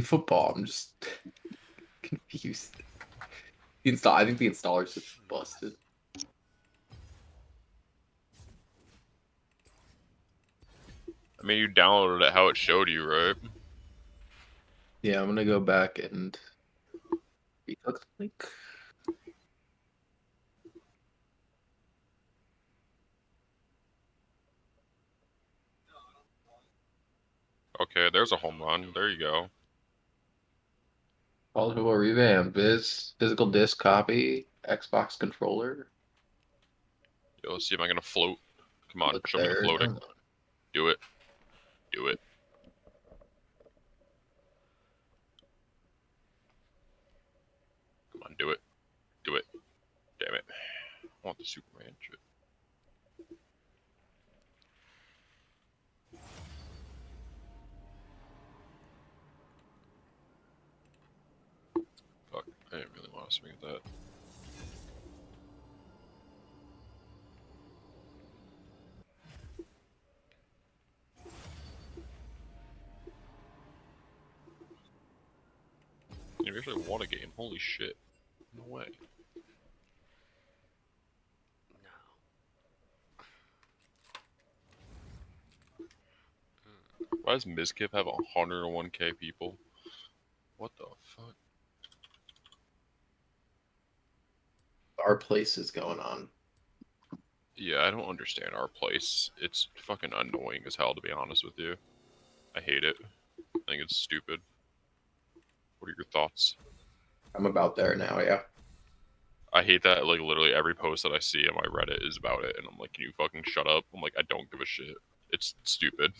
Football. I'm just confused. I think the installer's just busted. I mean, you downloaded it how it showed you, right? Yeah, I'm gonna go back and retouch the link. Okay, there's a home run. There you go. Eligible revamp is physical disc copy, Xbox controller. Yo, let's see if I'm gonna float. Come on, Look show me the there. floating. No. Do it. Do it. Come on, do it. Do it. Damn it. I want the Superman shit. Fuck, I didn't really want to swing at that. You actually won a game. Holy shit. No way. Why does Mizkip have 101k people? What the fuck? Our place is going on. Yeah, I don't understand our place. It's fucking annoying as hell, to be honest with you. I hate it. I think it's stupid. What are your thoughts? I'm about there now, yeah. I hate that, like, literally every post that I see on my Reddit is about it, and I'm like, can you fucking shut up? I'm like, I don't give a shit. It's stupid.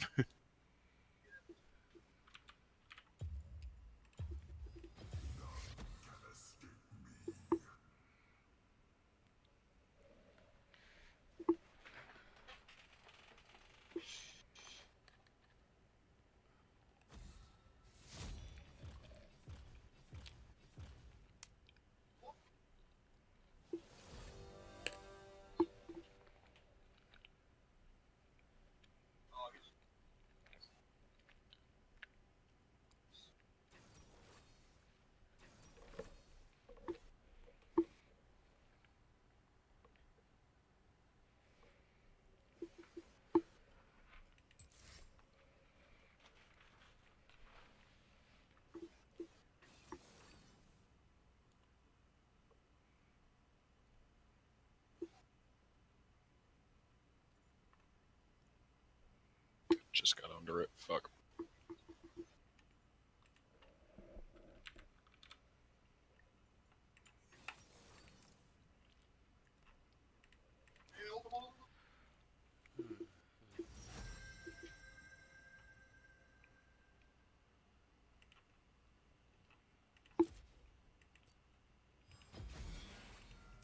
Just got under it. Fuck.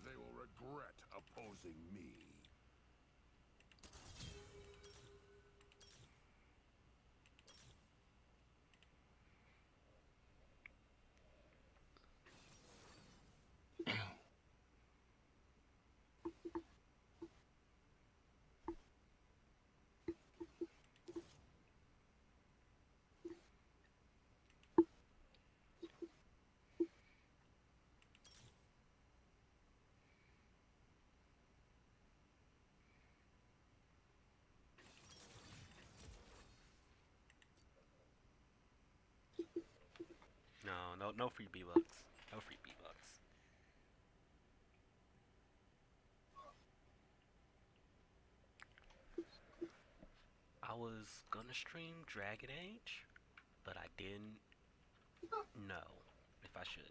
They will regret opposing me. No free B-Bucks. No free B-Bucks. I was gonna stream Dragon Age, but I didn't know if I should.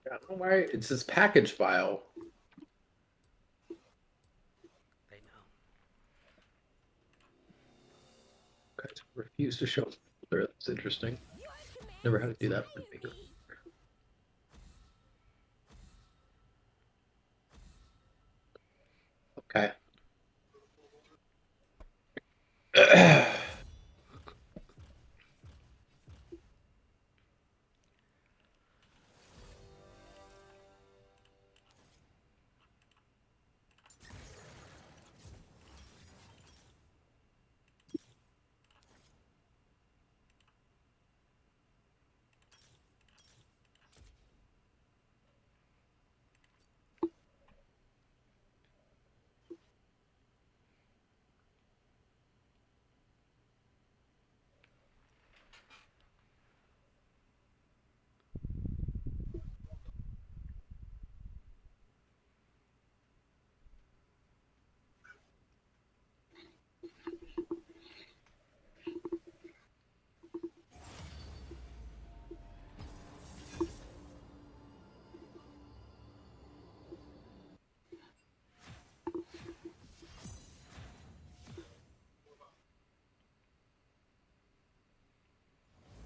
I don't know why it's this package file. They know. Okay, so refuse to show folder. That's interesting. Never had to do that before. Okay.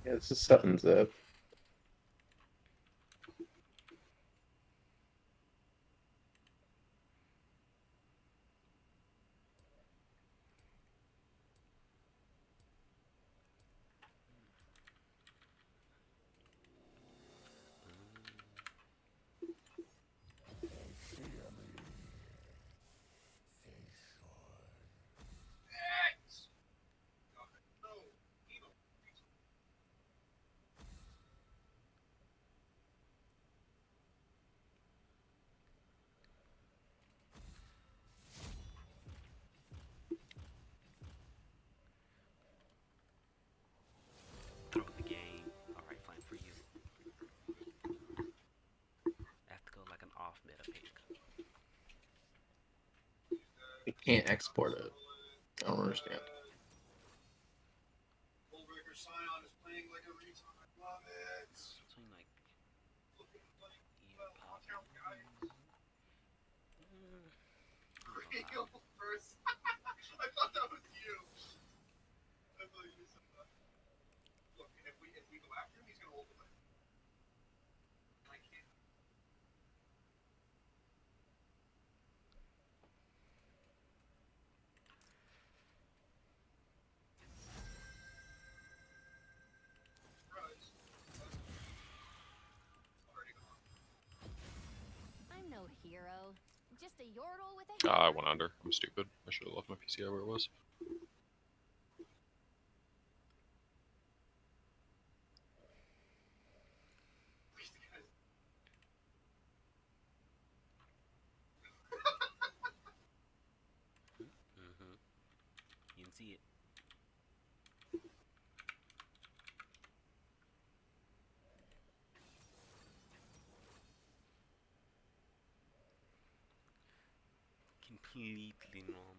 Yeah, this is 7-zip. Throw the game. Alright, fine for you. I have to go like an off meta pick. You can't export it. I don't understand. Between like pop. I'm no hero. Just a yordle with a I hammer. went under. I'm stupid. I should have left my PCI where it was. Mm-hmm. You can see it. Completely normal.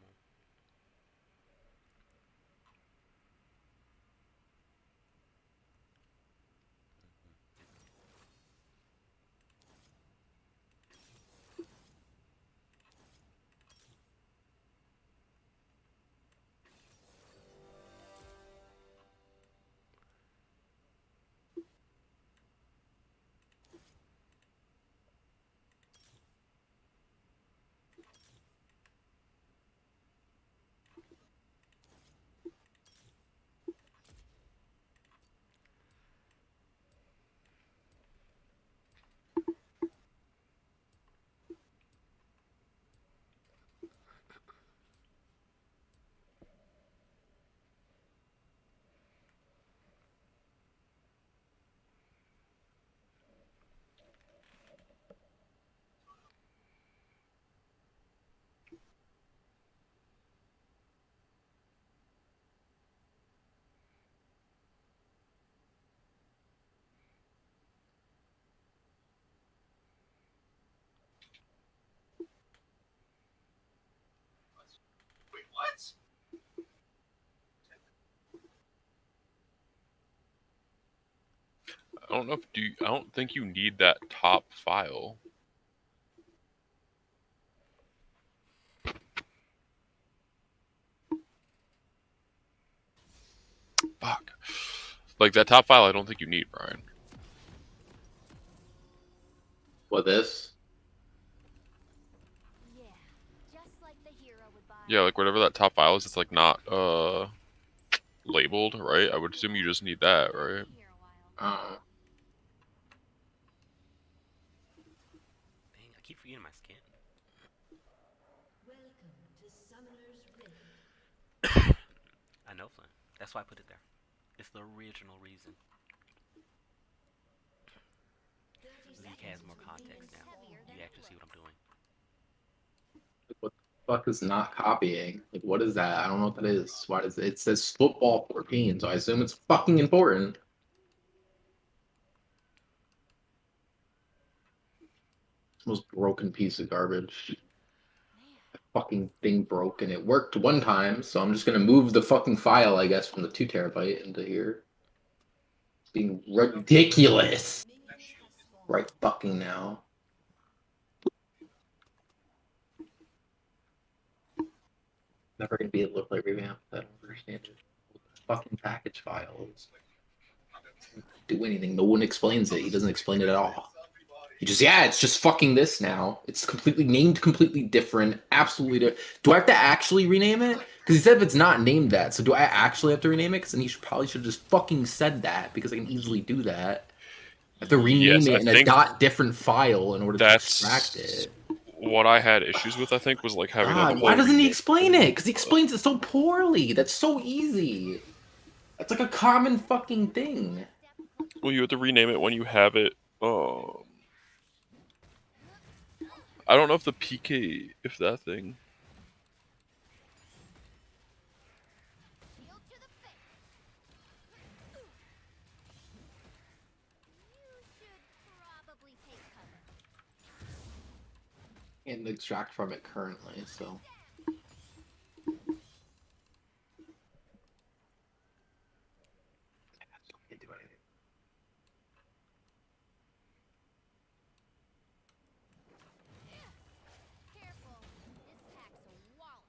I don't know if I don't think you need that top file. Fuck. Like that top file, I don't think you need, Brian. What this? Yeah, just like the hero would buy. Yeah, like whatever that top file is, it's like not labeled, right? I would assume you just need that, right? Here a while. Dang, I keep forgetting my skin. I know, Flynn. That's why I put it there. It's the original reason. Zeke has more context now. You actually see what I'm doing. What the fuck is not copying? Like, what is that? I don't know what that is. Why does it says football 14? So I assume it's fucking important. Most broken piece of garbage. That fucking thing broke and it worked one time, so I'm just gonna move the fucking file, I guess, from the 2 terabyte into here. It's being ridiculous right fucking now. Never gonna be able to play revamp. I don't understand it. Fucking package files. Do anything. No one explains it. He doesn't explain it at all. He just, yeah, it's just fucking this now. It's completely named, completely different, absolutely different. Do I have to actually rename it? Because he said if it's not named that, so do I actually have to rename it? Because then he probably should have just fucking said that, because I can easily do that. I have to rename Yes, I it in a think dot different file in order to extract that's it. what I had issues with. I think was like having like God, the why whole doesn't he rename explain thing. it? Because he explains it so poorly. That's so easy. That's like a common fucking thing. Well, you have to rename it when you have it. I don't know if the PK, if that thing. Heel to the face. You should probably take cover. And extract from it currently, so. Can't do anything. Careful. This hack's a wallop.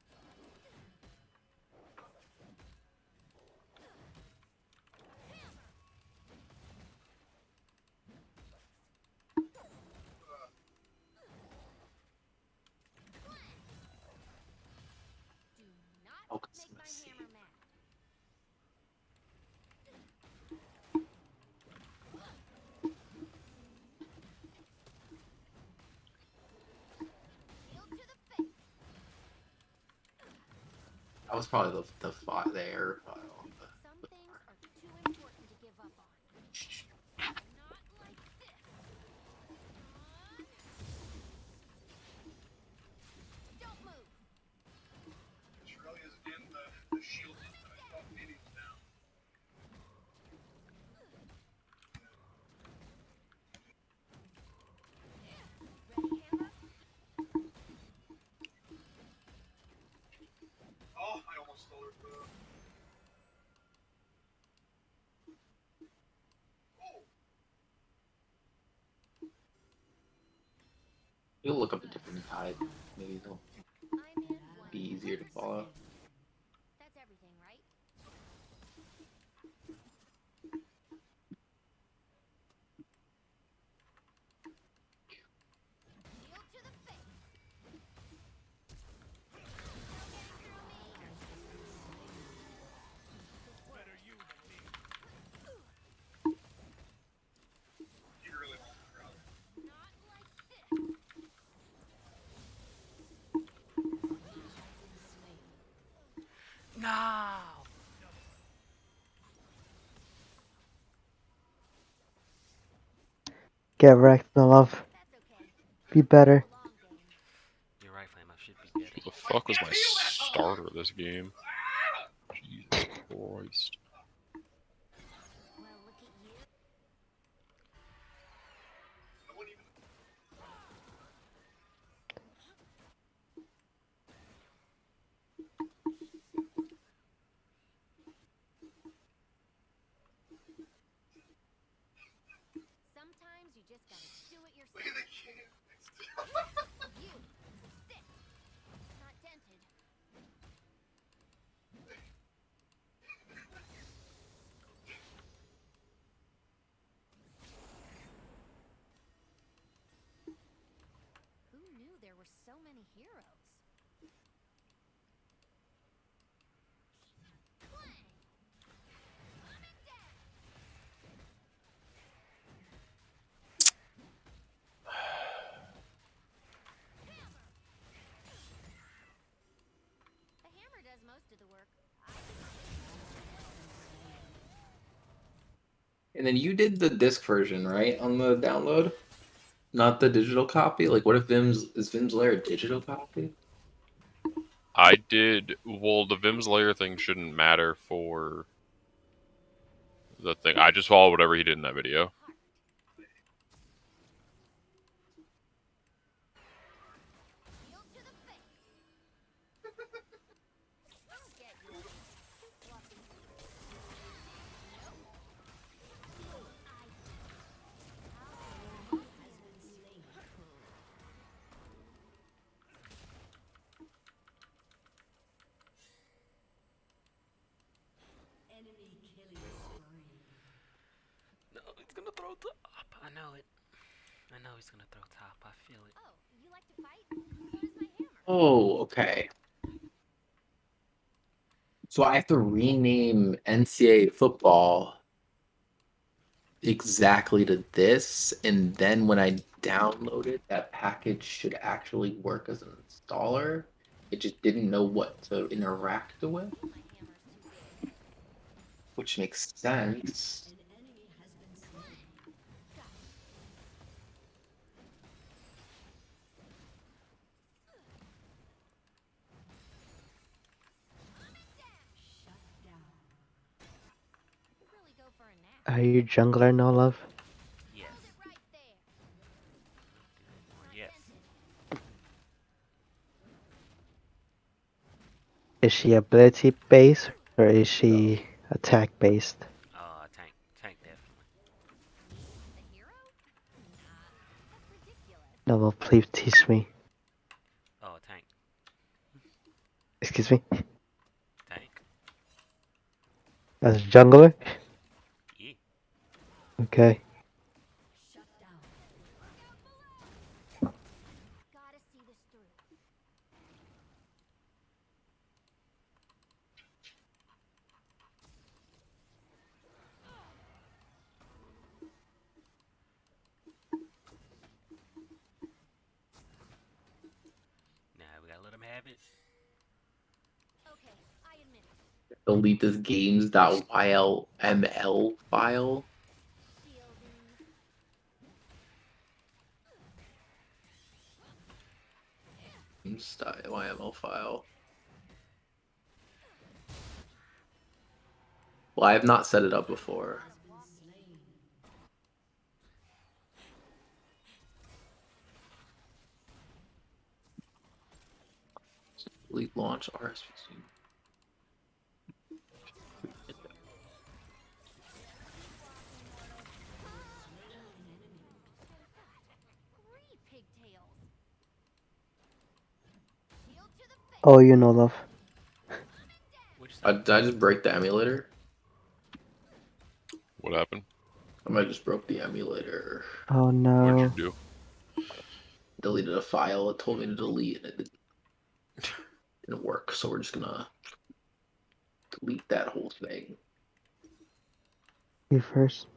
Do not Focus make on my the scene. hammer mad. Heel to the face. That was probably the air file. Some things are too important to give up on. Not like this. Don't move. Ready, hammer? You'll look up a different tide. Maybe it'll I'm in be easier to follow. That's everything, right? Heel to the face. Not like this. No! Get wrecked, my love. That's okay. Be better. Long game. You're right, Flame. I should be dead. Who the fuck was my starter this game? Jesus Christ. Well, look at you. yourself. You sit. Not dented. Who knew there were so many heroes? Clang! Coming down! Hammer! The hammer does most of the work. I And then you did the disc version, right, on the download? Not the digital copy? Like, what if Vim's Lair a digital copy? I did. Well, the Vim's Lair thing shouldn't matter for the thing. I just followed whatever he did in that video. Shield to the face. I'll get you. Fluffy. Nope. I Our ally has been slain. Enemy killing spree. No, he's gonna throw top. I know it. I know he's gonna throw top. I feel it. Oh, you like to fight? So does my hammer. Oh, okay. So I have to rename NCAA football exactly to this, and then when I download it, that package should actually work as an installer. It just didn't know what to interact with, My hammer's too big. which makes sense. An enemy has been slain. Shut down. Really go for a nap. Are you jungler, no love? Yes. Hold it right there. Not Yes. dented. Is she ability based or is she attack based? Tank definitely. The hero? Nah, that's ridiculous. No love, please teach me. Oh, tank. Excuse me? Tank. As a jungler? Yeah. Okay. Shut down. Gotta see this through. Nah, we gotta let him have it. Okay, I admit it. Delete this games.ylml file. Shielding. Games.ylml file. Well, I have not set it up before. Has been slain. Delete launch RSVC. Three pigtails. Shield to the face. Oh, you know love. What'd you say? Did I just break the emulator? What happened? I might have just broke the emulator. Oh What no. did you do? Deleted a file it told me to delete, and it didn't work. So we're just gonna delete that whole thing. You first.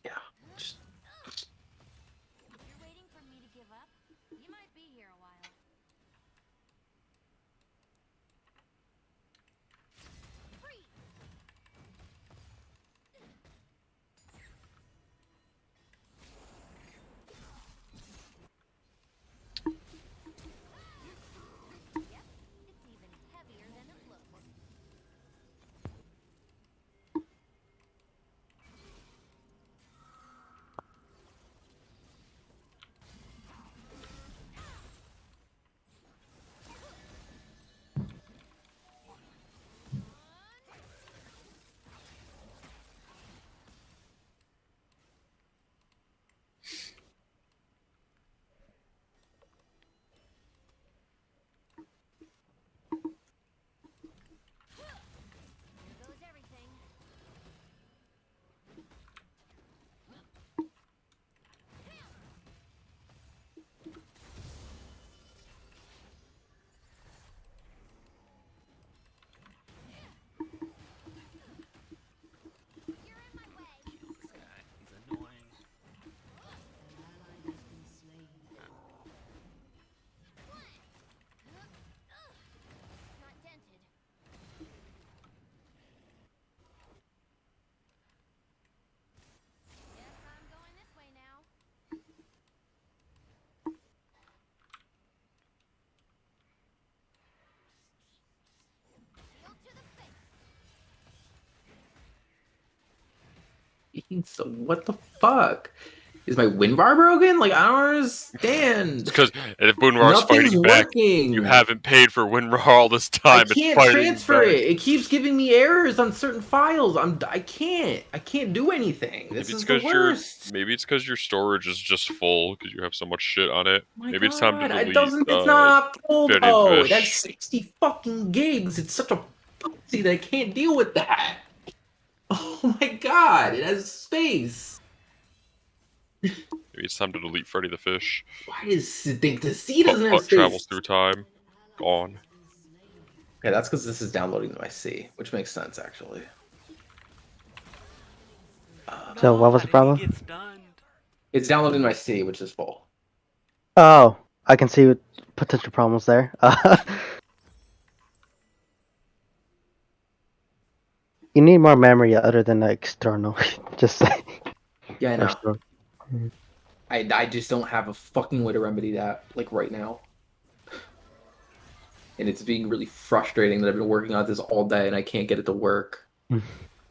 Yeah, just You're waiting for me to give up? You might be here a while. Freeze! Yep, it's even heavier than it looks. fucking so. What the fuck? Is my WinRAR broken? Like I don't understand. Because if WinRAR's Nothing's fighting back, working. you haven't paid for WinRAR all this I time. It's can't fighting transfer back. it. It keeps giving me errors on certain files. I can't do anything. This Maybe it's is the 'cause your worst. maybe it's because your storage is just full because you have so much shit on it. My Maybe it's time to God, it delete. doesn't. It's not full Fetty though. It has Fish. 60 fucking gigs. It's such a pussy that I can't deal with that. Oh my God, it has space. Maybe it's time to delete Freddy the Fish. Why does it think the C doesn't have Putt space? travels through time. Gone. Okay, that's because this is downloading to my C, which makes sense actually. So what was the How problem? did he get stunned? It's downloading my C, which is full. Oh, I can see potential problems there. You need more memory other than the external. Just saying. Yeah, I Or know. store- I just don't have a fucking way to remedy that like right now. And it's being really frustrating that I've been working on this all day and I can't get it to work. Mm.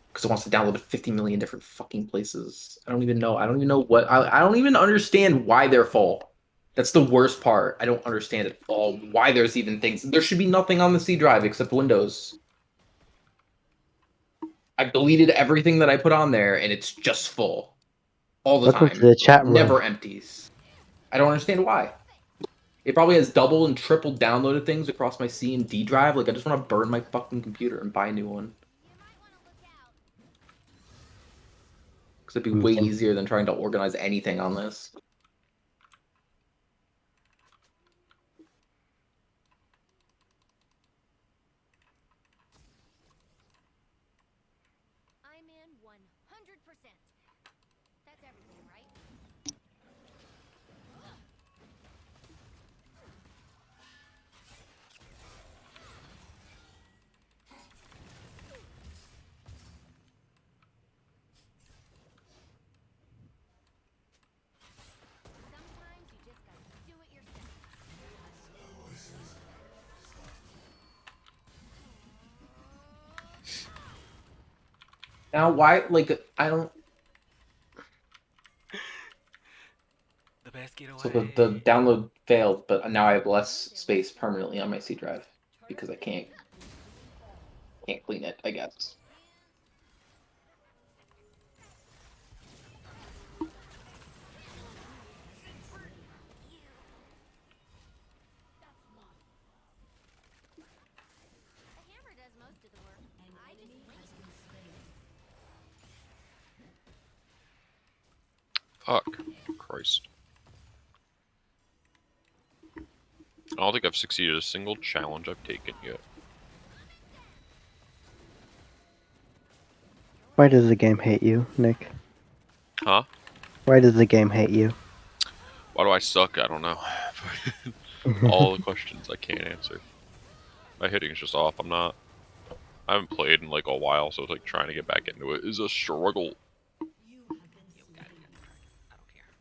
Because it wants to download to 50 million different fucking places. I don't even know. I don't even know what. I don't even understand why they're full. That's the worst part. I don't understand at all why there's even things. There should be nothing on the C drive except Windows. I've deleted everything that I put on there and it's just full. All the Welcome time. to the chat room. Never empties. I don't understand why. It probably has double and triple downloaded things across my C and D drive. Like, I just want to burn my fucking computer and buy a new one. Because it'd be way Okay. easier than trying to organize anything on this. I'm in 100%. That's everything, right? Sometimes you just gotta do it yourself. Now, why? Like, I don't. The best getaway. So the download failed, but now I have less space permanently on my C drive because I can't clean it, I guess. The hammer does most of the work. I just wait. Fuck. Christ. I don't think I've succeeded a single challenge I've taken yet. Why does the game hate you, Nick? Huh? Why does the game hate you? Why do I suck? I don't know. All the questions I can't answer. My hitting is just off. I haven't played in like a while, so it's like trying to get back into it is a struggle. You have been Yo, slain. got it. I don't care.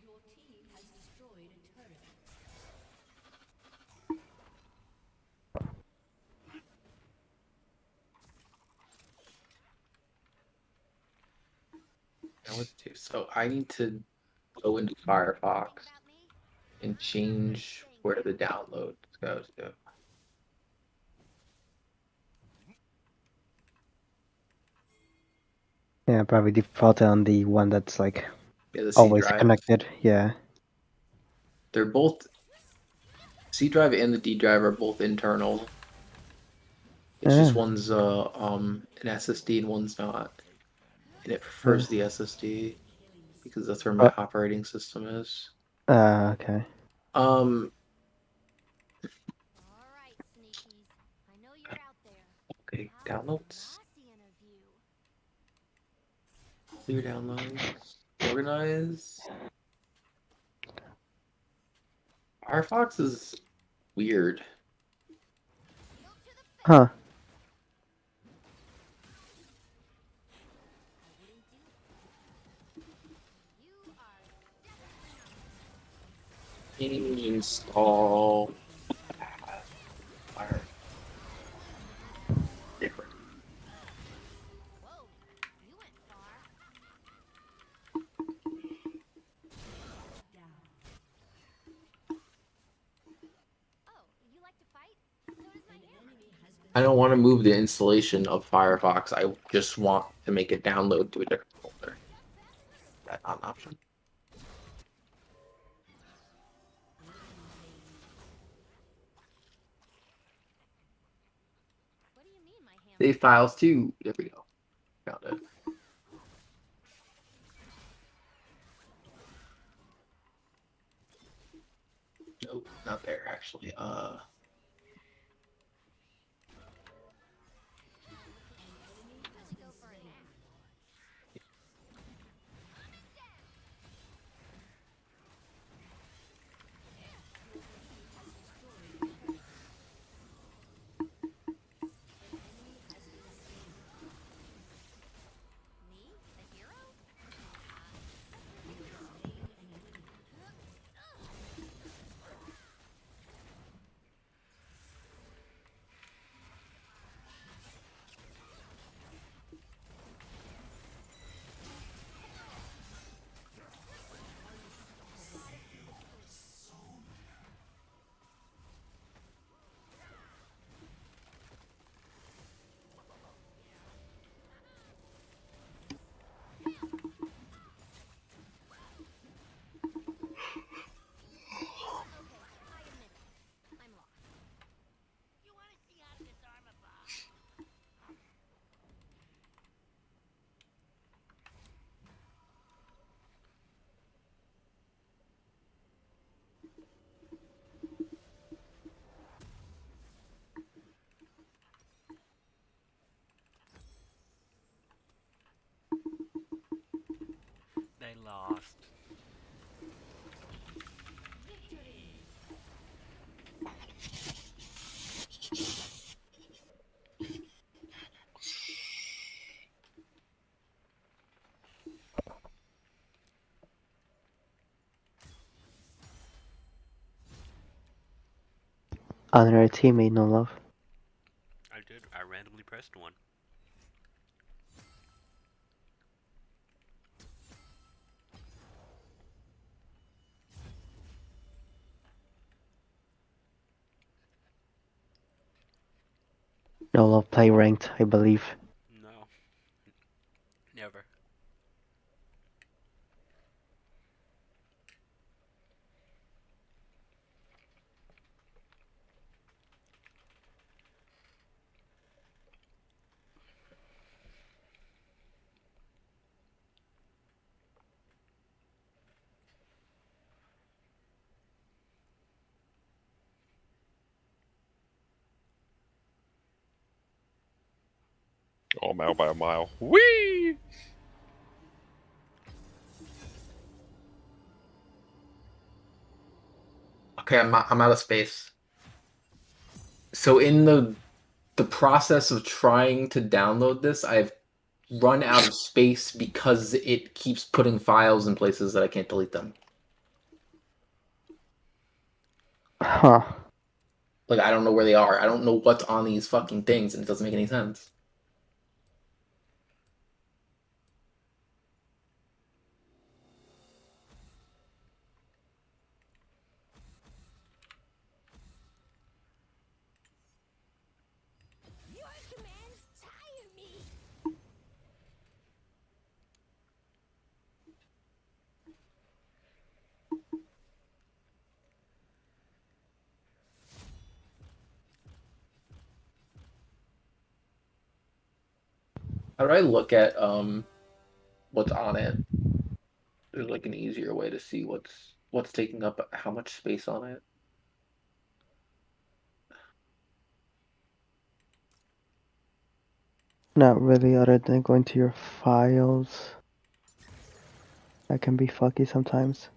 Your team has destroyed a turret. Now what to do? So I need to go into Firefox About me? and change where the download goes to. Yeah, probably default on the one that's like Yeah, the C always drive. connected. Yeah. They're both C drive and the D drive are both internal. It's just Ah. one's an SSD and one's not. And it prefers the SSD because that's where my operating system is. Okay. Um Alright, sneakies. I know you're out there. okay, How's downloads, Gaussian of you? clear downloads, organize. Firefox is weird. Huh. You are definitely Install. Fire. Different. I don't want to move the installation of Firefox. I just want to make it download to a different folder. That's not an option. What do you mean my hand? Save files too. There we go. Found it. No, not there actually. Let's go for a nap. Me? The hero? Okay, I admit it. I'm lost. You want to see how to disarm a bomb? They lost. Honor a teammate, no love. I did. I randomly pressed one. No love play ranked, I believe. No. Never. Oh, I'm out by a mile. Whee! Okay, I'm out of space. So in the process of trying to download this, I've run out of space because it keeps putting files in places that I can't delete them. Huh. Like I don't know where they are. I don't know what's on these fucking things, and it doesn't make any sense. Your commands tire me. How do I look at what's on it? There's like an easier way to see what's taking up how much space on it. Not really, other than going to your files. That can be fucky sometimes.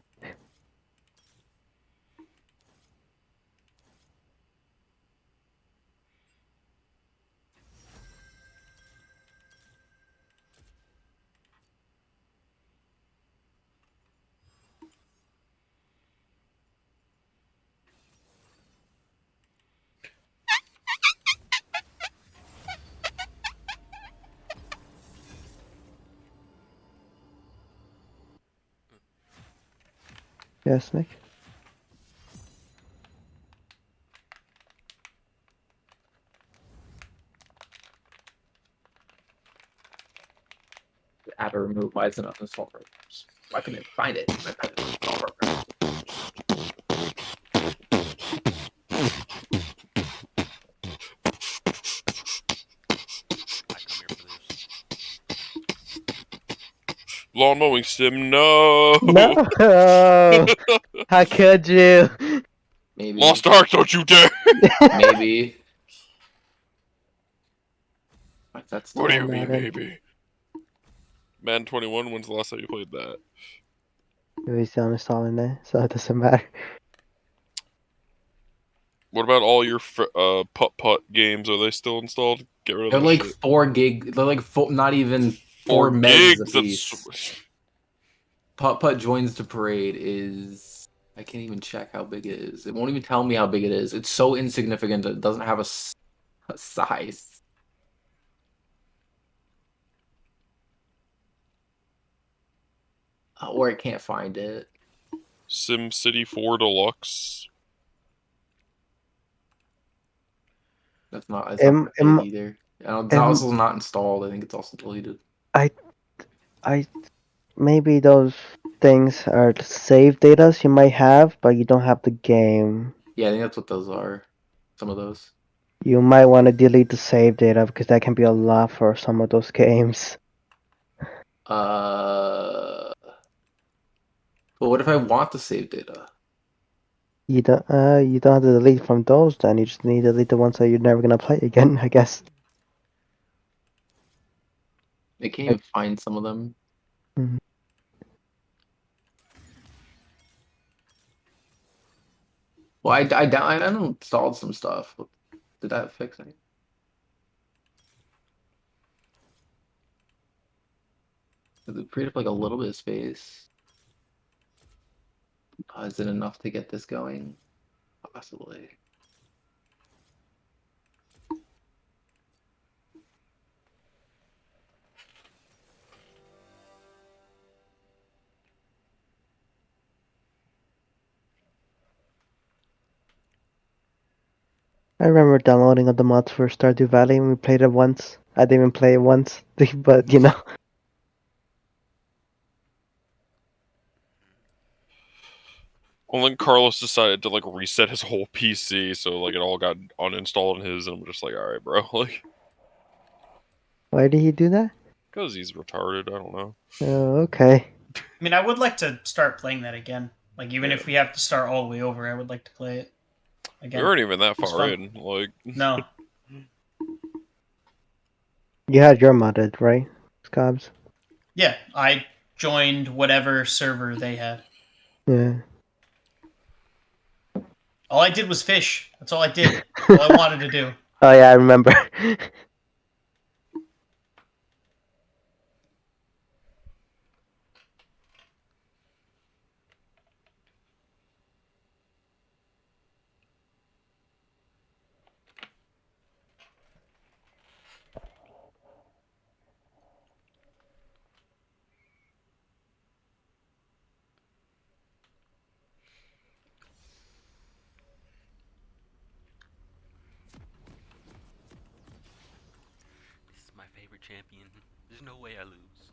Yes, Nick? add or remove. Why isn't it uninstall programs? Why couldn't I find it? I typed in install programs. I come here for this. Lawn mowing sim, no. No! How could you? Maybe. Lost Ark, don't you dare. Maybe. Like, that's What do still you mean, Madden. maybe? Madden 21. When's the last time you played that? He's still installing it, so it doesn't matter. What about all your putt games? Are they still installed? Get rid of They're that like shit. 4 gig. They're like not even 4 megs gigs. a piece. Putt joins the parade is. I can't even check how big it is. It won't even tell me how big it is. It's so insignificant that it doesn't have a size. Or I can't find it. SimCity 4 Deluxe. That's not. It's not big Em- either. It's also not installed. I think it's also deleted. I maybe those things are the save data you might have, but you don't have the game. Yeah, I think that's what those are. Some of those. You might want to delete the save data because that can be a lot for some of those games. But what if I want to save data? You don't have to delete from those then, you just need to delete the ones that you're never gonna play again, I guess. I can't even find some of them. Mhm. Well, I uninstalled some stuff. Did that fix it? It freed up like a little bit of space. Is it enough to get this going? Possibly. I remember downloading all the mods for Stardew Valley and we played it once. I didn't even play it once, but you know. Well, then Carlos decided to like reset his whole PC, so like it all got uninstalled in his, and I'm just like, all right, bro, like, Why did he do that? because he's retarded. I don't know. Oh, okay. I mean, I would like to start playing that again. Like, even Yeah. if we have to start all the way over, I would like to play it again. We weren't even that It's far fun. in. Like, No. You had your modded, right, Scobs? Yeah, I joined whatever server they had. Yeah. All I did was fish. That's all I did. All I wanted to do. Oh yeah, I remember. This is my favorite champion. There's no way I lose.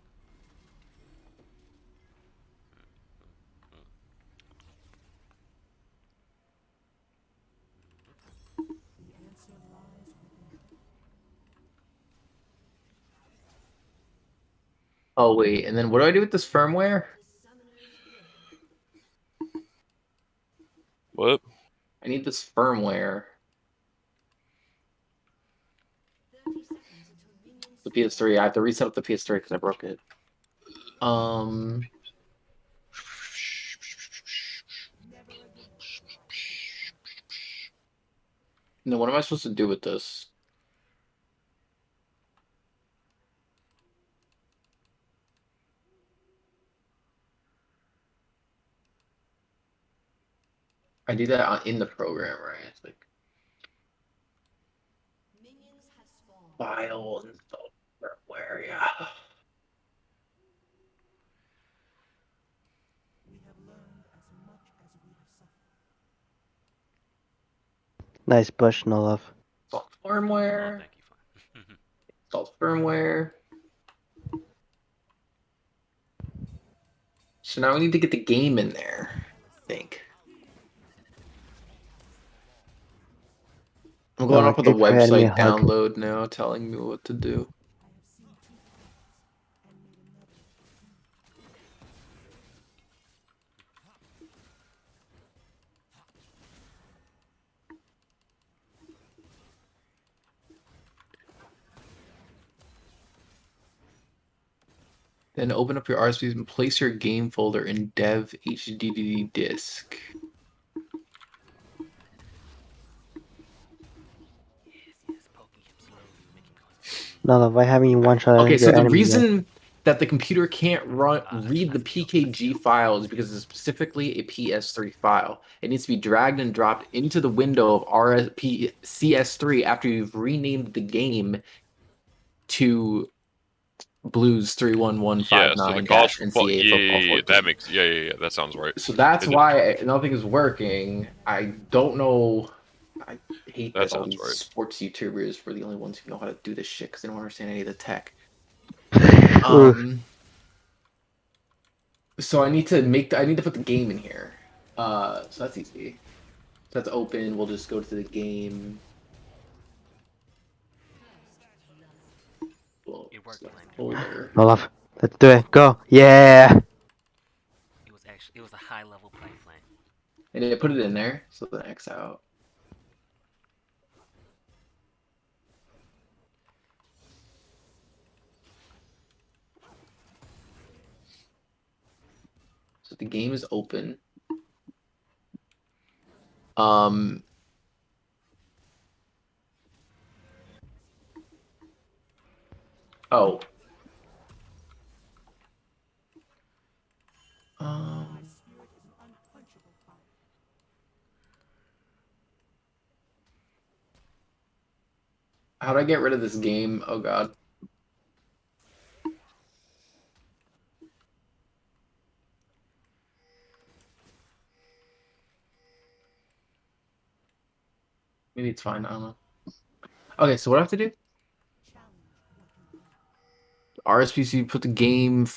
Oh wait, and then what do I do with this firmware? what? I need this firmware. The PS3. I have to reset up the PS3 because I broke it. No, what am I supposed to do with this? I do that in the program, right? It's like file install firmware, yeah. Nice bush, no love. Install Oh, firmware. thank you. Install firmware. So now we need to get the game in there, I think. I'm going off of the Gabe provided me a website hug. download now, telling me what to do. Then open up your RSPs and place your game folder in dev HDD disk. Yes, poking him slowly, making contact. No, by having one shot Okay, your so the enemy, reason that the computer can't read the that's the PKG file is because it's specifically a PS3 file. It needs to be dragged and dropped into the window of CS3 after you've renamed the game to Blues Yeah, so the 31159 college NCAA football. Yeah, football yeah, 14. that makes. Yeah. That sounds right. So that's Is it- why nothing is working. I don't know. I hate That that all sounds these right. sports YouTubers were the only ones who know how to do this shit because they don't understand any of the tech. Oof. So I need to put the game in here. So that's easy. So that's open. We'll just go to the game. Well, It worked, select Landon. folder. No love. Let's do it. Go. Yeah. It was a high level play plan. And I put it in there. So then X out. So the game is open. Oh. How do I get rid of this game? Oh god. Maybe it's fine. I don't know. Okay, so what do I have to do? RSPC, put the game,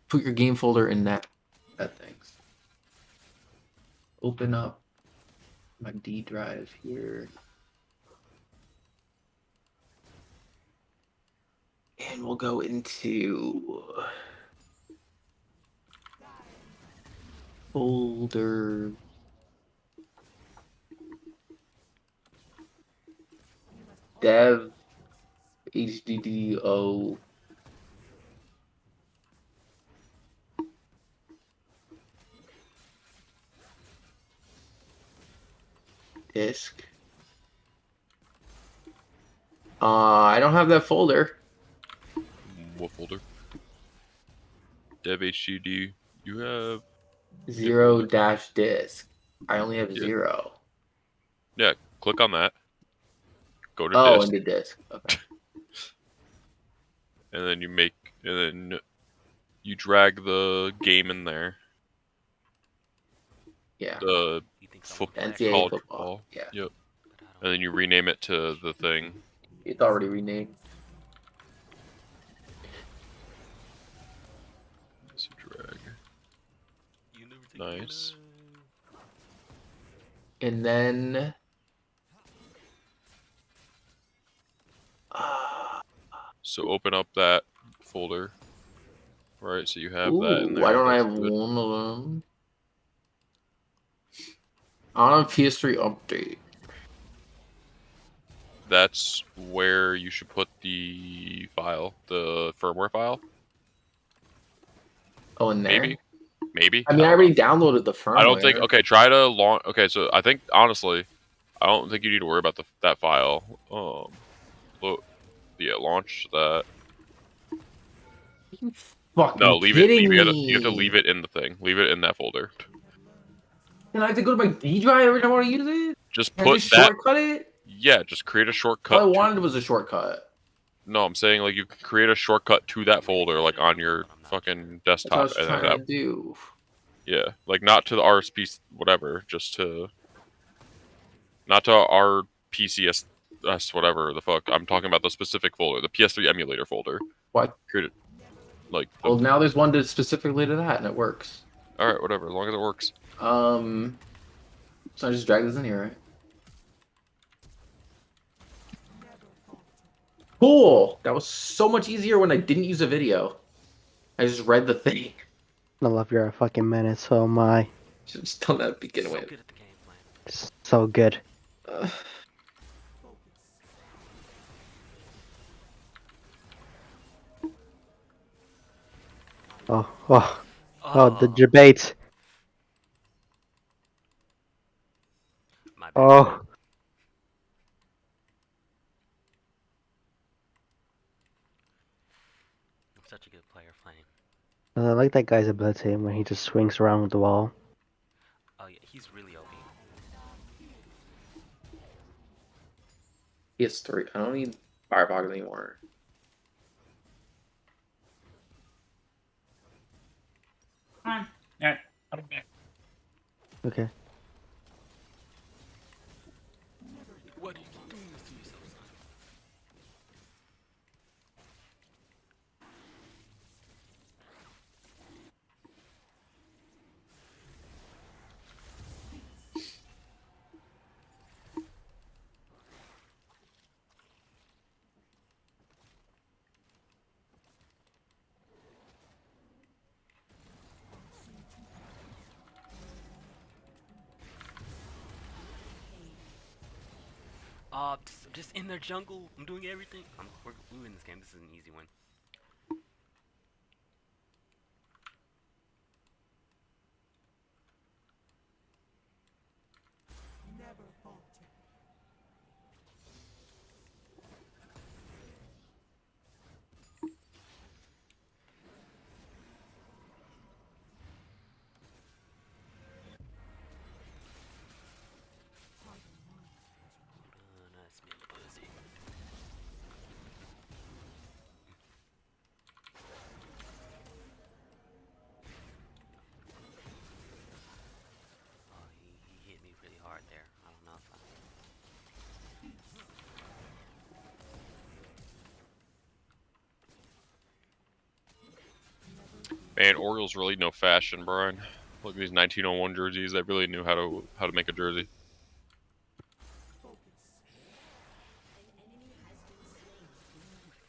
put your game folder in that thing. Open up my D drive here. And we'll go into folder. Dev HDDO disk. I don't have that folder. What folder? Dev HDD. You have. 0-disk. I only have 0. Yeah, click on that. Go to Oh, disk, into disk. Okay. and then you drag the game in there. Yeah. The You think someone football, NCAA college football. football. Yeah. Yep. But I don't And then you rename it to the thing. It's already renamed. So drag. You never take Nice. And then So open up that folder. Right, so you have that in ooh, there. why don't I that's have good. one of them? On PS3 update. That's where you should put the file, the firmware file. Oh, in there. Maybe. I mean, I don't already know. downloaded the firmware. I don't think. Okay, try to launch. Okay, so I think honestly, I don't think you need to worry about that file. Look, yeah, launch that. You fucking No, leave it. kidding You me. have to leave it in the thing. Leave it in that folder. And I have to go to my D drive every time I want to use it. Just Can I put just that. shortcut it? Yeah, just create a shortcut. All I to- wanted was a shortcut. No, I'm saying like you can create a shortcut to that folder, like on your fucking That's what I desktop, was and then trying that. to do. Yeah, like not to the RSP whatever, just to. Not to our PCS whatever the fuck. I'm talking about the specific folder, the PS3 emulator folder. What? Create it. Like. Well, now there's one to specifically to that, and it works. Alright, whatever, as long as it works. So I just drag this in here, right? Cool! That was so much easier when I didn't use a video. I just read the thing. I love you're a fucking menace, so am I. Should have just done that to begin So with. good at the game plan. So good. Uh, Oh, the debate. My bad. Oh, I'm such a good player, Flame. I like that guy's ability when he just swings around the wall. Oh yeah, he's really OP. he has 3. I don't need Firebox anymore. Come on. Alright, I'll be back. Okay. What are you doing this to yourself, son? Just in their jungle. I'm doing everything. We're in this game. This is an easy one. Nice man, pussy. Oh, he hit me really hard there. I don't know if I... Man, Orioles really know fashion, Brian. Look at these 1901 jerseys. They really knew how to make a jersey.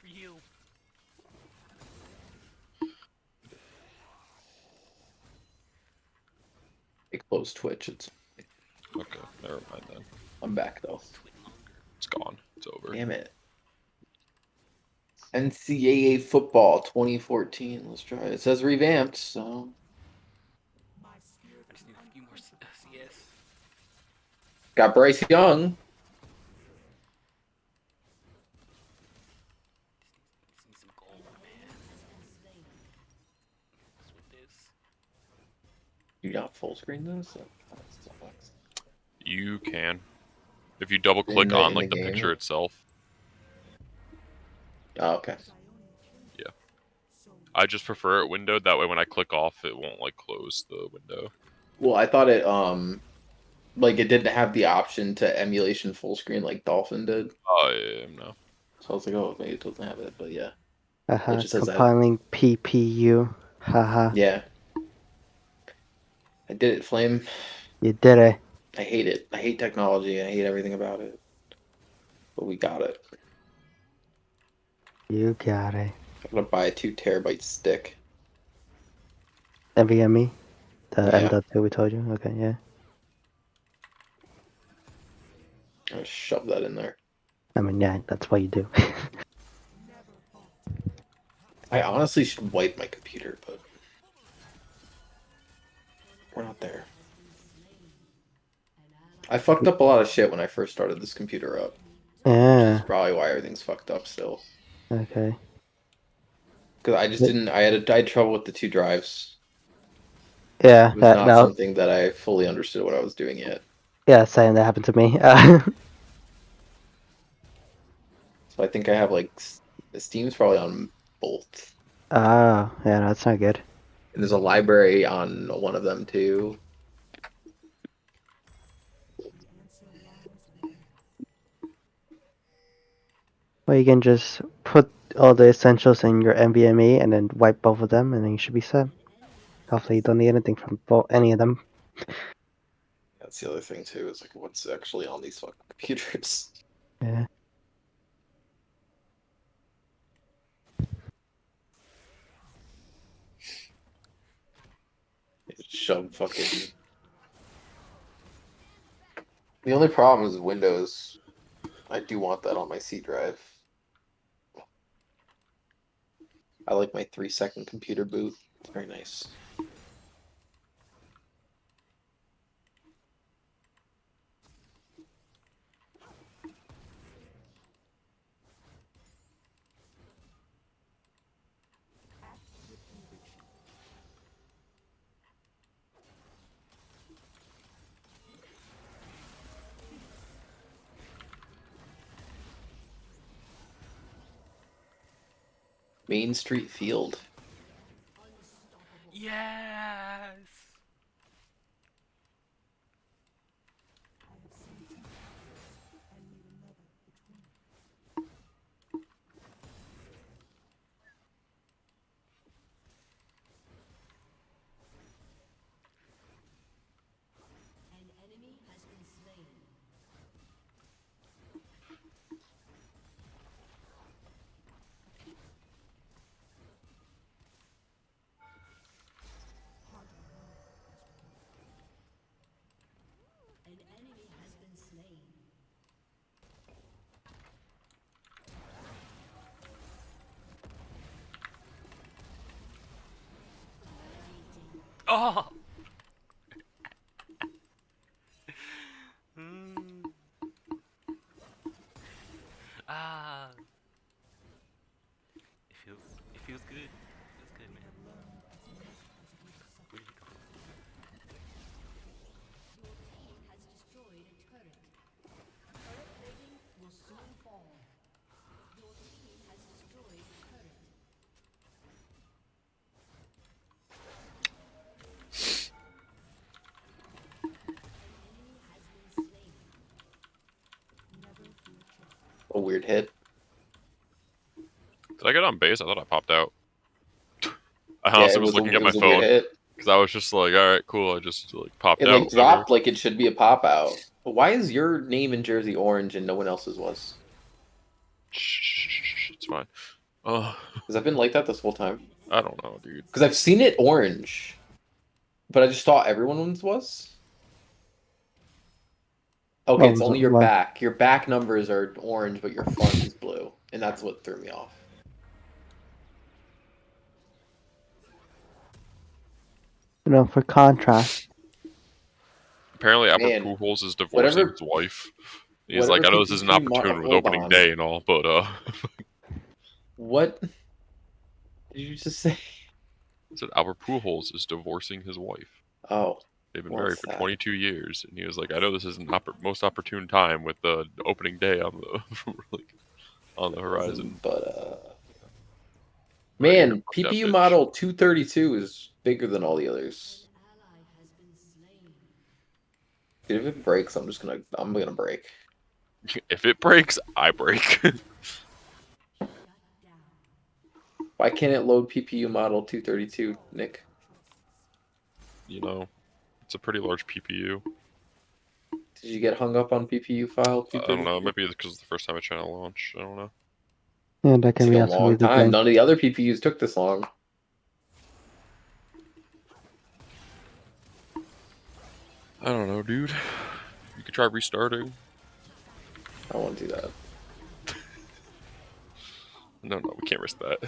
For you. It closed Twitch. Okay, never mind then. I'm back though. It's gone. It's over. Damn it. NCAA football 2014. Let's try it. It says revamped, so I just need a few more CS. got Bryce Young. Just need some gold, man. What's with this? You got full screen this? You can. If you double In click the- on in like the the game? picture itself. Oh, okay. I just prefer it windowed, that way when I click off it won't like close the window. Well, I thought it like it didn't have the option to emulation full screen like Dolphin did. Oh yeah, no. So I was like, oh, maybe it doesn't have it, but yeah. Haha, just says that. compiling PPU. Haha, Yeah. I did it, Flame. you did it. I hate it. I hate technology. I hate everything about it. But we got it. You got it. I'm gonna buy a 2 terabyte stick. NVMe? The Yeah. M.2 we told you? Okay, yeah. I'm gonna shove that in there. I mean, yeah, that's what you do. I honestly should wipe my computer, but we're not there. I fucked up a lot of shit when I first started this computer up. Yeah, That's probably why everything's fucked up still. okay. Because I just didn't. I had trouble with the 2 drives. Yeah, It was that, not no, something that I fully understood what I was doing yet. yeah, same, that happened to me. So I think I have like Steam's probably on both. Oh, yeah, no, that's not good. And there's a library on one of them too. Well, you can just put all the essentials in your NVMe and then wipe both of them, and then you should be set. Hopefully you don't need anything from any of them. That's the other thing too. Is like what's actually on these fucking computers. Yeah. Shove fucking. The only problem is Windows. I do want that on my C drive. I like my 3-second computer boot. It's very nice. Main Street Field. Yes. An enemy has been slain. An enemy has been slain. Oh. Mm. Ah. It feels good. Feels good, man. Where did he go? Your team has destroyed a turret. Turret plating will soon fall. Your team has destroyed a turret. An enemy has been slain. Never fear. A weird hit. Did I get on base? I thought I popped out. I Yeah, honestly it was was looking a, at it my was a weird phone hit. because I was just like, all right, cool. I just like popped It out. like dropped like it should be a pop out. But why is your name in jersey orange and no one else's was? Shh, it's fine. Oh, Has that been like that this whole time? I don't know, dude. Because I've seen it orange, but I just thought everyone's was. Okay, it's only your Well, back. Your back numbers are orange, but your front is blue, and that's what threw me off. for contrast. Apparently, Albert Man, Pujols is divorcing whatever- his wife. He's whatever like, I know this isn't PPP opportune with hold opening on. day and all, but What did you just say? I said Albert Pujols is divorcing his wife. Oh, They've been Well, married it's for sad. 22 years, and he was like, I know this isn't most opportune time with the opening day on the like, on the horizon. but Right, you man, can fuck that PPU bitch. model 232 is bigger than all the others. An ally has been slain. Dude, if it breaks, I'm gonna break. If it breaks, I break. Shut down. Why can't it load PPU model 232, Nick? You know, it's a pretty large PPU. Did you get hung up on PPU file I don't 232? know. It might be because it's the first time I try to launch. I don't know. Yeah, that It can took be a absolutely long the time. thing. None of the other PPUs took this long. I don't know, dude. You could try restarting. I want to do that. No, we can't risk that.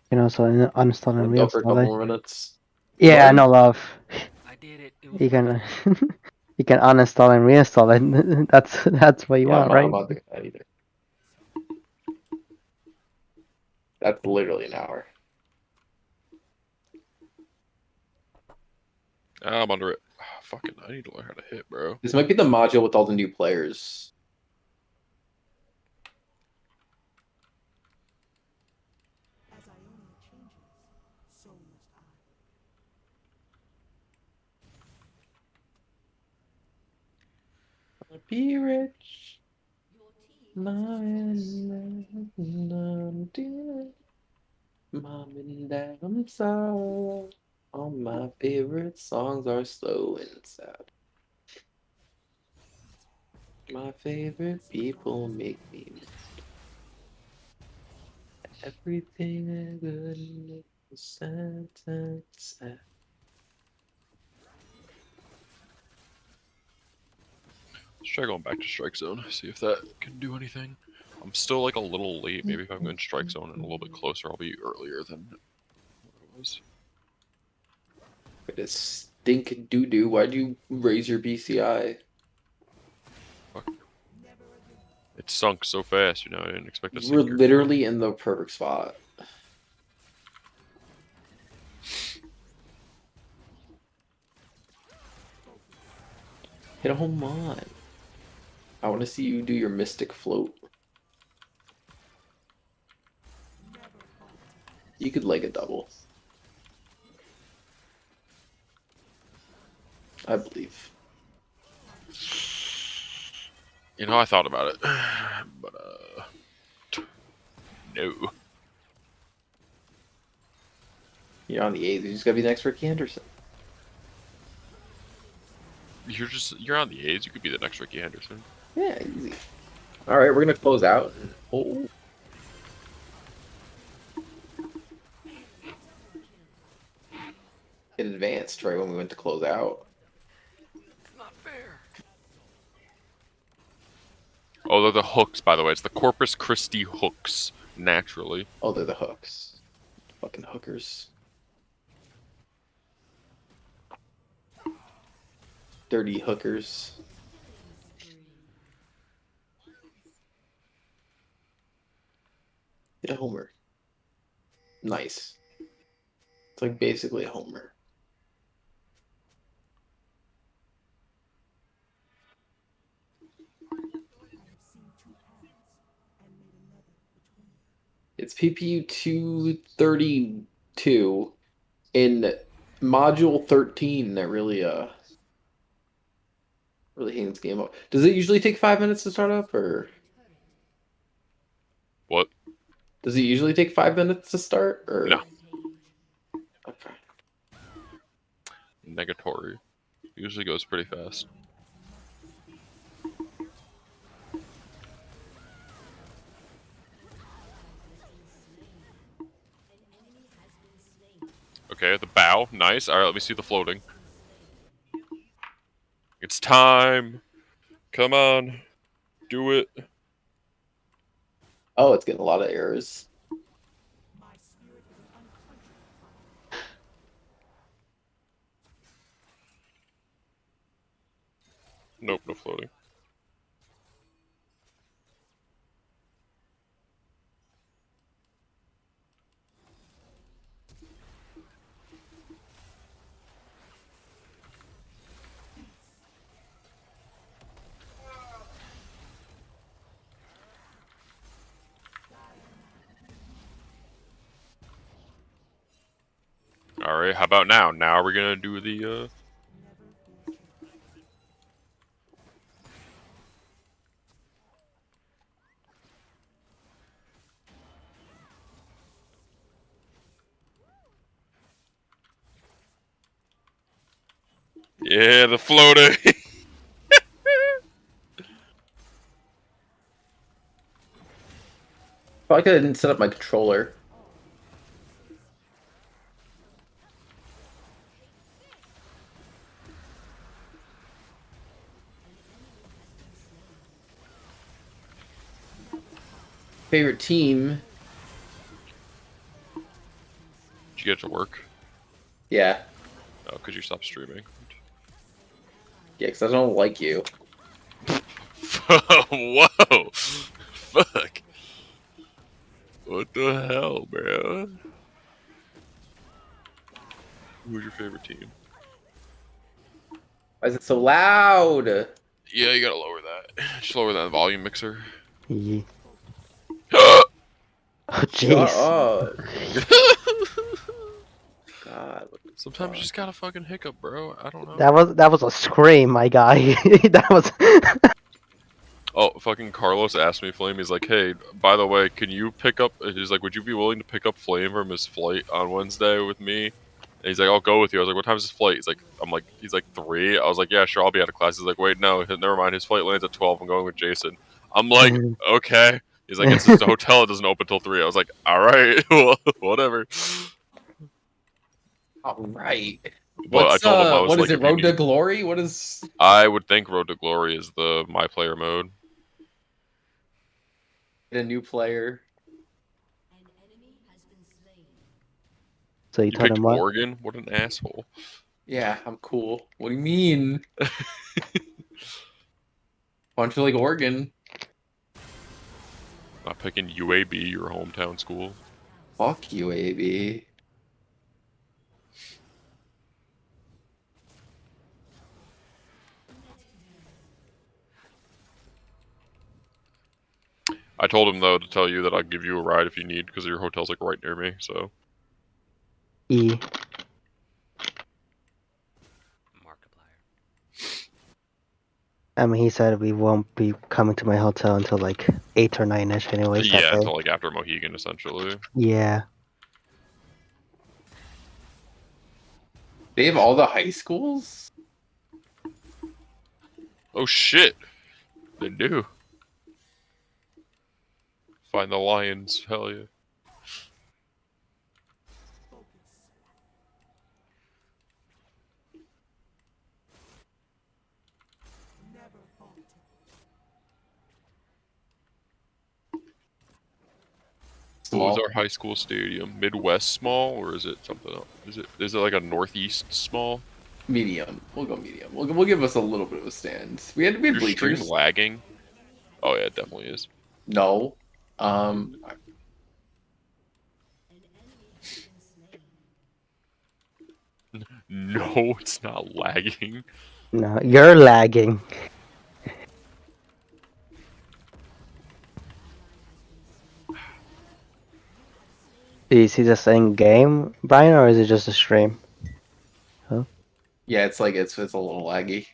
So uninstall I'm and gonna go for a couple reinstall it. more minutes. Yeah, What? no love. I did it. It was You can worth it. you can uninstall and reinstall it. That's what you Yeah, want, I'm right? not doing that either. That's literally an hour. I'm under it. Fucking, I need to learn how to hit, bro. This might be the module with all the new players. As Ionia changes, so must I. Be rich. Your team has destroyed. Mom and Dad, I'm sorry. All my favorite songs are slow and sad. My favorite people make me miss everything I good and sad, sad, sad. Let's try going back to Strike Zone, see if that can do anything. I'm still like a little late. Maybe if I'm going Strike Zone and a little bit closer, I'll be earlier than what it was. Wait, a stink doo doo. Why'd you raise your BCI? Fuck. It sunk so fast, you know, I didn't expect to You were sink. literally in the perfect spot. Hit a home run. I want to see you do your mystic float. You could leg a double. I believe. You know, I thought about it, but no. You're on the 8th. You just gotta be the next Ricky Henderson. You're on the A's. You could be the next Ricky Henderson. Yeah, easy. All right, we're gonna close out. Oh. It advanced right when we went to close out. It's not fair. Oh, they're the hooks, by the way. It's the Corpus Christi hooks, naturally. Oh, they're the hooks. Fucking hookers. Dirty hookers. Hit a homer. Nice. It's like basically a homer. It's PPU 232 in module 13 that really hangs game up. Does it usually take 5 minutes to start up, or What? does it usually take 5 minutes to start, or No. Okay. Negatory. Usually goes pretty fast. Okay, the bow. Nice. Alright, let me see the floating. It's time. Come on. Do it. Oh, it's getting a lot of errors. Nope, no floating. Alright, how about now? Now we're gonna do the, Yeah, the floating! Probably because I didn't set up my controller. Favorite team? Did you get to work? Yeah. Oh, could you stop streaming? Yeah, because I don't like you. Whoa! Fuck. What the hell, bro? Who's your favorite team? Why is it so loud? Yeah, you gotta lower that. Just lower that volume mixer. Yeah. Oh, Oh, Shut jeez. up. God. sometimes you just gotta fucking hiccup, bro. I don't know. That was a scream, my guy. That was. Oh, fucking Carlos asked me, Flame. He's like, hey, by the way, can you pick up? He's like, would you be willing to pick up Flame from his flight on Wednesday with me? And he's like, I'll go with you. I was like, what time's his flight? He's like 3. I was like, yeah, sure, I'll be out of class. He's like, wait, no, never mind. His flight lands at 12. I'm going with Jason. I'm like, okay. He's like, it's just a hotel. It doesn't open till 3. I was like, all right, whatever. All right. But I told him I was what like, is it? if you Road to need- Glory? What is? I would think Road to Glory is the my player mode. A new player. An enemy has been slain. So you You told picked him what? Oregon? What an asshole. Yeah, I'm cool. What do you mean? Why don't you like Oregon? Not picking UAB, your hometown school. Fuck you, AB. I told him though to tell you that I'll give you a ride if you need because your hotel's like right near me. So E. Markiplier. I mean, he said we won't be coming to my hotel until like 8 or 9ish anyways. yeah, that day. until like after Mohegan essentially. Yeah. They have all the high schools? Oh shit, they do. Find the lions, hell yeah. Never falter. What was Small. our high school stadium? Midwest small or is it something else? Is it like a Northeast small? Medium. We'll go medium. We'll give us a little bit of a stand. We had Your stream bleachers. lagging? Oh yeah, it definitely is. No. An enemy has been slain. No, it's not lagging. No, you're lagging. Do you see this in game, Brian, or is it just a stream? Yeah, it's like it's a little laggy.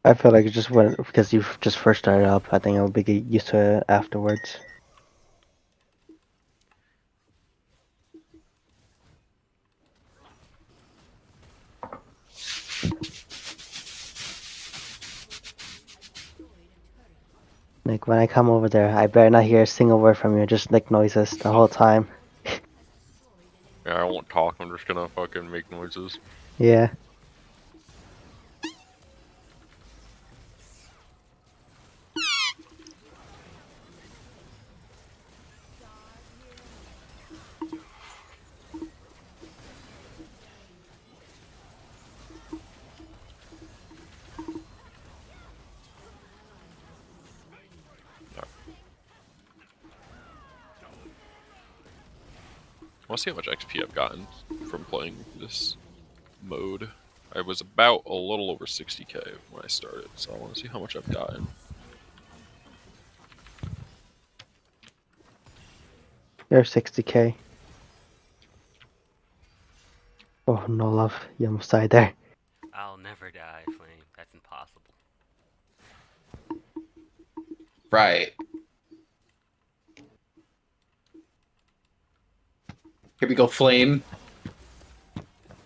I feel like it just went because you just first started up. I think I'll be get used to it afterwards. Like when I come over there, I better not hear a single word from you. Just like noises the whole time. Yeah, I won't talk. I'm just gonna fucking make noises. Yeah. I want to see how much XP I've gotten from playing this mode. I was about a little over 60k when I started, so I want to see how much I've gotten. You're 60k. Oh no, love. You almost died there. I'll never die, Flame. That's impossible. Right. Here we go, Flame.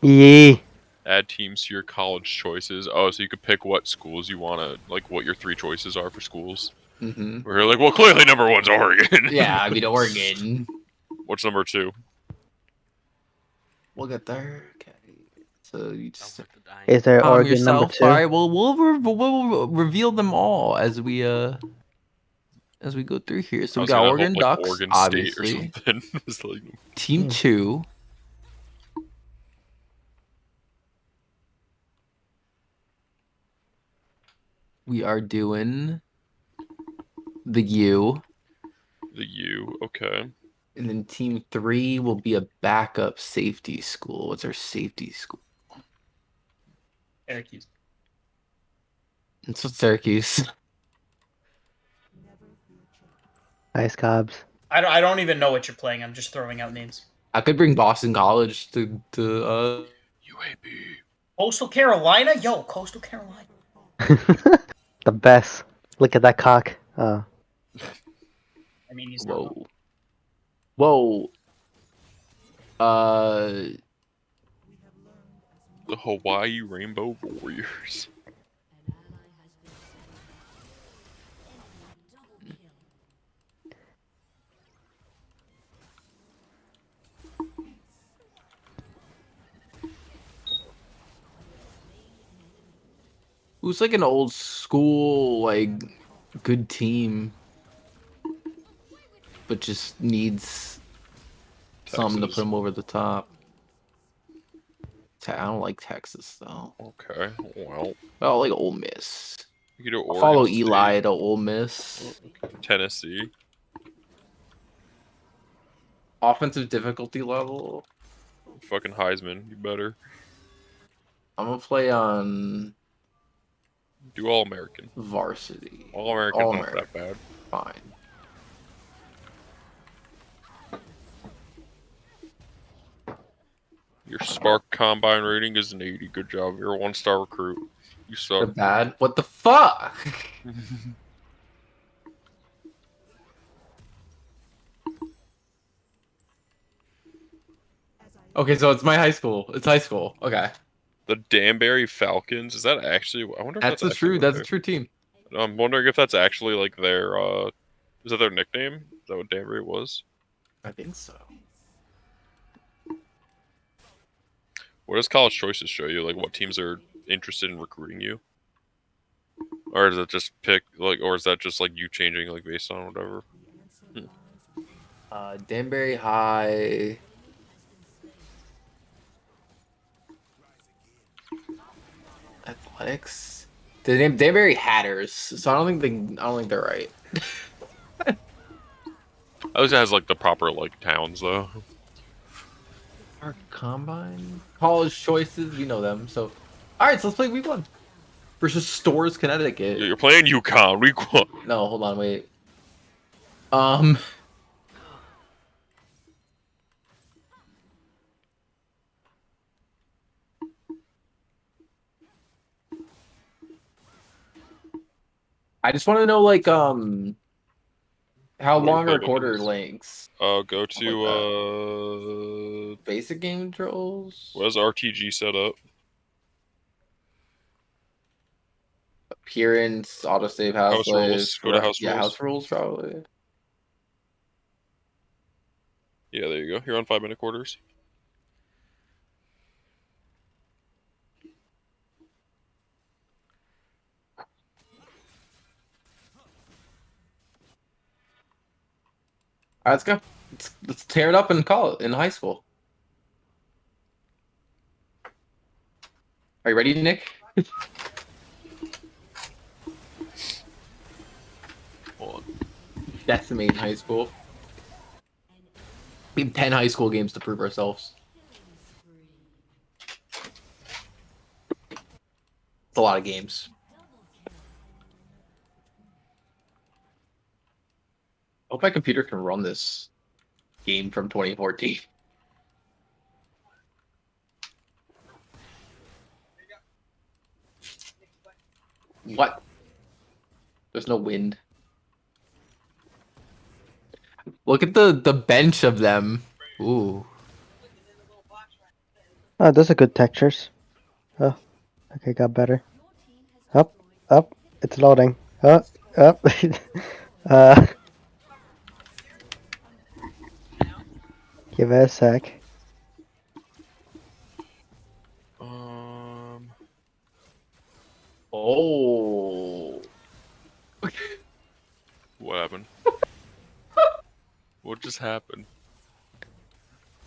Yee. Add teams to your college choices. Oh, so you could pick what schools you want to, like what your 3 choices are for schools. Mm-hmm. We're like, well, clearly number 1's Oregon. Yeah, I mean Oregon. What's number 2? We'll get there. Okay. So you just Over the dying. Is there Calm Oregon number yourself. 2? All right, well, we'll reveal them all as we go through here. So I we was got gonna Oregon hope, like, Ducks, Oregon obviously. State or something. It's like, Team 2. We are doing the U. the U, okay. and then team 3 will be a backup safety school. What's our safety school? Syracuse. It's what Syracuse. Never fear change. Nice Cobbs. I don't even know what you're playing. I'm just throwing out names. I could bring Boston College to UAB. Coastal Carolina? Yo, Coastal Carolina. The best. Look at that cock. Oh. I mean, he's not wrong. Whoa. Whoa. The Hawaii Rainbow Warriors. An ally has been slain. Enemy double kill. Who's like an old school, like, good team, but just needs something to Texas. put him over the top? I don't like Texas though. Okay, well, I like Ole Miss. you could do I'll Oregon follow State, Eli to Ole Miss. Tennessee. Offensive difficulty level. Fucking Heisman, you better I'm gonna play on do All American. varsity. All American's All not American. that bad. Fine. Your Spark Combine rating is an 80. Good job. You're a 1-star recruit. You They're suck. bad. What the fuck? Okay, so it's my high school. It's high school. Okay, The Danbury Falcons. Is that actually? I wonder if that's a actually true. what That's a their- true team. I'm wondering if that's actually like their. Is that their nickname? Is that what Danbury was? I think so. What does College Choices show you? Like what teams are interested in recruiting you? Or is it just pick like, or is that just like you changing like based on whatever? Danbury High. Athletics. The name Danbury Hatters. So I don't think they're right. At least it has like the proper like towns though. Our combine. College choices. We know them. So, all right. So let's play week 1 versus Stores, Connecticut. You're playing UConn week 1. No, hold on, wait. I just want to know, like, how What long are play quarter is? lengths? Go to Basic game controls. what is RTG set up? Appearance, autosave, house, House rules. Go to house yeah, rules. house rules probably. Yeah, there you go. You're on 5-minute quarters. All right, let's go. Let's tear it up and call it in high school. Are you ready, Nick? Hold on. Decimate in high school. We have 10 high school games to prove ourselves. It's a lot of games. I hope my computer can run this game from 2014. What? There's no wind. Look at the bench of them. Ooh. Oh, those are good textures. Oh, okay, got better. Up, up. It's loading. Up. uh, give it a sec. Oh. What happened? What just happened?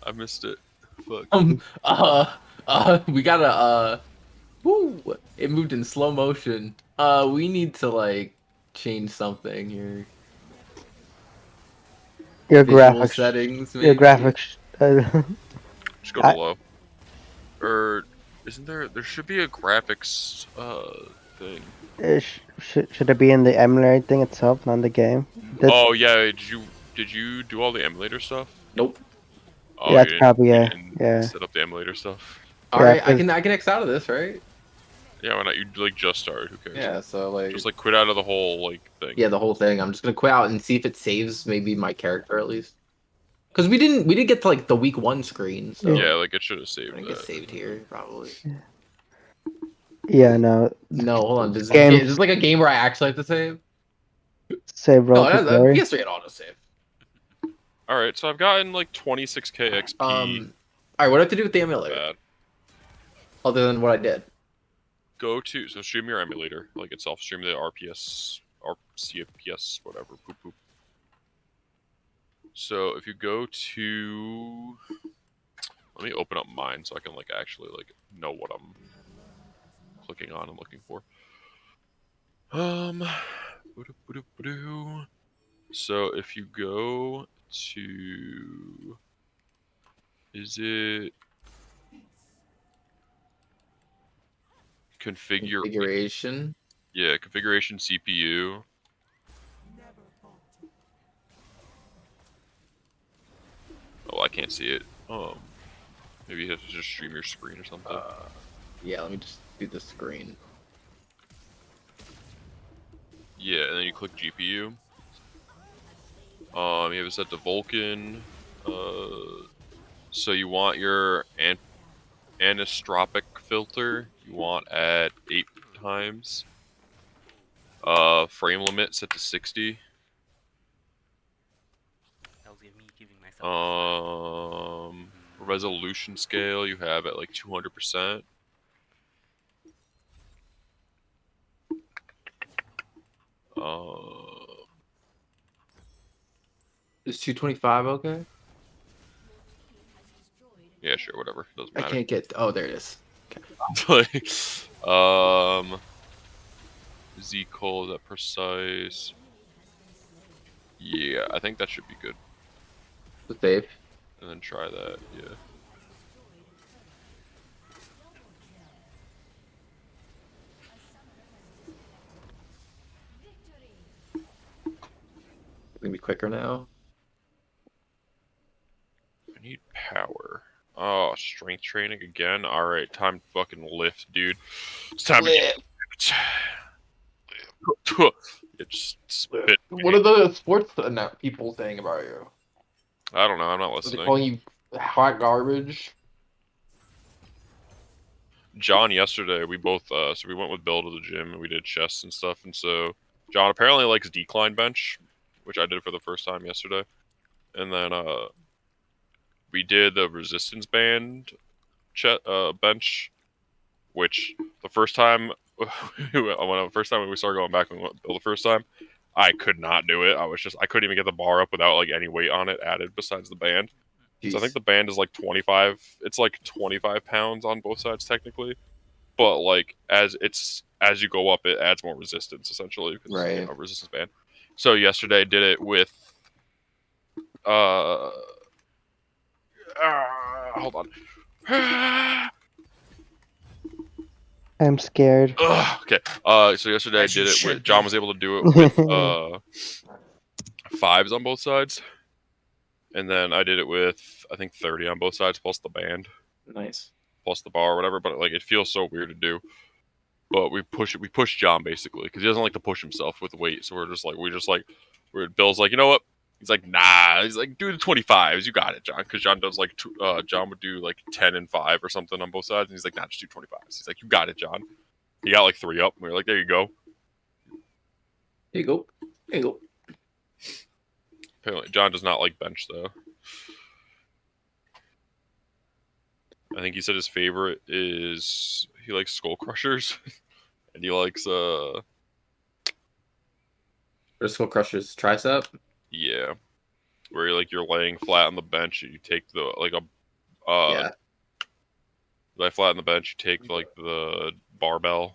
I missed it. Fuck. We gotta, woo! It moved in slow motion. We need to, like, change something here. Your Visual graphics. settings, Your maybe? graphics. Just go to low. Or isn't there? There should be a graphics thing. Should it be in the emulator thing itself, not the game? This, Oh yeah, did you do all the emulator stuff? Nope. Oh, Yeah, you it's probably, you yeah, didn't yeah. set up the emulator stuff. Alright, Yeah, I can X out of this, right? Yeah, why not? You like just started. Who cares? Yeah, so like, Just like quit out of the whole like thing. yeah, the whole thing. I'm just gonna quit out and see if it saves maybe my character at least. Because we didn't get to like the week 1 screen, so Yeah, like it should have I saved think it's that. saved here probably. Yeah, no. No, hold on. This Games- is this like a game where I actually have to save? Save No, roll to that glory. PS3 had autosave. All right, so I've gotten like 26k XP. All right, what do I have to do with the emulator Bad. other than what I did? Go to stream your emulator like itself. Stream the RPS or CPS whatever. Poop poop. So if you go to, let me open up mine so I can like actually like know what I'm clicking on and looking for. So if you go to, is it Configuration. Yeah, configuration CPU. Oh, I can't see it. Maybe you have to just stream your screen or something. Yeah, let me just do the screen. Yeah, and then you click GPU. You have it set to Vulkan. So you want your anisotropic filter. You want at 8 times. Frame limit set to 60. That was me giving myself. Resolution scale you have at like 200%. Is 225 okay? Yeah, sure, whatever. Doesn't I matter. can't get. Oh, there it is. Like, Z-Cole, is that precise? Yeah, I think that should be good. The save. And then try that, yeah. It's gonna be quicker now. I need power. Oh, strength training again? Alright, time to fucking lift, dude. It's time to get... It's spit. What are the sports people saying about you? I don't know, I'm not Are they listening. calling you hot garbage? John yesterday, we both so we went with Bill to the gym and we did chests and stuff, and so John apparently likes decline bench, which I did for the first time yesterday. And then we did the resistance band bench, which the first time when we started going back and we went with Bill the first time, I could not do it. I couldn't even get the bar up without like any weight on it added besides the band. Jeez. So I think the band is like 25. It's like 25 pounds on both sides technically, but like as you go up, it adds more resistance essentially. Right. You know, resistance band. So yesterday I did it with hold on. I'm scared. Okay. So yesterday As I you did it should with John be. was able to do it with 5s on both sides. And then I did it with I think 30 on both sides plus the band, Nice. plus the bar or whatever, but like it feels so weird to do. But we push John basically because he doesn't like to push himself with weight. So Bill's like, you know what? He's like, nah. He's like, do the 25s. You got it, John. Because John does like John would do like 10 and 5 or something on both sides, and he's like, nah, just do 25s. He's like, you got it, John. He got like 3 up. And we were like, there you go. There you go. There you go. Apparently, John does not like bench though. I think he said his favorite is he likes skull crushers, and he likes Skull Crusher's tricep. yeah, where you're laying flat on the bench and you take the like a Yeah. lay flat on the bench, you take like the barbell,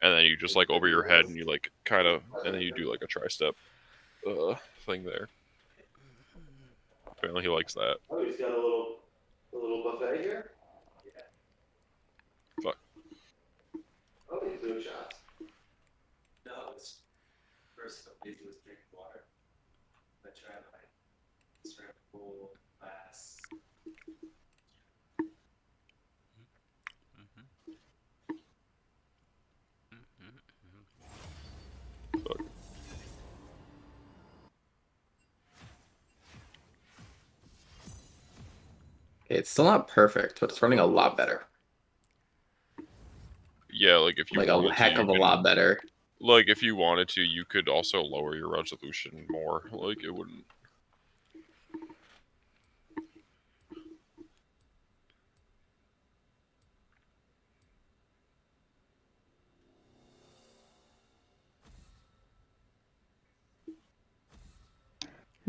and then you just like over your head and you like kind of and then you do like a tri-step thing there. Apparently he likes that. Oh, he's got a little buffet here? Yeah. Fuck. Oh, he's doing shots. No, it's first couple days he was drinking water. I tried my full glass. It's still not perfect, but it's running a lot better. Yeah, like if you Like wanted a heck to, of you a can, lot better. like if you wanted to, you could also lower your resolution more. Like it wouldn't.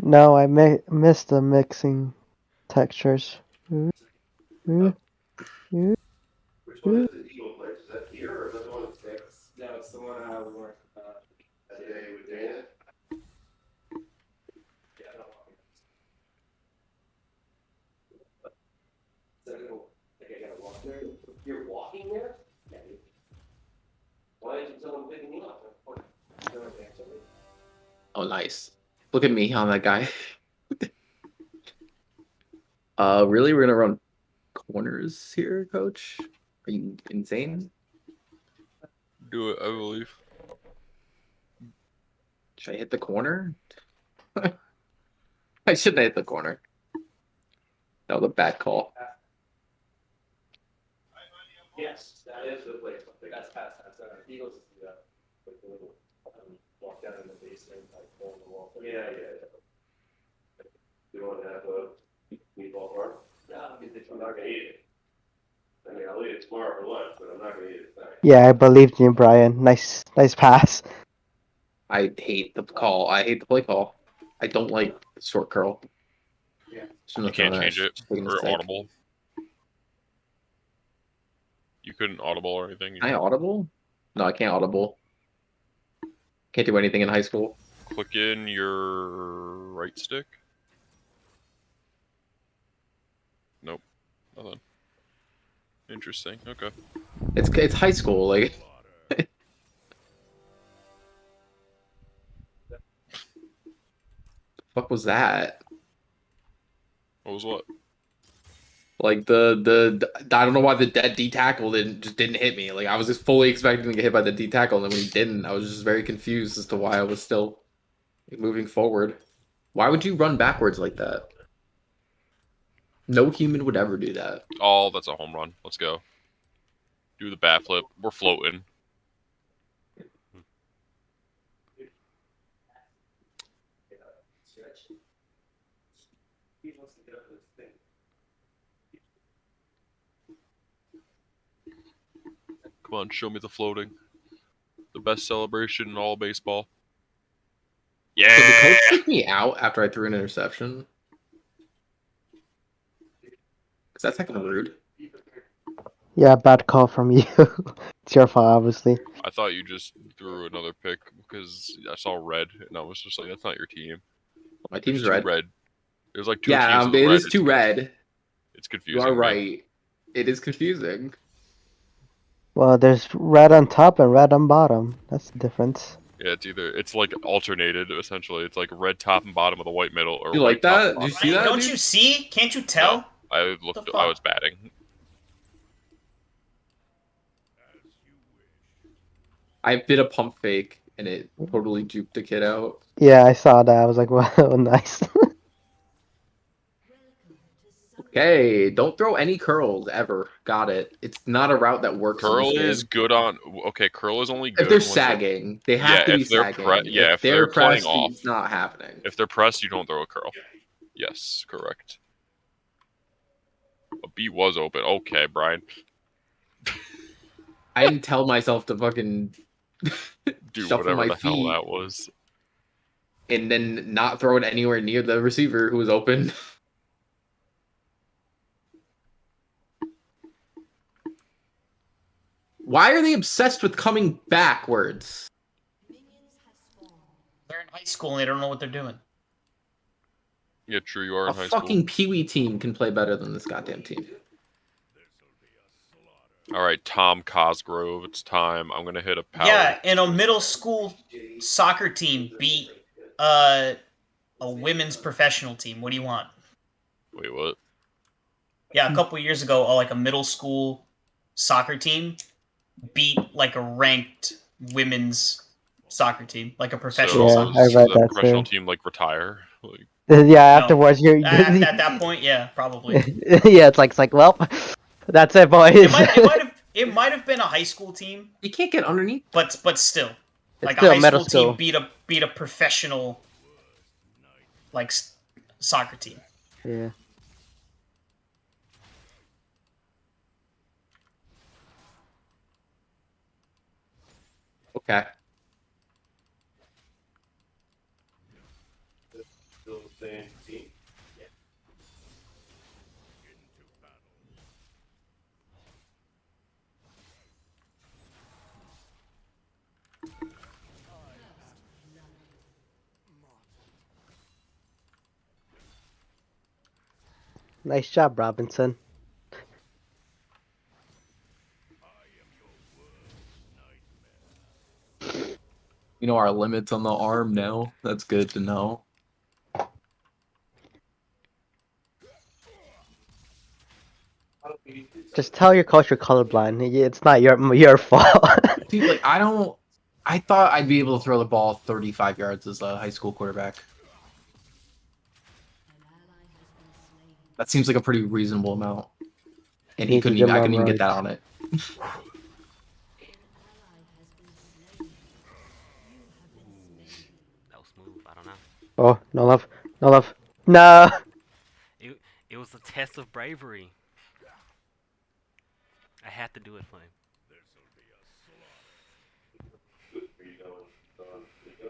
No, I missed the mixing textures. Which one is the Eagle place? Is that here or is that the one in Texas? No, it's the one I worked that day with Dana. Yeah, I don't want I gotta walk there. You're walking there? Yeah. Why isn't someone picking me up? Oh, nice. Look at me on that guy. Really? We're gonna run corners here, coach? Are you insane? Do it, I believe. Should I hit the corner? I shouldn't hit the corner. That was a bad call. Yes, that is the place. That's past that. Eagles is the like the little walk down in the basement, like hole in the wall. Yeah. You want to have a meatball farm? No, I'm not gonna eat it. I mean, I'll eat it tomorrow for lunch, but I'm not gonna eat it tonight. Yeah, I believed you, Brian. Nice pass. I hate the call. I hate the play call. I don't like short curl. Yeah. You can't change it or audible. You couldn't audible or anything. Can I audible? No, I can't audible. Can't do anything in high school. Click in your right stick. Nope, nothing. Interesting. Okay. It's high school. Like, fuck was that? What was what? Like the I don't know why the dead D tackle didn't hit me. Like I was just fully expecting to get hit by the D tackle, and then when he didn't, I was just very confused as to why I was still moving forward. Why would you run backwards like that? No human would ever do that. Oh, that's a home run. Let's go. Do the bat flip. We're floating. He wants to get up this thing. Come on, show me the floating. The best celebration in all of baseball. Did the Yeah. coach kick me out after I threw an interception? Because that's kind of rude. Yeah, bad call from you. It's your fault, obviously. I thought you just threw another pick because I saw red, and I was just like, "That's not your team." My There's team's two red. red. There's like two Yeah, teams. it Red. is too red. It's confusing. You are man. right. It is confusing. Well, there's red on top and red on bottom. That's the difference. Yeah, it's like alternated essentially. It's like red top and bottom with a white middle, or You white like top that? and Did you bottom. see that? Don't dude? you see? Can't you tell? No, I looked. The I fuck? was batting. I did a pump fake and it totally juked the kid out. Yeah, I saw that. I was like, wow, nice. Okay, don't throw any curls ever. Got it. It's not a route that works. in Curl this is game. good on. Okay, curl is only good If they're when sagging. They have to be if they're sagging. if they're playing pressed, off. it's not happening. If they're pressed, you don't throw a curl. Yes, correct. A B was open. Okay, Brian. I didn't tell myself to fucking Do shuffle whatever my the hell feet that was. and then not throw it anywhere near the receiver who was open. Why are they obsessed with coming backwards? They're in high school and they don't know what they're doing. Yeah, true. You are A in high fucking school. Pee-wee team can play better than this goddamn team. All right, Tom Cosgrove. It's time. I'm gonna hit a power. Yeah, and a middle school soccer team beat a women's professional team. What do you want? Wait, what? Yeah, a couple years ago, like a middle school soccer team beat like a ranked women's soccer team, like a professional Yeah, soccer I does read the that professional too. team like retire? Like, Yeah, afterwards you're At that point, yeah, probably. yeah, it's like well, that's it, boys. It might have been a high school team, You can't get underneath. but still, It's like a still high middle school team school. beat a professional like soccer team. Yeah. Okay. Still the same team. Nice job, Robinson. You know our limits on the arm now. That's good to know. Just tell your coach you're colorblind. It's not your fault. Dude, like I thought I'd be able to throw the ball 35 yards as a high school quarterback. That seems like a pretty reasonable amount. And Need to do I more couldn't even get that roads. on it. That was smooth. I don't know. Oh, no love. No love. No! It was a test of bravery. I had to do it for him.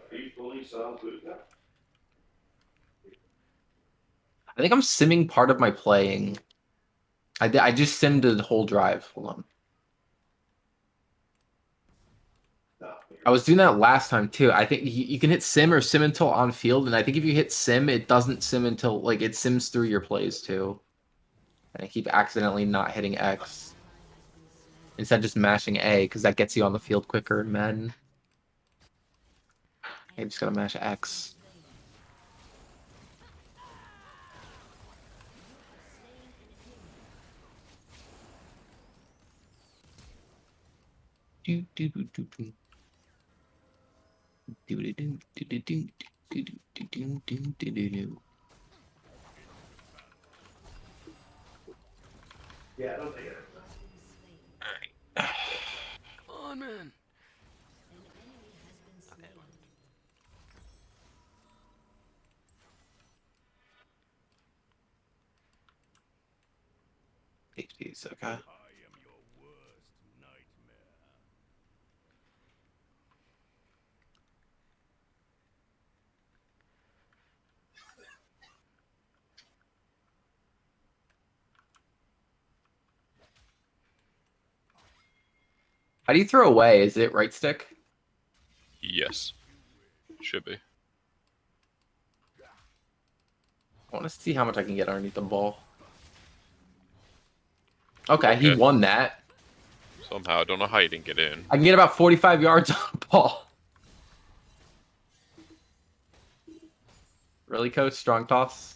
Peacefully sounds good. I think I'm simming part of my playing. I just simmed the whole drive. Hold on. I was doing that last time too. I think you can hit sim or sim until on field, and I think if you hit sim, it doesn't sim until like it sims through your plays too. And I keep accidentally not hitting X instead of just mashing A because that gets you on the field quicker. Man, I just gotta mash X. Do do do do do. Do do do do do do do do do do do do do. Yeah, I don't think it. Come on, man. Okay. HP's okay. How do you throw away? Is it right stick? Yes. Should be. I want to see how much I can get underneath the ball. Okay, he Okay. won that. Somehow, I don't know how you didn't get in. I can get about 45 yards on the ball. Really, coach? Strong toss?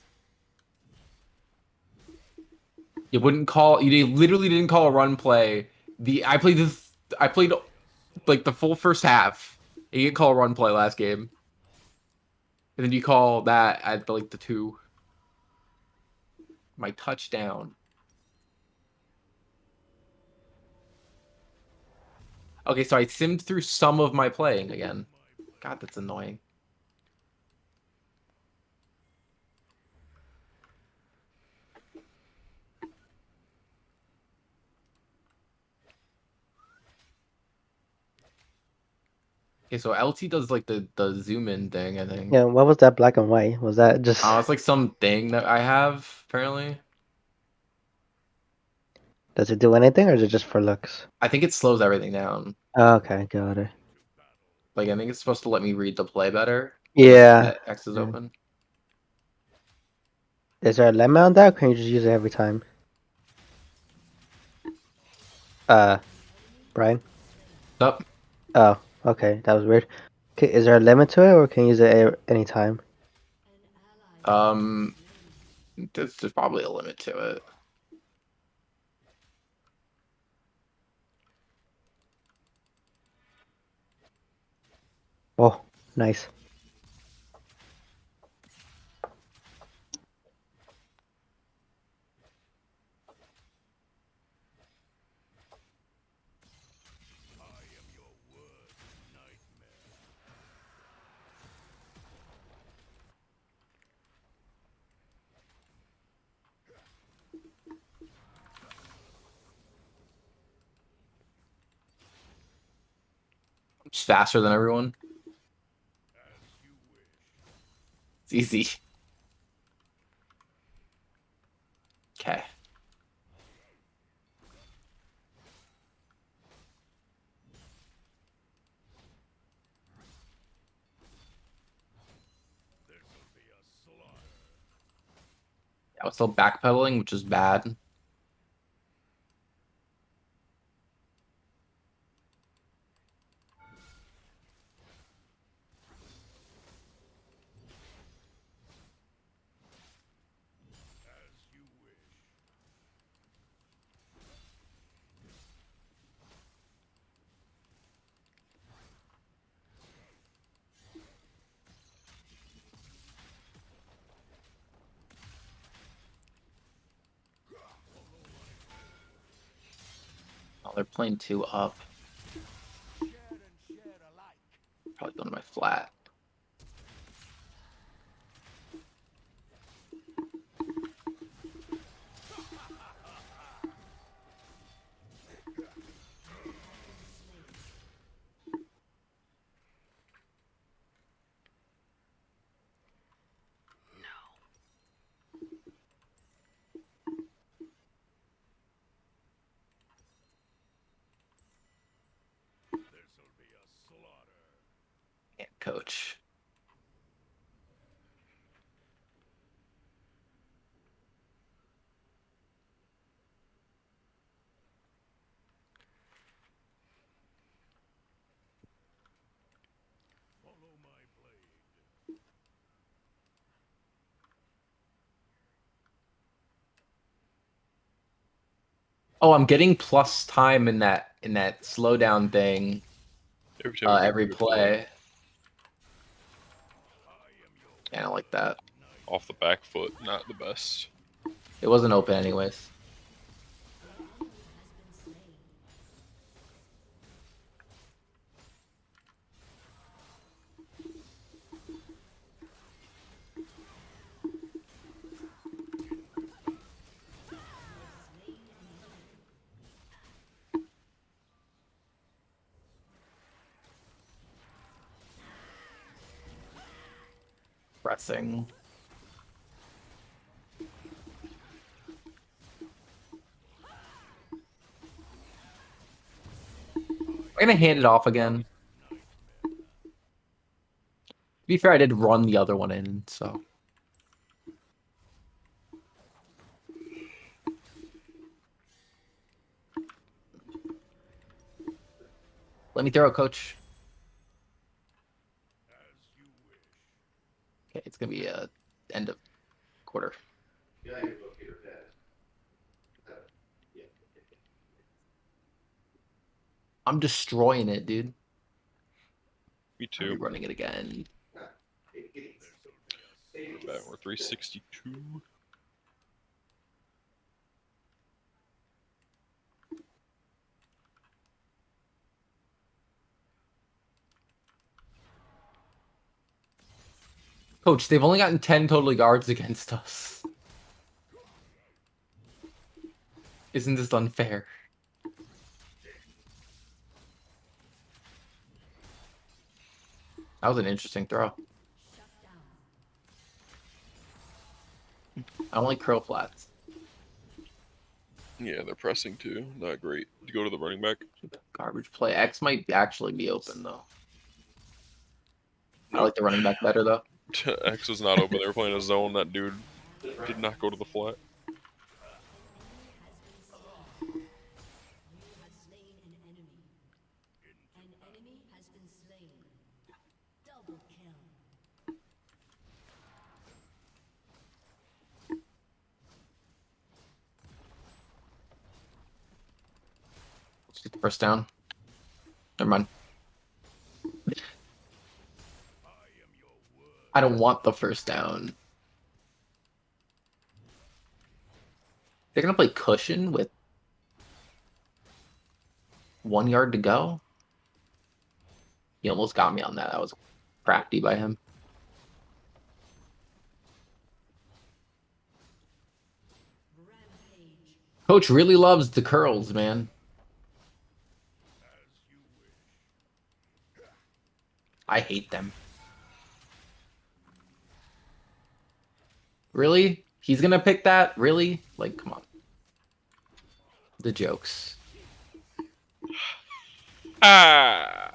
You wouldn't call. You literally didn't call a run play. I played like the full first half. And you didn't call a run play last game. And then you call that at like the 2. My touchdown. Okay, so I simmed through some of my playing again. God, that's annoying. Okay, so LT does like the zoom in thing, I think. Yeah, what was that black and white? Was that just... It's like some thing that I have, apparently. Does it do anything, or is it just for looks? I think it slows everything down. Okay, got it. Like, I think it's supposed to let me read the play better. Yeah. That X is Yeah. open. Is there a limit on that, or can you just use it every time? Brian? Up. Oh, okay, that was weird. Okay, is there a limit to it, or can you use it anytime? There's probably a limit to it. Oh, nice. Just faster than everyone. It's easy. Okay. I was still backpedaling, which is bad. Oh, they're playing 2 up. Probably going to my flat. Yeah, coach. Oh, I'm getting plus time in that slowdown thing. Every time we Every go for it. play. Yeah, I don't like that. Off the back foot, not the best. It wasn't open anyways. Pressing. I'm gonna hand it off again. To be fair, I did run the other one in, so. Let me throw it, coach. Okay, it's gonna be end of quarter. I'm destroying it, dude. Me I'm too. running it again. We're 362. Coach, they've only gotten 10 total yards against us. Isn't this unfair? That was an interesting throw. I don't like curl flats. Yeah, they're pressing too. Not great. To go to the running back. Garbage play. X might actually be open, though. I like the running back better, though. X was not open. They were playing a zone. That dude did not go to the flat. Let's get the first down. Never mind. I don't want the first down. They're gonna play cushion with 1 yard to go. He almost got me on that. That was crafty by him. Coach really loves the curls, man. I hate them. Really? He's gonna pick that? Really? Like, come on. The jokes. Ah.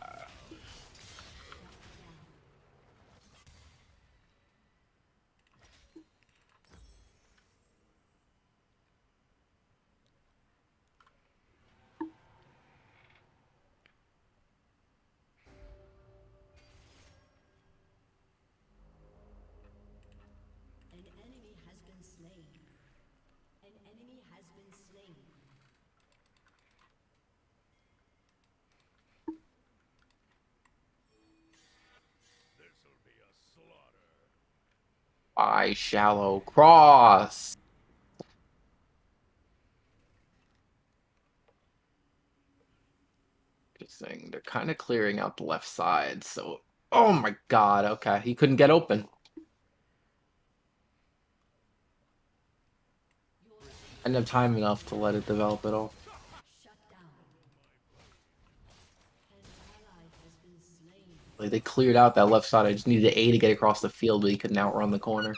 An enemy has been slain. An enemy has been slain. I shallow cross. Interesting. They're kind of clearing out the left side, so oh my god, okay. He couldn't get open. I didn't have time enough to let it develop at all. Shut down. An ally has been slain. Like they cleared out that left side. I just needed A to get across the field, but he couldn't outrun the corner.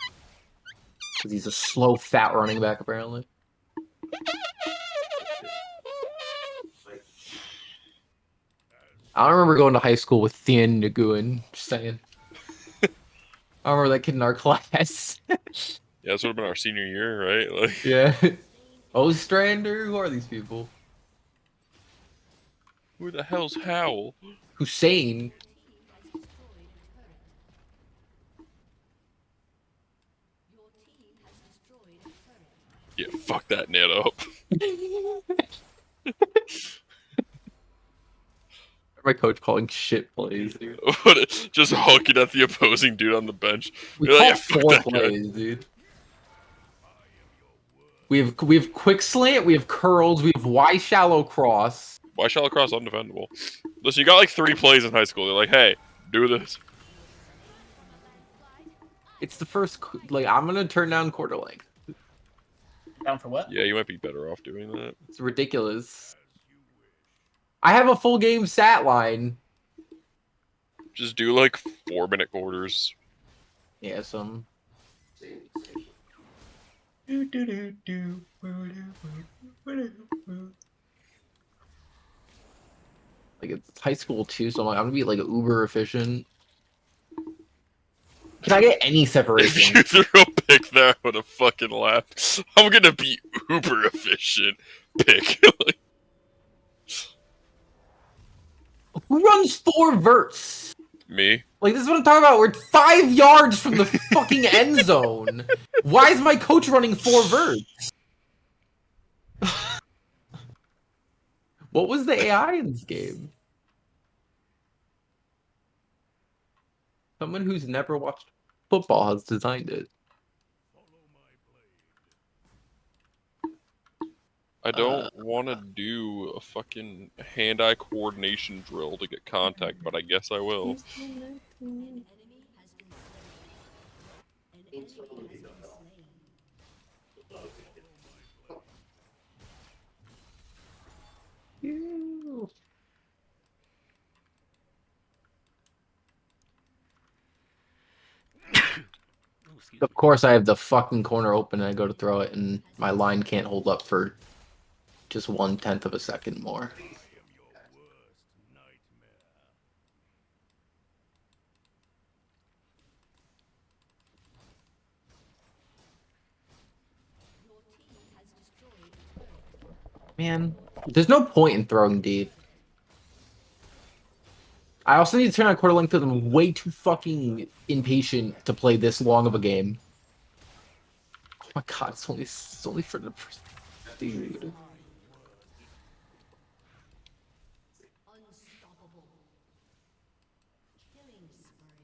Because he's a slow, fat running back, apparently. I don't remember going to high school with Thien Nguyen. Just saying. I remember that kid in our class. Yeah, this would have been our senior year, right? Like, Yeah. Ostrander? Who are these people? who the hell's Howl? Hussein? Your team has destroyed a turret. Yeah, fuck that net up. My coach calling shit plays, dude. Just hooking at the opposing dude on the bench. We You're like, call yeah, fuck four that guy. plays, dude. We have quick slant, we have curls, we have Y shallow cross. Why shallow cross undefendable? Listen, you got like 3 plays in high school. They're like, hey, do this. It's the first like I'm gonna turn down quarter length. Down for what? Yeah, you might be better off doing that. It's ridiculous. I have a full game stat line. Just do like 4-minute quarters. Yeah, some. Like it's high school too, so I'm gonna be like uber efficient. Can I get any If separation? you threw a pick there, I would have fucking laughed. I'm gonna be uber efficient. Pick. Like, Who runs 4 verts? me. Like this is what I'm talking about. We're 5 yards from the fucking end zone. Why is my coach running 4 verts? What was the AI in this game? Someone who's never watched football has designed it. I don't want to do a fucking hand-eye coordination drill to get contact, but I guess I will. An enemy has been slain. An enemy has been slain. Ooh, excuse Of me. course, I have the fucking corner open and I go to throw it, and my line can't hold up for just 1/10 of a second more. Your team has destroyed a turret. Man, there's no point in throwing deep. I also need to turn on quarter length because I'm way too fucking impatient to play this long of a game. Oh my god, it's only for the first dude. Unstoppable. Killing spree.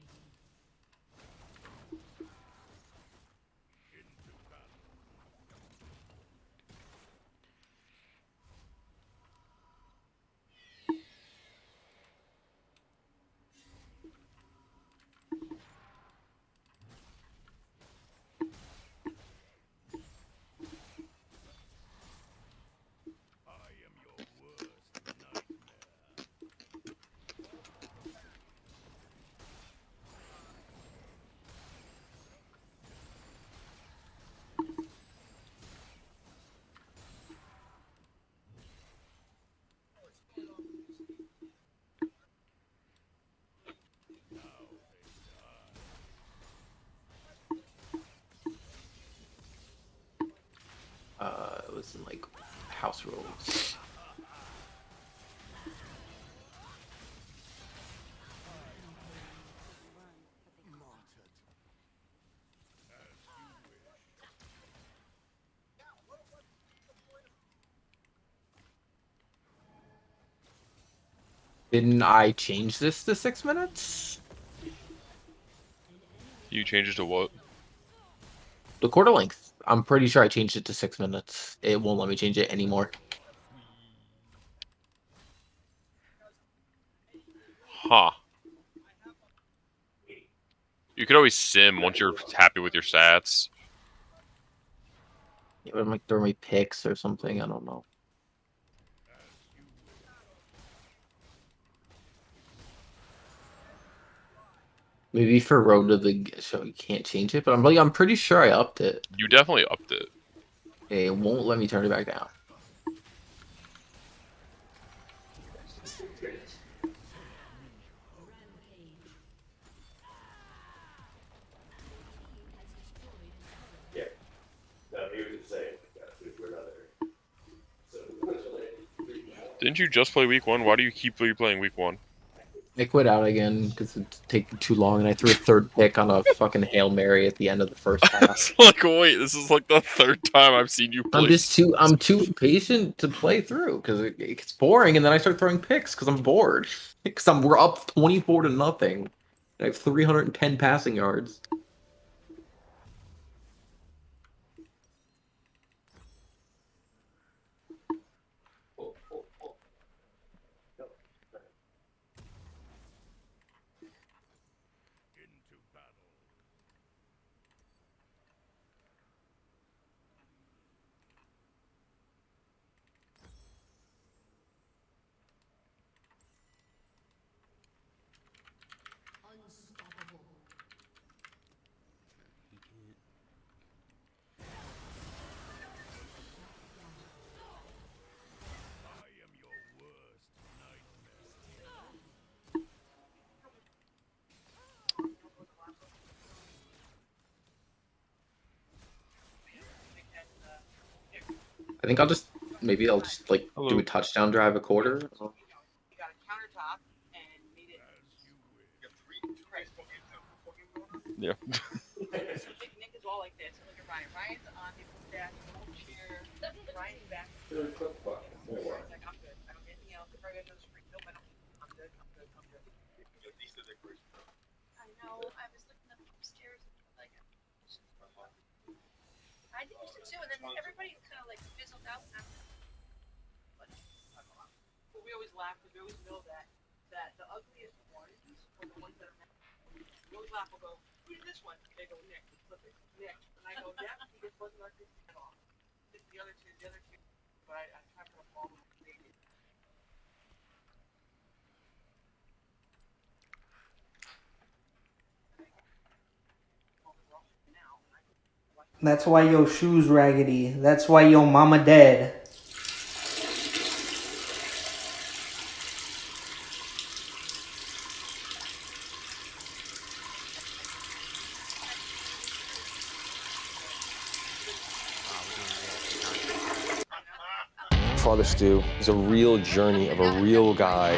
this in like house rules. Didn't I change this to 6 minutes? You change it to what? The quarter length. I'm pretty sure I changed it to 6 minutes. It won't let me change it anymore. Huh. You could always sim once you're happy with your stats. Yeah, but I'm like throwing my picks or something. I don't know. Maybe for Road to the Show you can't change it, but I'm pretty sure I upped it. You definitely upped it. It won't let me turn it back down. Yeah. No, he was just saying we're not there. So Didn't you just play week 1? Why do you keep replaying week 1? I quit out again because it's taking too long, and I threw a third pick on a fucking Hail Mary at the end of the first half. Like, wait, this is like the 3rd time I've seen you play. I'm too patient to play through because it gets boring, and then I start throwing picks because I'm bored. Because we're up 24-0. I have 310 passing yards. Unstoppable. I think I'll just like do a touchdown drive a quarter. Yeah. Nick is all like this. Look at Ryan. Ryan's on his staff. Cheer. Ryan's back. Ryan's like, I'm good. I don't get anything else. If I go to the street, nope, I don't. I'm good. I'm good. I'm good. I know. I was looking up upstairs. Like, I did used to too, and then everybody kind of like fizzled out after. But we always laugh because we always know that the ugliest ones are the ones that are. We always laugh. We'll go. Who did this one? They go, Nick. Flip it. Nick. And I go, yeah, he just wasn't like this at all. It's the other two. But I try to follow them. That's why your shoes raggedy. That's why your mama dead. Father Stu is a real journey of a real guy.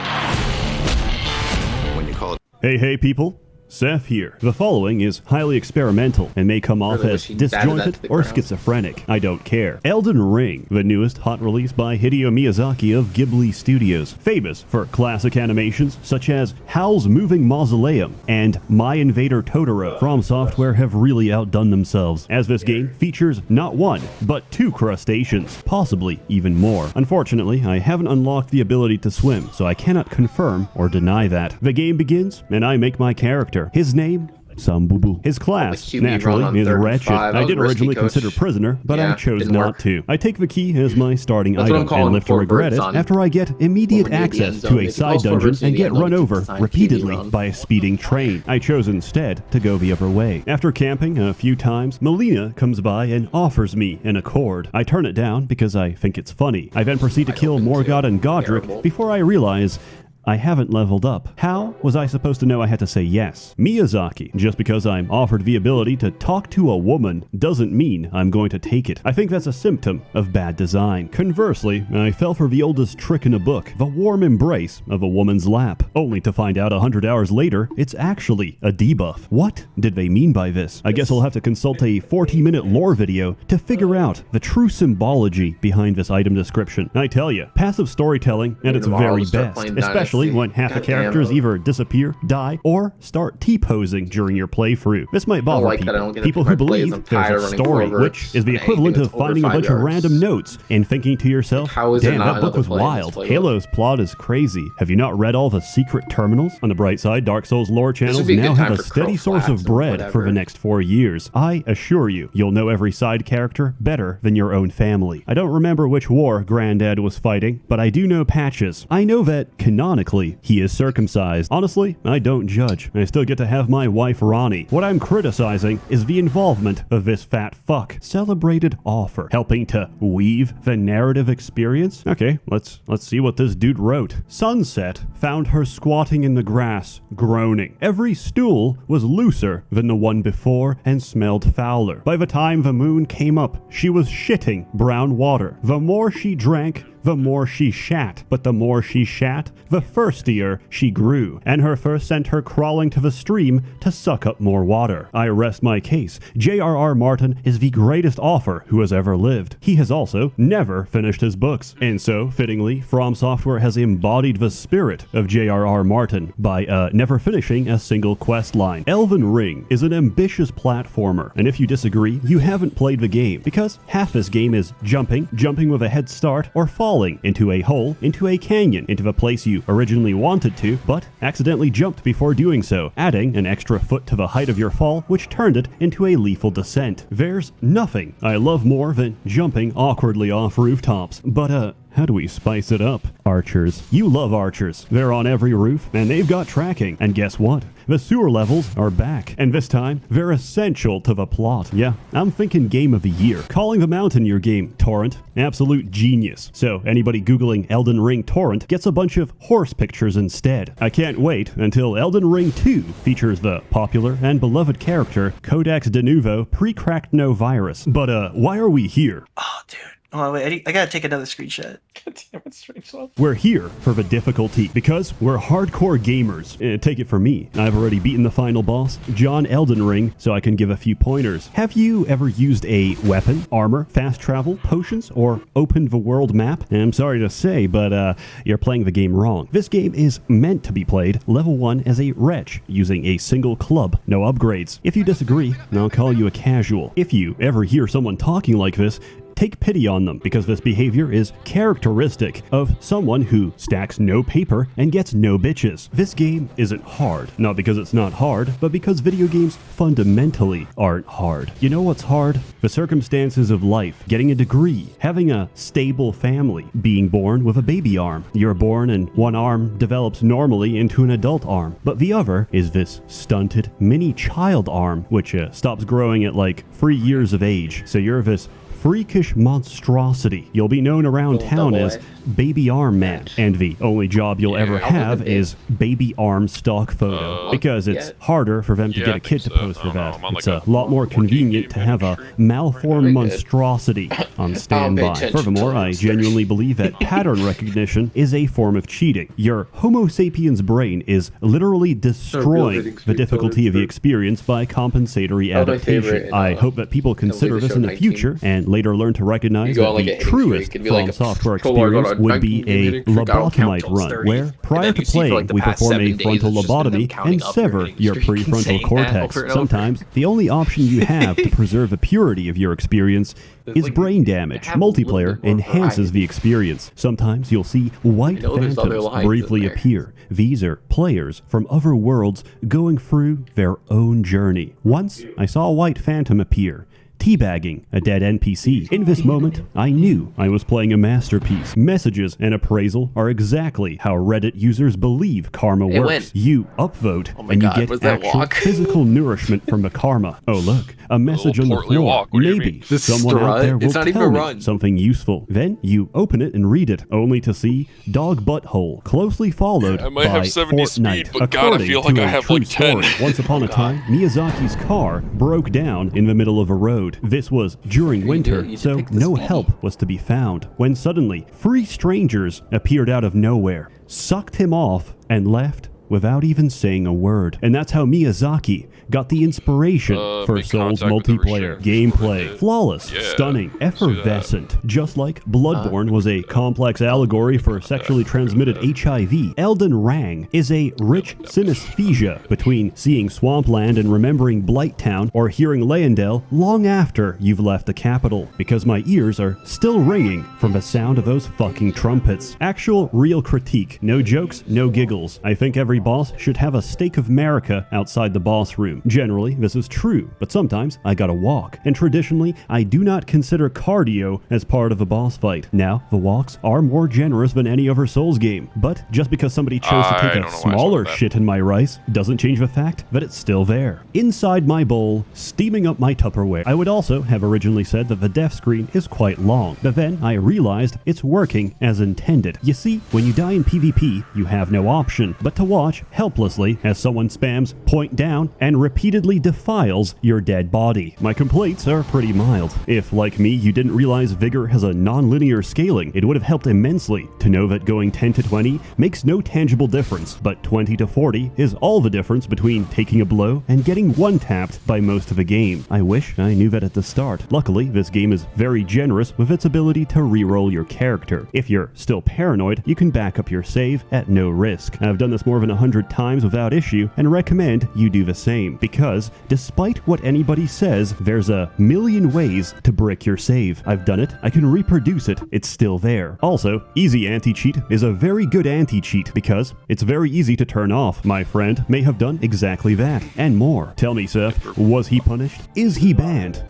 When you call it. Hey people. Seth here. The following is highly experimental and may come off as disjointed or schizophrenic. I don't care. Elden Ring, the newest hot release by Hideo Miyazaki of Ghibli Studios, famous for classic animations such as Howl's Moving Mausoleum and My Invader Totoro. From Software have really outdone themselves, as this game features not one, but 2 crustaceans, possibly even more. Unfortunately, I haven't unlocked the ability to swim, so I cannot confirm or deny that. The game begins, and I make my character. His name, Sambubu. His class, naturally, is a wretched. I did originally consider prisoner, but I chose not to. I take the key as my starting item and live to regret it after I get immediate access to a side dungeon and get run over repeatedly by a speeding train. I chose instead to go the other way. After camping a few times, Melina comes by and offers me an accord. I turn it down because I think it's funny. I then proceed to kill Morgoth and Godric before I realize I haven't leveled up. How was I supposed to know I had to say yes? Miyazaki, just because I'm offered the ability to talk to a woman doesn't mean I'm going to take it. I think that's a symptom of bad design. Conversely, I fell for the oldest trick in a book, the warm embrace of a woman's lap, only to find out 100 hours later it's actually a debuff. What did they mean by this? I guess I'll have to consult a 40-minute lore video to figure out the true symbology behind this item description. I tell you, passive storytelling at its very best, especially when half the characters either disappear, die, or start T-posing during your playthrough. This might bother people who believe there's a story, which is the equivalent of finding a bunch of random notes and thinking to yourself, damn, that book was wild. Halo's plot is crazy. Have you not read all the secret terminals? On the bright side, Dark Souls lore channels now have a steady source of bread for the next 4 years. I assure you, you'll know every side character better than your own family. I don't remember which war Granddad was fighting, but I do know Patches. I know that, canonically, he is circumcised. Honestly, I don't judge. I still get to have my wife Ronnie. What I'm criticizing is the involvement of this fat fuck. Celebrated offer, helping to weave the narrative experience? Okay, let's see what this dude wrote. Sunset found her squatting in the grass, groaning. Every stool was looser than the one before and smelled fouler. By the time the moon came up, she was shitting brown water. The more she drank, the more she shat, but the more she shat, the thirstier she grew, and her thirst sent her crawling to the stream to suck up more water. I rest my case. J.R.R. Martin is the greatest author who has ever lived. He has also never finished his books, and so, fittingly, From Software has embodied the spirit of J.R.R. Martin by never finishing a single quest line. Elden Ring is an ambitious platformer, and if you disagree, you haven't played the game, because half this game is jumping with a head start, or falling into a hole, into a canyon, into the place you originally wanted to, but accidentally jumped before doing so, adding an extra foot to the height of your fall, which turned it into a lethal descent. There's nothing I love more than jumping awkwardly off rooftops, but how do we spice it up? Archers. You love archers. They're on every roof, and they've got tracking. And guess what? The sewer levels are back, and this time, they're essential to the plot. Yeah, I'm thinking game of the year. Calling the mountain your game, Torrent. Absolute genius. So, anybody Googling Elden Ring Torrent gets a bunch of horse pictures instead. I can't wait until Elden Ring 2 features the popular and beloved character Codex de Nuvo Pre-Cracked No Virus. But, why are we here? Oh, dude. Oh, wait, I gotta take another screenshot. God damn it, screenshot. We're here for the difficulty because we're hardcore gamers. Take it from me. I've already beaten the final boss, John Elden Ring, so I can give a few pointers. Have you ever used a weapon, armor, fast travel, potions, or opened the world map? I'm sorry to say, but you're playing the game wrong. This game is meant to be played level 1 as a wretch, using a single club, no upgrades. If you disagree, I'll call you a casual. If you ever hear someone talking like this, take pity on them, because this behavior is characteristic of someone who stacks no paper and gets no bitches. This game isn't hard, not because it's not hard, but because video games fundamentally aren't hard. You know what's hard? The circumstances of life, getting a degree, having a stable family, being born with a baby arm. You're born and one arm develops normally into an adult arm, but the other is this stunted mini child arm, which stops growing at like 3 years of age. So you're this freakish monstrosity. You'll be known around town as Baby Arm Man, and the only job you'll ever have is Baby Arm stock photo, because it's harder for them to get a kid to pose for that. It's a lot more convenient to have a malformed monstrosity on standby. Furthermore, I genuinely believe that pattern recognition is a form of cheating. Your Homo sapiens brain is literally destroying the difficulty of the experience by compensatory adaptation. I hope that people consider this in the future and later learn to recognize that the truest From Software experience would be a lobotomite run, where prior to playing we perform a frontal lobotomy and sever your prefrontal cortex. Sometimes the only option you have to preserve the purity of your experience is brain damage. Multiplayer enhances the experience. Sometimes you'll see white phantoms briefly appear. These are players from other worlds going through their own journey. Once I saw a white phantom appear. teabagging a dead NPC. In this moment, I knew I was playing a masterpiece. Messages and appraisal are exactly how Reddit users believe karma It works. went. You upvote, Oh my and you God, was get that actual walk? physical nourishment from the karma. Oh look, a message on the portly floor. walk, what do you Maybe mean? This someone out strut? there will It's not even tell a me run. something useful. Then you open it and read it, only to see dog butthole, closely followed I might by have 70 Fortnite. speed, but God, I According feel to like I a have, true like, 10. story, once upon a time, Miyazaki's car broke down in the middle of a road. This was during winter, You so depict the no speedy. help was to be found. When suddenly, 3 strangers appeared out of nowhere, sucked him off, and left without even saying a word. And that's how Miyazaki got the inspiration for make Soul's contact with the multiplayer restraint. gameplay. Flawless, Yeah, stunning, see that. effervescent. Just like Bloodborne was a complex allegory for sexually transmitted HIV, Elden Ring is a rich synesthesia between seeing Swampland and remembering Blighttown, or hearing Leyendell long after you've left the capital, because my ears are still ringing from the sound of those fucking trumpets. Actual real critique. No jokes, no giggles. I think every boss should have a stake of America outside the boss room. Generally, this is true, but sometimes I gotta walk. And traditionally, I do not consider cardio as part of a boss fight. Now, the walks are more generous than any other Souls game, but just because somebody chose to I take don't a know why I smaller said that. shit in my rice doesn't change the fact that it's still there. Inside my bowl, steaming up my Tupperware. I would also have originally said that the death screen is quite long, but then I realized it's working as intended. You see, when you die in PvP, you have no option but to watch helplessly as someone spams point down and repeatedly defiles your dead body. My complaints are pretty mild. If, like me, you didn't realize Vigor has a non-linear scaling, it would have helped immensely to know that going 10 to 20 makes no tangible difference, but 20 to 40 is all the difference between taking a blow and getting one-tapped by most of the game. I wish I knew that at the start. Luckily, this game is very generous with its ability to reroll your character. If you're still paranoid, you can back up your save at no risk. I've done this more than 100 times without issue and recommend you do the same, because despite what anybody says, there's a million ways to brick your save. I've done it, I can reproduce it, it's still there. Also, easy anti-cheat is a very good anti-cheat because it's very easy to turn off. My friend may have done exactly that, and more. Tell me, Seth, was he punished? Is he banned?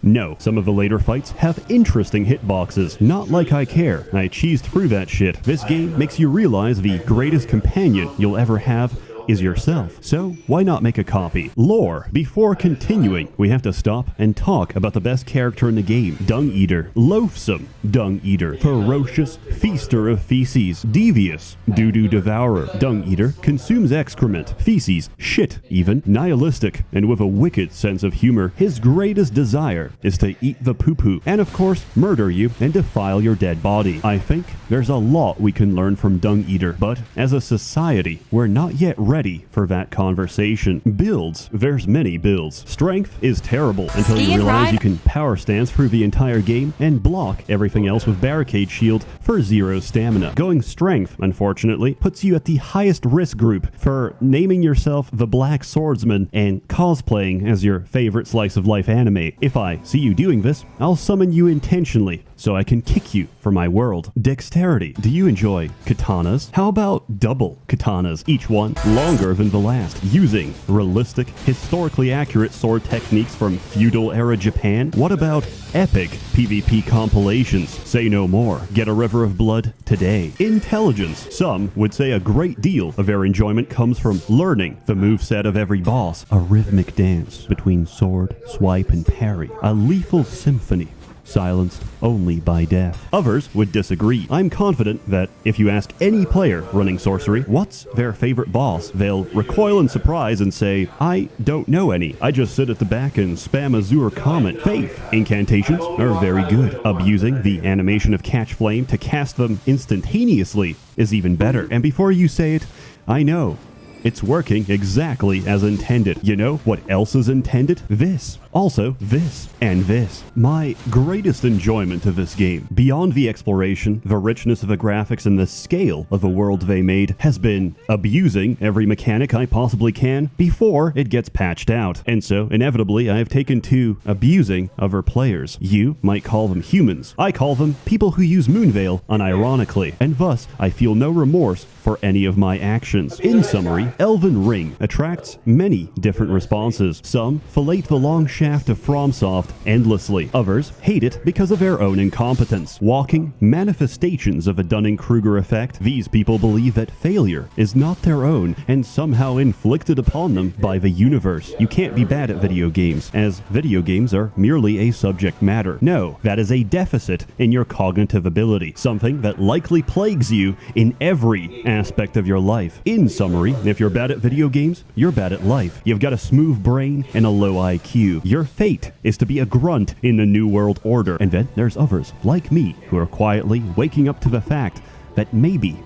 No, some of the later fights have interesting hitboxes. Not like I care. I cheesed through that shit. This game makes you realize the greatest companion you'll ever have is yourself. So why not make a copy? Lore. Before continuing, we have to stop and talk about the best character in the game. Dung Eater. Loathsome Dung Eater. Ferocious feaster of feces. Devious doo-doo devourer. Dung Eater consumes excrement, feces, shit even. Nihilistic and with a wicked sense of humor. His greatest desire is to eat the poo-poo and of course murder you and defile your dead body. I think there's a lot we can learn from Dung Eater, but as a society, we're not yet ready for that conversation. Builds. There's many builds. Strength is terrible until you realize you can power stance through the entire game and block everything else with barricade shield for 0 stamina. Going strength, unfortunately, puts you at the highest risk group for naming yourself the Black Swordsman and cosplaying as your favorite slice of life anime. If I see you doing this, I'll summon you intentionally so I can kick you for my world. Dexterity. Do you enjoy katanas? How about double katanas, each one longer than the last, using realistic, historically accurate sword techniques from feudal era Japan? What about epic PvP compilations? Say no more. Get a river of blood today. Intelligence. Some would say a great deal of their enjoyment comes from learning the moveset of every boss. A rhythmic dance between sword, swipe, and parry. A lethal symphony silenced only by death. Others would disagree. I'm confident that if you ask any player running sorcery what's their favorite boss, they'll recoil in surprise and say, I don't know any. I just sit at the back and spam Azure Comet. Faith incantations are very good. Abusing the animation of Catch Flame to cast them instantaneously is even better. And before you say it, I know. It's working exactly as intended. You know what else is intended? This. Also, this. And this. My greatest enjoyment of this game, beyond the exploration, the richness of the graphics, and the scale of the world they made, has been abusing every mechanic I possibly can before it gets patched out. And so, inevitably, I have taken to abusing other players. You might call them humans. I call them people who use Moonveil unironically. And thus, I feel no remorse for any of my actions. In summary, Elden Ring attracts many different responses. Some fillet the long shadow chaff to FromSoft endlessly. Others hate it because of their own incompetence. Walking manifestations of a Dunning-Kruger effect, these people believe that failure is not their own and somehow inflicted upon them by the universe. You can't be bad at video games, as video games are merely a subject matter. No, that is a deficit in your cognitive ability, something that likely plagues you in every aspect of your life. In summary, if you're bad at video games, you're bad at life. You've got a smooth brain and a low IQ. Your fate is to be a grunt in the New World Order. And then there's others, like me, who are quietly waking up to the fact that maybe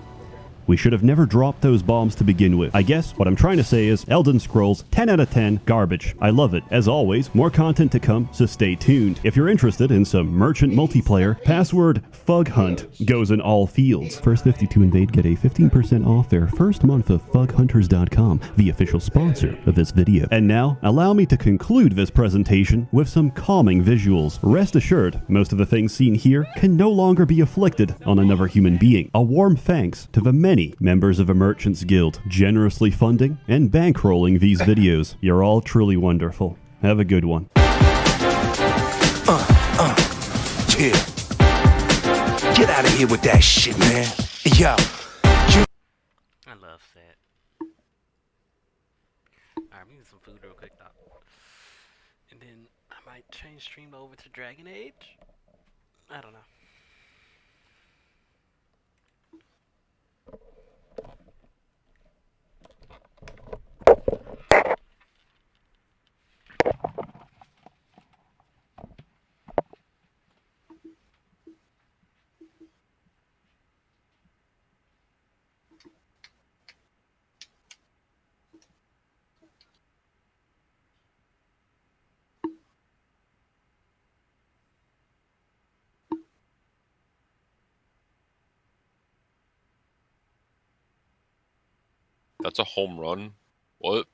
we should have never dropped those bombs to begin with. I guess what I'm trying to say is Elden Scrolls 10 out of 10 garbage. I love it. As always, more content to come, so stay tuned. If you're interested in some merchant multiplayer, password FUGHUNT goes in all fields. First 50 to invade get a 15% off their first month of FUGHunters.com, the official sponsor of this video. And now, allow me to conclude this presentation with some calming visuals. Rest assured, most of the things seen here can no longer be afflicted on another human being. A warm thanks to the many members of the Merchants Guild generously funding and bankrolling these videos. You're all truly wonderful. Have a good one. Yeah. Get out of here with that shit, man. Yo. I love that. Alright, we need some food real quick, though. And then I might change stream over to Dragon Age. I don't know. That's a home run. What?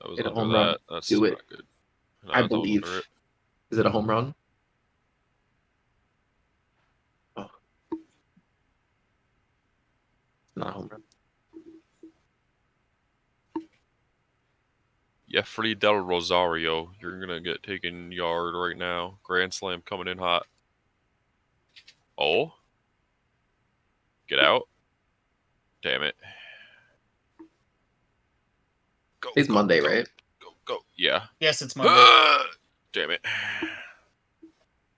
That was Hit a under home that. run. That's Do it. not good. No, I that was believe. under it. Is it a home run? Oh. Not a home run. Jeffrey Del Rosario, you're gonna get taken yard right now. Grand slam coming in hot. Oh, get out! Damn it! Go, It's go, Monday, go, right? Go! Yeah. Yes, it's Monday. Damn it!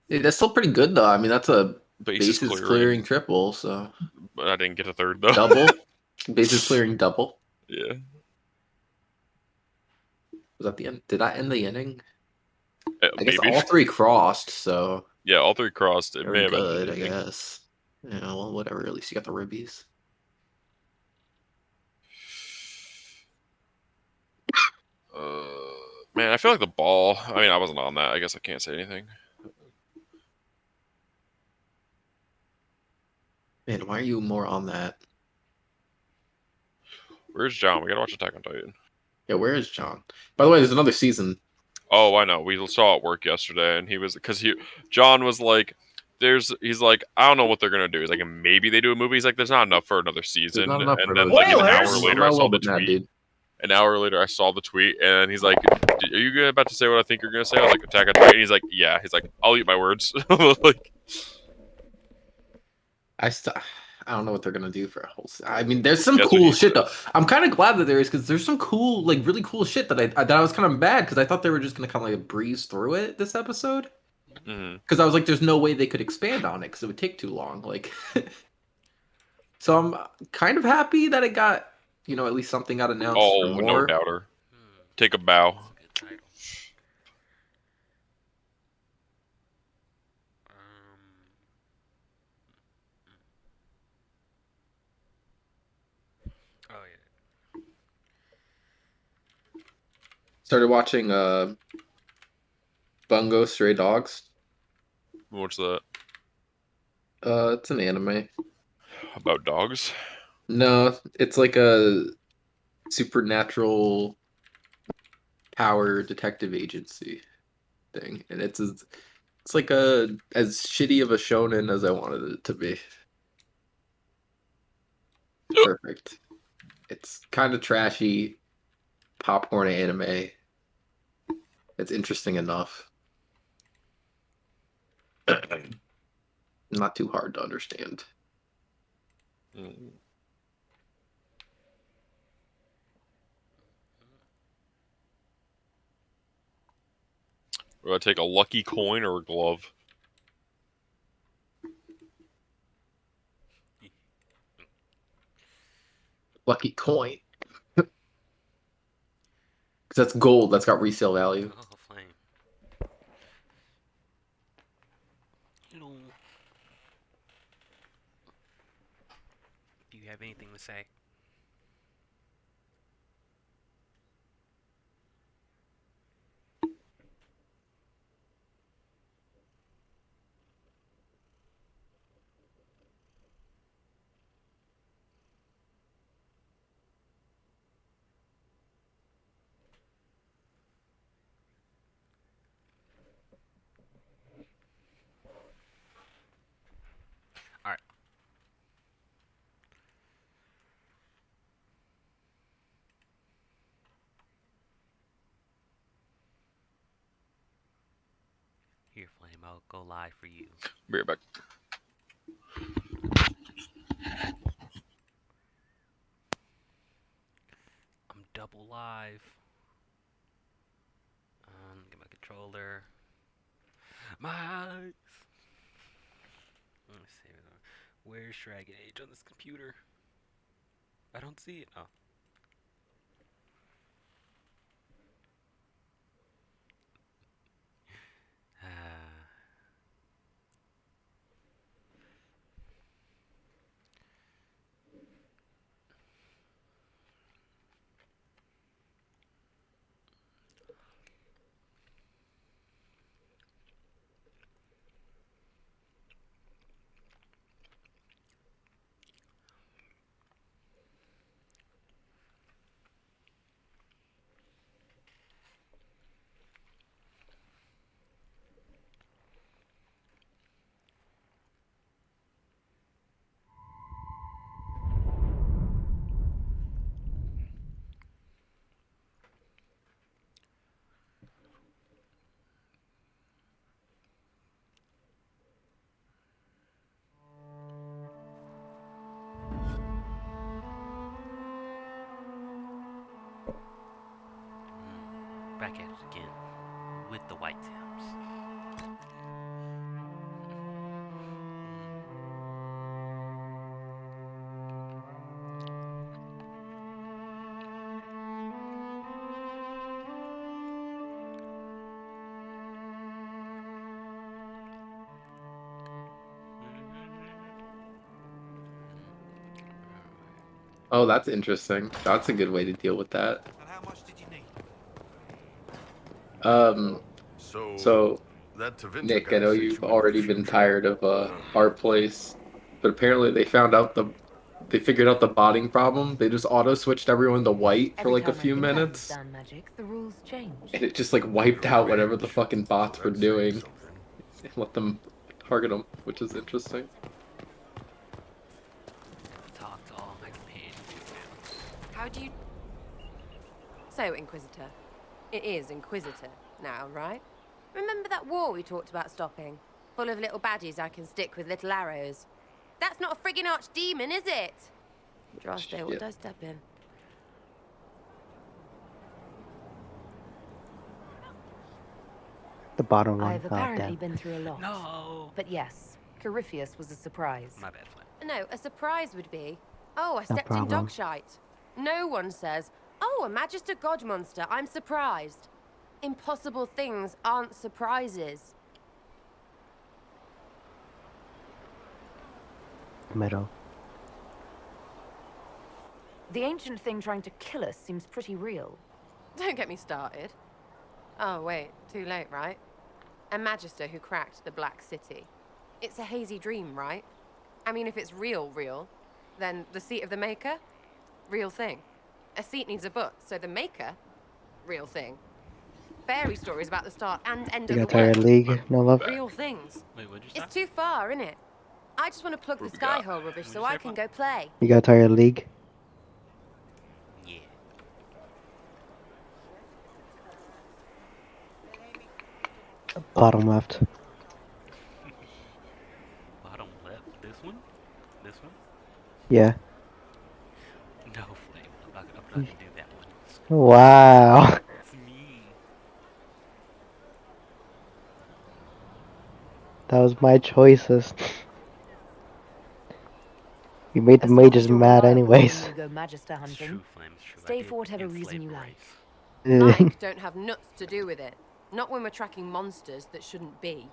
Hey, that's still pretty good though. I mean, that's a Bases bases clearing. clearing triple. So But I didn't get a third though. double, bases clearing double. Yeah. Was that the end? Did that end the inning? I Maybe. guess all three crossed. So Yeah, all three crossed. It they're may have good, I ended the inning. guess. Yeah, well, whatever. At least you got the ribbies. Man, I feel like the ball. I mean, I wasn't on that. I guess I can't say anything. Man, why are you more on that? Where's John? We gotta watch Attack on Titan. Yeah, where is John? By the way, there's another season. Oh, I know. We saw it work yesterday, and he was John was like, he's like, I don't know what they're gonna do. He's like, maybe they do a movie. He's like, there's not enough for another season. not enough for And then another like an hour season. later, I'm I a saw little the bit mad, tweet. dude. An hour later, I saw the tweet, and he's like, "Are you about to say what I think you're gonna say?" I was like, "Attack on Titan." He's like, "Yeah." He's like, "I'll eat my words." Like, I don't know what they're gonna do for a whole. I mean, there's some That's what cool he shit though. I'm kind of glad that there is because there's some cool, like really cool shit that I was kind of mad because I thought they were just gonna kind of like breeze through it this episode. Because I was like, there's no way they could expand on it because it would take too long. Like, so I'm kind of happy that it got you know, at least something got announced Oh, for no more. doubter. Take a bow. Oh yeah. Started watching Bungo Stray Dogs. What's that? It's an anime. About dogs? No, it's like a supernatural power detective agency thing, and it's like a as shitty of a shonen as I wanted it to be. Perfect. It's kind of trashy, popcorn anime. It's interesting enough. Not too hard to understand. Do I take a lucky coin or a glove? Lucky coin. Because that's gold. That's got resale value. Oh, flame. Hello. Do you have anything to say? Alright. Here, Flame, I'll go live for you. Be right back. I'm double live. Get my controller. My eyes. Let me see. Where's Dragon Age on this computer? I don't see it. Oh. Back at it again with the white tails. Oh, that's interesting. That's a good way to deal with that. So Nick, I know you've already been tired of our place, but apparently they figured out the botting problem. They just auto switched everyone to white for like a few minutes, Magic, the rules change. and it just like wiped out whatever the fucking bots were doing and let them target them, which is interesting. Talk to all my companions. How do you... So, Inquisitor. It is Inquisitor now, right? Remember that war we talked about stopping? Full of little baddies I can stick with little arrows. That's not a friggin' archdemon, is it? Droste, what did I step in? The bottom one. I've Oh, apparently damn. been through a lot. No. But yes, Corypheus was a surprise. My bad, Flame. No, a surprise would be... Oh, I stepped in problem. dog shite. No one says, oh, a Magister God monster, I'm surprised. Impossible things aren't surprises. Middle. The ancient thing trying to kill us seems pretty real. Don't get me started. Oh, wait, too late, right? A Magister who cracked the Black City. It's a hazy dream, right? I mean, if it's real, then the seat of the Maker? Real thing. A seat needs a book, so the Maker? Real thing. Fairy stories about the start and end You of got the world. tired league, no love. Real things. Wait, what'd you say? It's too far, innit? I just want to plug the sky hole rubbish so I can go play. You got tired league. Yeah. Bottom left. Bottom left. This one? This one? Yeah. No, Flame. I'm not gonna do that one. Wow. It's me. That was my choices. You made the mages mad anyways. You go Magister hunting. True, Flame. It's true. Stay for whatever reason you like. Mike don't have nuts to do with it. Not when we're tracking monsters that shouldn't be.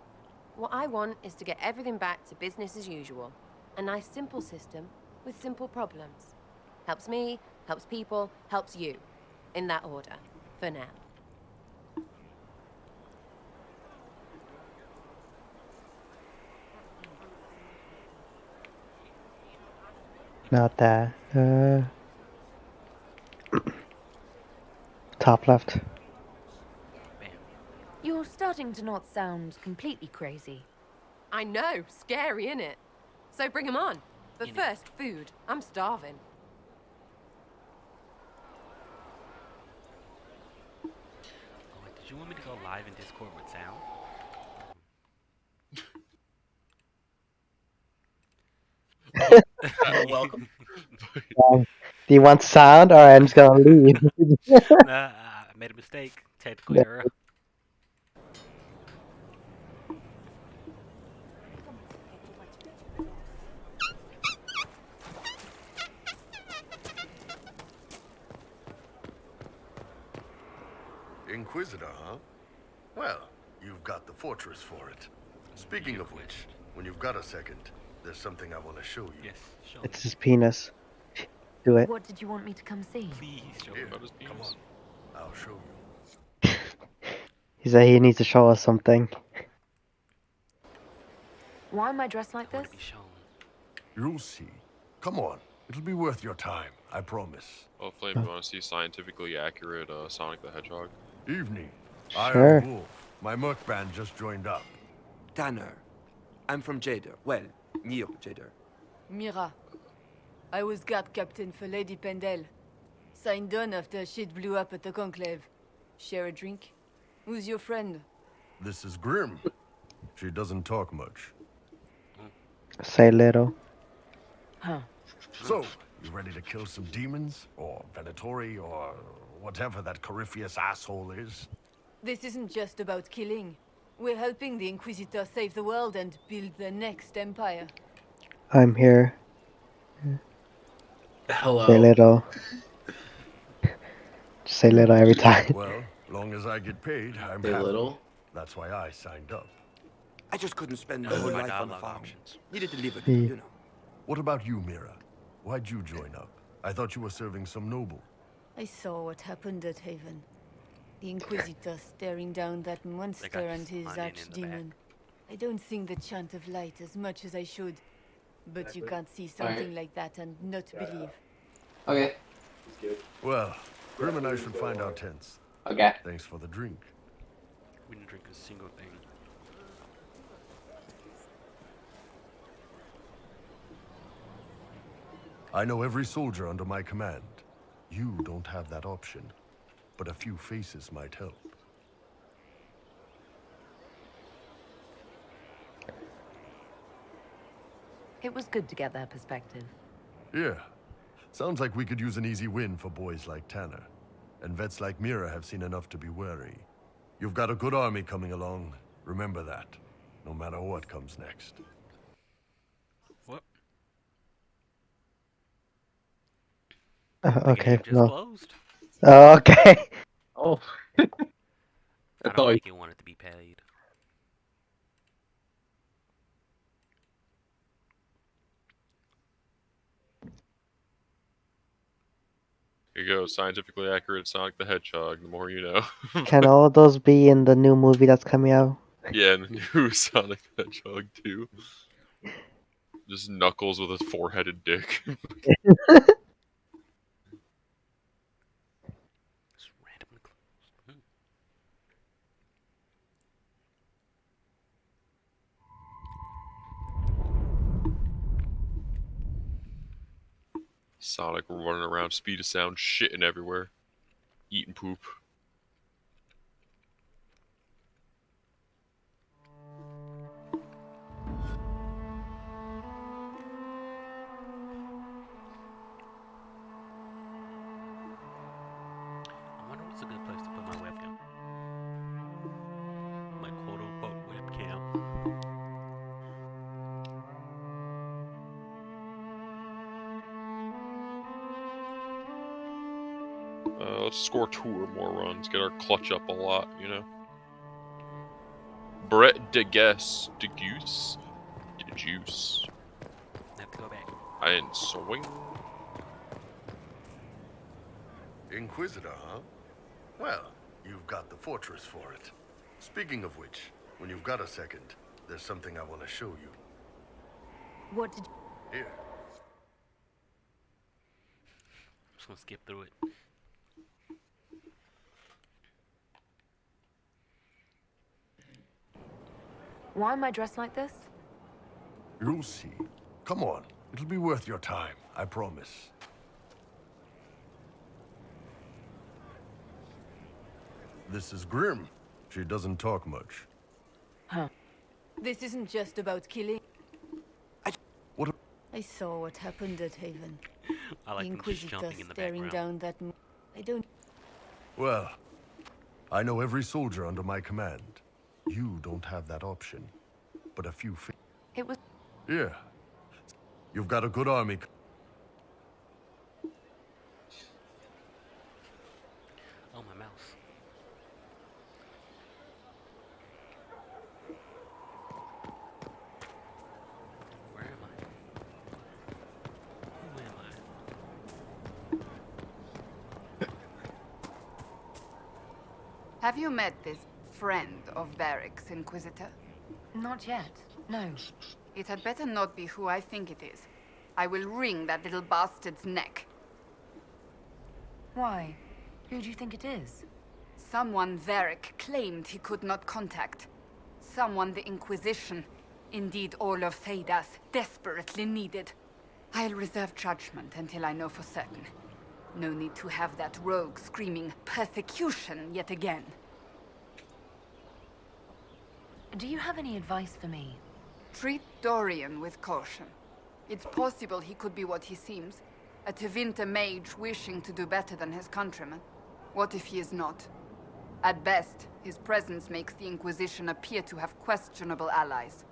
What I want is to get everything back to business as usual. A nice simple system with simple problems. Helps me, helps people, helps you. In that order. For now. Not that. Top left. You're starting to not sound completely crazy. I know, scary, innit? So bring 'em on. But first, food. I'm starving. Oh, wait, did you want me to go live in Discord with sound? You're welcome. Do you want sound? Alright, I'm just gonna leave. Nah, I made a mistake. Technical Yeah. error. Inquisitor, huh? Well, you've got the fortress for it. Speaking of which, when you've got a second, there's something I want to show you. Yes, show It's his penis. Do it. What did you want me to come see? Please show Here, me about his penis. come on. I'll show you. He said he needs to show us something. Why am I dressed like I want this? to be shown. You'll see. Come on. It'll be worth your time, I promise. Oh, Flame, you want to see scientifically accurate Sonic the Hedgehog? Evening. Sure. Iron Wolf. My Merc band just joined up. Tanner. I'm from Jader. Well, near Jader. Mira. I was guard captain for Lady Pendel. Signed on after shit blew up at the Conclave. Share a drink? Who's your friend? This is Grim. She doesn't talk much. Say little. Huh. So, you ready to kill some demons? Or Venatori? Or whatever that Corypheus asshole is? This isn't just about killing. We're helping the Inquisitor save the world and build the next empire. I'm here. Hello. Say little. Just say little every time. Well, long as I get paid, I'm Say happy. little. That's why I signed up. I just couldn't spend my Those whole are my life on a dialogue farm. options. Needed to live a Hmm. little, you know. What about you, Mira? Why'd you join up? I thought you were serving some noble. I saw what happened at Haven. The Inquisitor staring down that monster and his onion in the archdemon. I don't sing the chant of light as much as I should. But you can't see something like that and not believe. Okay. Well, Grim and I should find our tents. Okay. Thanks for the drink. We didn't drink a single thing. I know every soldier under my command. You don't have that option. But a few faces might help. It was good to get their perspective. Yeah. Sounds like we could use an easy win for boys like Tanner. And vets like Mira have seen enough to be wary. You've got a good army coming along. Remember that. No matter what comes next. What? Okay, just no. closed. Okay. Oh. I don't think it wanted to be paid. Here you go, scientifically accurate Sonic the Hedgehog. The more you know. Can all of those be in the new movie that's coming out? Yeah, and the new Sonic the Hedgehog 2. Just Knuckles with a four-headed dick. Sonic running around, speed of sound, shitting everywhere. Eating poop. I wonder what's a good place to put my webcam. My quote-unquote webcam. Let's score 2 or more runs. Get our clutch up a lot, you know? Brett de Guess, de Goose, de Juice. Have to go back. And swing. Inquisitor, huh? Well, you've got the fortress for it. Speaking of which, when you've got a second, there's something I want to show you. What did Here. I'm just gonna skip through it. Why am I dressed like this? You'll see. Come on. It'll be worth your time, I promise. This is Grim. She doesn't talk much. Huh. This isn't just about killing. What? I saw what happened at Haven. I like the them just Inquisitor jumping in the staring background. down that. I don't. Well, I know every soldier under my command. You don't have that option. But a few It was. Yeah. You've got a good army. Oh, my mouse. Where am I? Who am I? Have you met this friend of Varric's, Inquisitor? Not yet. No. It had better not be who I think it is. I will wring that little bastard's neck. Why? Who do you think it is? Someone Varric claimed he could not contact. Someone the Inquisition, indeed all of Theidas, desperately needed. I'll reserve judgment until I know for certain. No need to have that rogue screaming persecution yet again. Do you have any advice for me? Treat Dorian with caution. It's possible he could be what he seems. A Tevinter mage wishing to do better than his countrymen. What if he is not? At best, his presence makes the Inquisition appear to have questionable allies.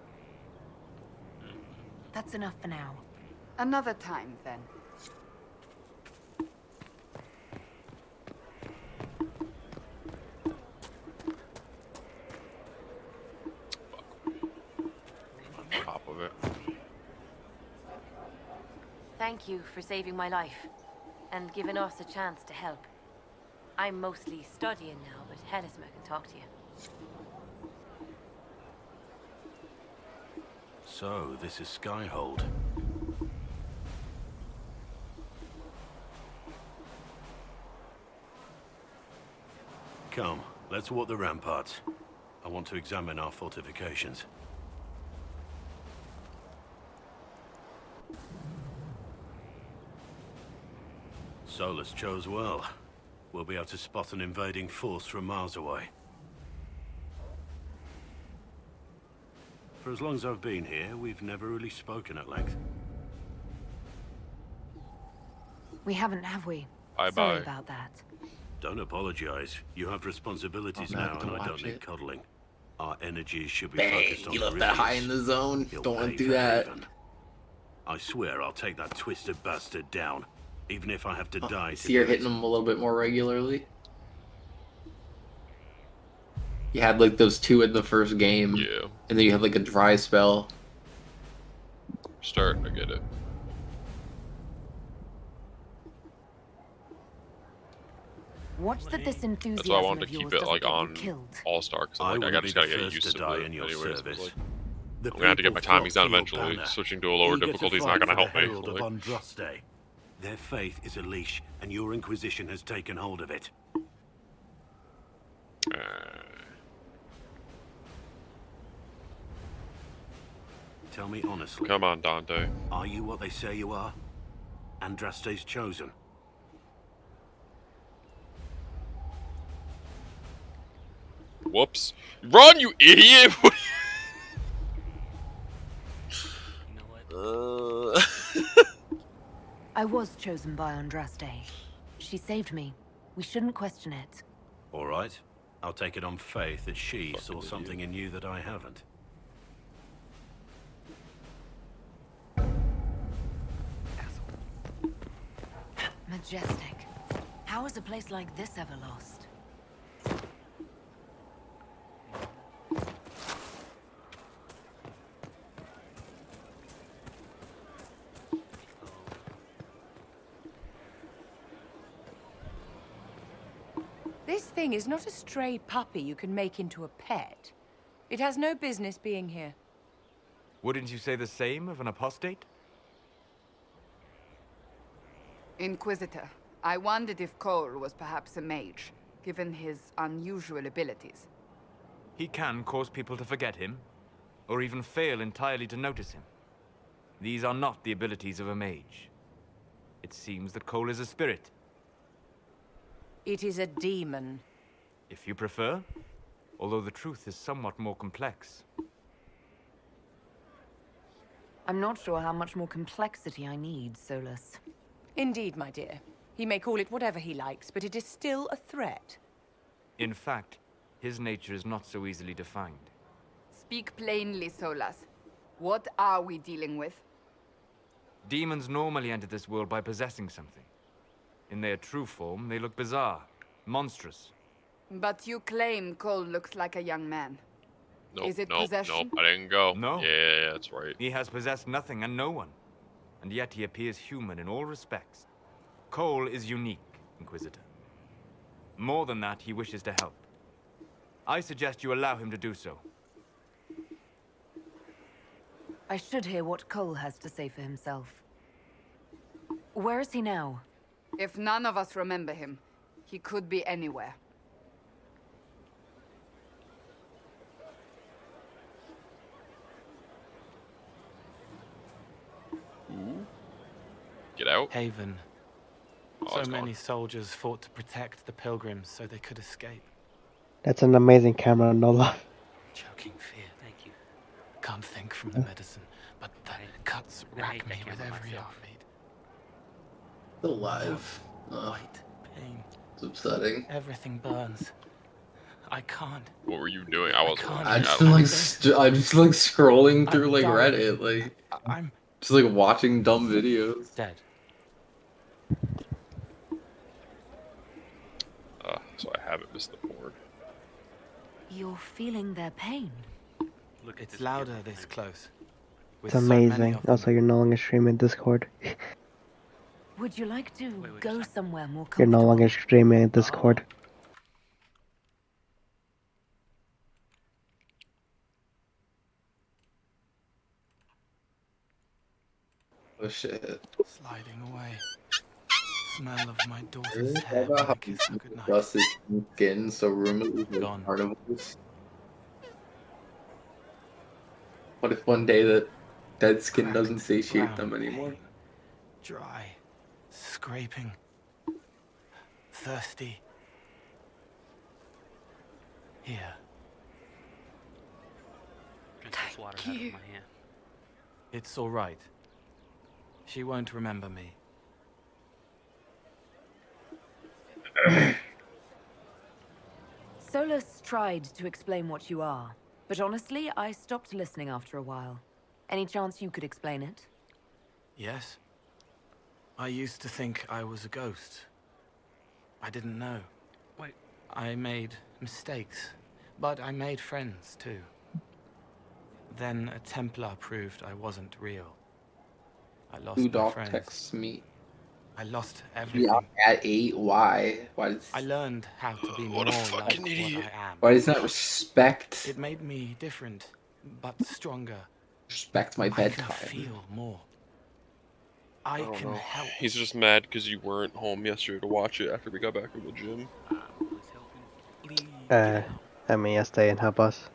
That's enough for now. Another time, then. Top of it. Thank you for saving my life and giving us a chance to help. I'm mostly studying now, but Helisma can talk to you. So, this is Skyhold. Come, let's walk the ramparts. I want to examine our fortifications. Solus chose well. We'll be able to spot an invading force from miles away. For as long as I've been here, we've never really spoken at length. We haven't, have we? Bye-bye. Sorry about that. Don't apologize. You have responsibilities Oh, now I now, get to and I don't watch need it. cuddling. Our energies should be Bang! focused on You the left that high in the Rivians. zone. He'll Don't want pay to do for that. Haven. I swear I'll take that twisted bastard down. even if I have to die. See, you're hitting them a little bit more regularly. You had like those 2 in the first game. Yeah. And then you had like a dry spell. Starting to get it. Watch that this enthusiasm That's why I wanted of to keep yours it doesn't like get you on killed. All-Star, because I like, I wouldn't just be gotta the get first used to to die it in your anyways. service. Like, The I'm gonna have to get my people timings flock down to your eventually. banner. Switching to a lower Eager to difficulty is fight not gonna for the help me. Herald of Like, Andraste. Their faith is a leash, and your Inquisition has taken hold of it. Tell me honestly. Come on, Dante. Are you what they say you are? Andraste's chosen. Whoops. Run, you idiot! I was chosen by Andraste. She saved me. We shouldn't question it. All right. I'll take it on faith that she saw something in you that I haven't. Majestic. How is a place like this ever lost? This thing is not a stray puppy you can make into a pet. It has no business being here. Wouldn't you say the same of an apostate? Inquisitor, I wondered if Cole was perhaps a mage, given his unusual abilities. He can cause people to forget him, or even fail entirely to notice him. These are not the abilities of a mage. It seems that Cole is a spirit. It is a demon. If you prefer, although the truth is somewhat more complex. I'm not sure how much more complexity I need, Solus. Indeed, my dear. He may call it whatever he likes, but it is still a threat. In fact, his nature is not so easily defined. Speak plainly, Solas. What are we dealing with? Demons normally enter this world by possessing something. In their true form, they look bizarre, monstrous. But you claim Cole looks like a young man. Nope, Is it nope, possession? nope, I didn't go. No. Yeah, that's right. He has possessed nothing and no one. And yet he appears human in all respects. Cole is unique, Inquisitor. More than that, he wishes to help. I suggest you allow him to do so. I should hear what Cole has to say for himself. Where is he now? If none of us remember him, he could be anywhere. Get out. Haven. Oh, So it's many gone. soldiers fought to protect the pilgrims so they could escape. That's an amazing camera, no lie. Choking fear, thank you. Can't think from the medicine, but the cuts rack me with every heartbeat. Still alive. Ugh. Pain. It's upsetting. Everything burns. I can't. What were you doing? I wasn't watching. I just don't like know. I'm just like scrolling through like dying. Reddit, like I'm just like watching dumb videos. dead. So I haven't missed the board. You're feeling their pain. Look, it's louder this close. With It's so many amazing. of them. Also, you're no longer streaming Discord. Would you like to go somewhere more You're no comfortable? longer streaming Discord. Oh shit. Sliding away. Smell of my daughter's hair. How about how kiss her goodnight. dusted skin so roomy with Gone. carnivals? What if one day that dead skin doesn't satiate them brown anymore? Dry. Scraping. Thirsty. Here. Thank you. It's all right. She won't remember me. Solus tried to explain what you are, but honestly, I stopped listening after a while. Any chance you could explain it? Yes? I used to think I was a ghost. I didn't know. Wait. I made mistakes, but I made friends too. Then a Templar proved I wasn't real. I lost my Udolph friends. texts me. I lost Yeah, everything. at 8. Why? Why does? I learned how to be What more a fucking like idiot. what I am. Why does not respect? It made me different, but stronger. Respect my I bedtime. can feel more. I don't can know. help. He's just mad because you weren't home yesterday to watch it after we got back from the gym. I mean, yes, stay and help us.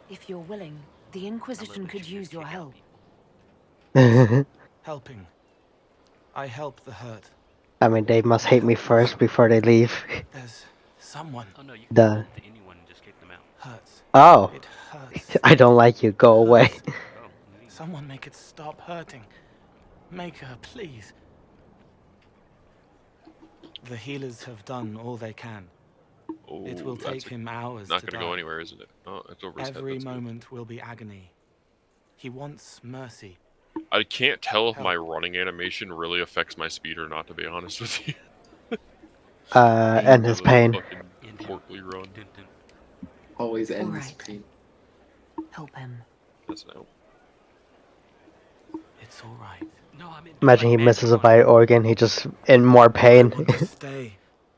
If you're willing, the Inquisition could use your help. Helping. I help the hurt. I mean, they must hate me first before they leave. There's someone. Oh no, you can Duh. go to anyone and just kick them out. Hurts. Oh, It hurts. I don't like you. Go away. Someone make it stop hurting. Make her, please. The healers have done all they can. Oh, It will take him hours Not to gonna die. go anywhere, isn't it? Oh, it's over his head. Every That's good. moment will be agony. He wants mercy. I can't tell if my running animation really affects my speed or not, to be honest with you. And his pain. Fucking portly run. Always ends Alright. pain. Help him. That's no. It's all right. No, I meant Imagine he misses a vital organ. He just in more pain. Stay.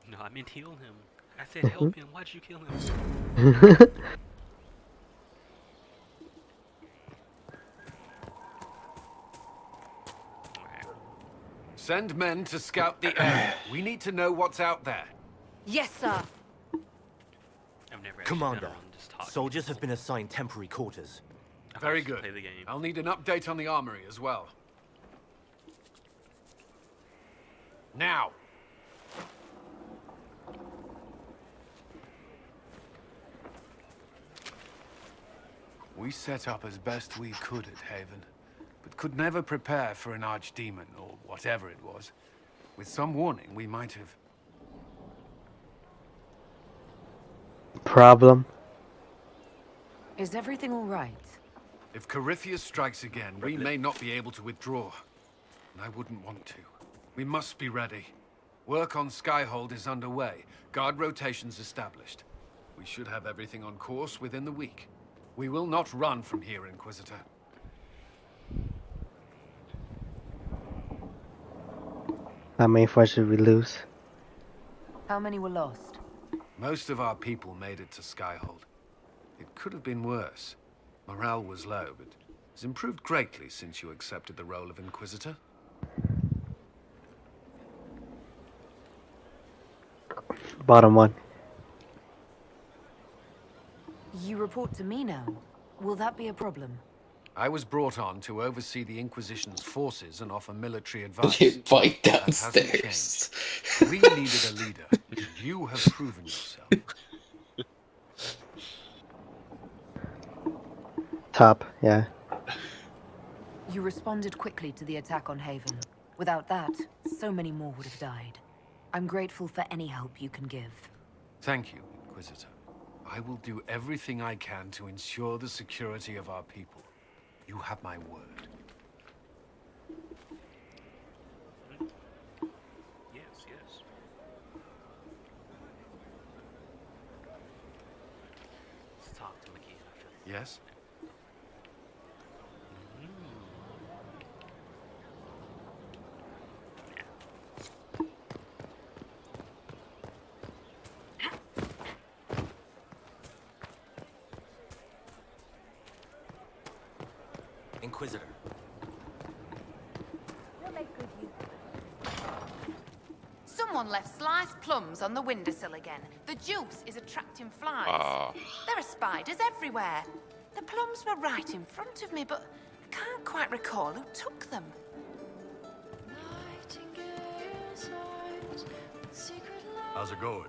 No, I meant heal him. I said help him. Why'd you kill him? Send men to scout the area. We need to know what's out there. Yes, sir. I've never actually Commander, been around just talking. soldiers have been assigned temporary quarters. Very Play good. the game. I'll need an update on the armory as well. Now. We set up as best we could at Haven, but could never prepare for an archdemon, or whatever it was. With some warning, we might have... Problem. Is everything all right? If Corypheus strikes again, we may not be able to withdraw. And I wouldn't want to. We must be ready. Work on Skyhold is underway. Guard rotations established. We should have everything on course within the week. We will not run from here, Inquisitor. How many fights did we lose? How many were lost? Most of our people made it to Skyhold. It could have been worse. Morale was low, but it's improved greatly since you accepted the role of Inquisitor. Bottom one. You report to me now. Will that be a problem? I was brought on to oversee the Inquisition's forces and offer military advice. You bite That hasn't downstairs. changed. We needed a leader. You have proven yourself. Top, yeah. You responded quickly to the attack on Haven. Without that, so many more would have died. I'm grateful for any help you can give. Thank you, Inquisitor. I will do everything I can to ensure the security of our people. You have my word. Yes, yes. Let's talk to McKee. I feel Yes? Inquisitor. Someone left sliced plums on the windowsill again. The juice is attracting flies. Ah. There are spiders everywhere. The plums were right in front of me, but I can't quite recall who took them. How's it going?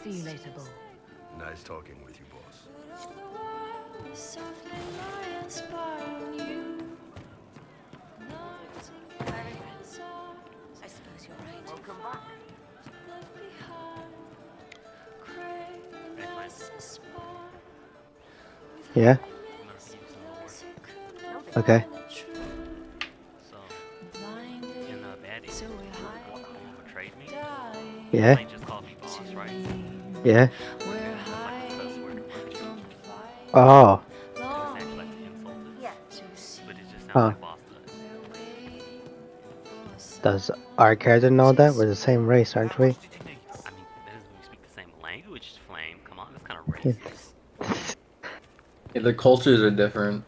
See you later, Bull. Nice talking with you, boss. I suppose you're right. Welcome back. Yeah? Okay. Yeah. They just called me boss, right? Yeah. That's like the best word to word. Oh. It's actually like an insult, but it just sounds Huh. like boss does. Does our character know that? We're the same race, aren't we? I mean, that doesn't mean we speak the same language, Flame. Come on, that's kind of racist. Yeah, their cultures are different.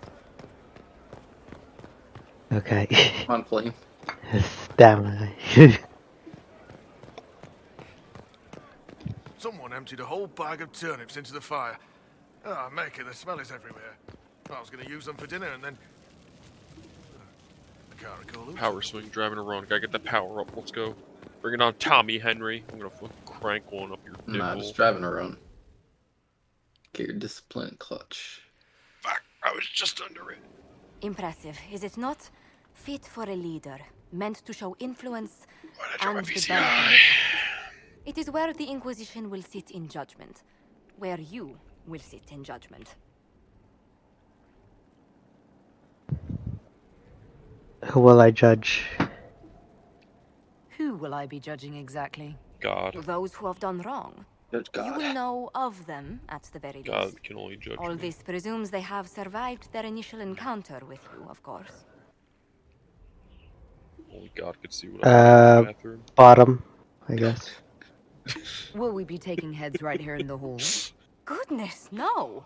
Okay. Come on, Flame. Damn. Someone emptied a whole bag of turnips into the fire. Ah, make it, the smell is everywhere. I was going to use them for dinner and then... I can't recall who. Power swing, driving around. Gotta get the power up. Let's go. Bring it on, Tommy Henry. I'm gonna fucking crank one up your dick Nah, hole. just driving around. Get your discipline clutch. Fuck, I was just under it. Impressive, is it not? Fit for a leader, meant to show influence drop and my the PCI? benefit. It is where the Inquisition will sit in judgment, where you will sit in judgment. Who will I judge? Who will I be judging exactly? God. Those who have done wrong. Judge You God. will know of them at the very least. God can only judge All me. this presumes they have survived their initial encounter with you, of course. Only God could see what I'm doing in the bathroom. Bottom, I guess. Will we be taking heads right here in the hall? Goodness, no!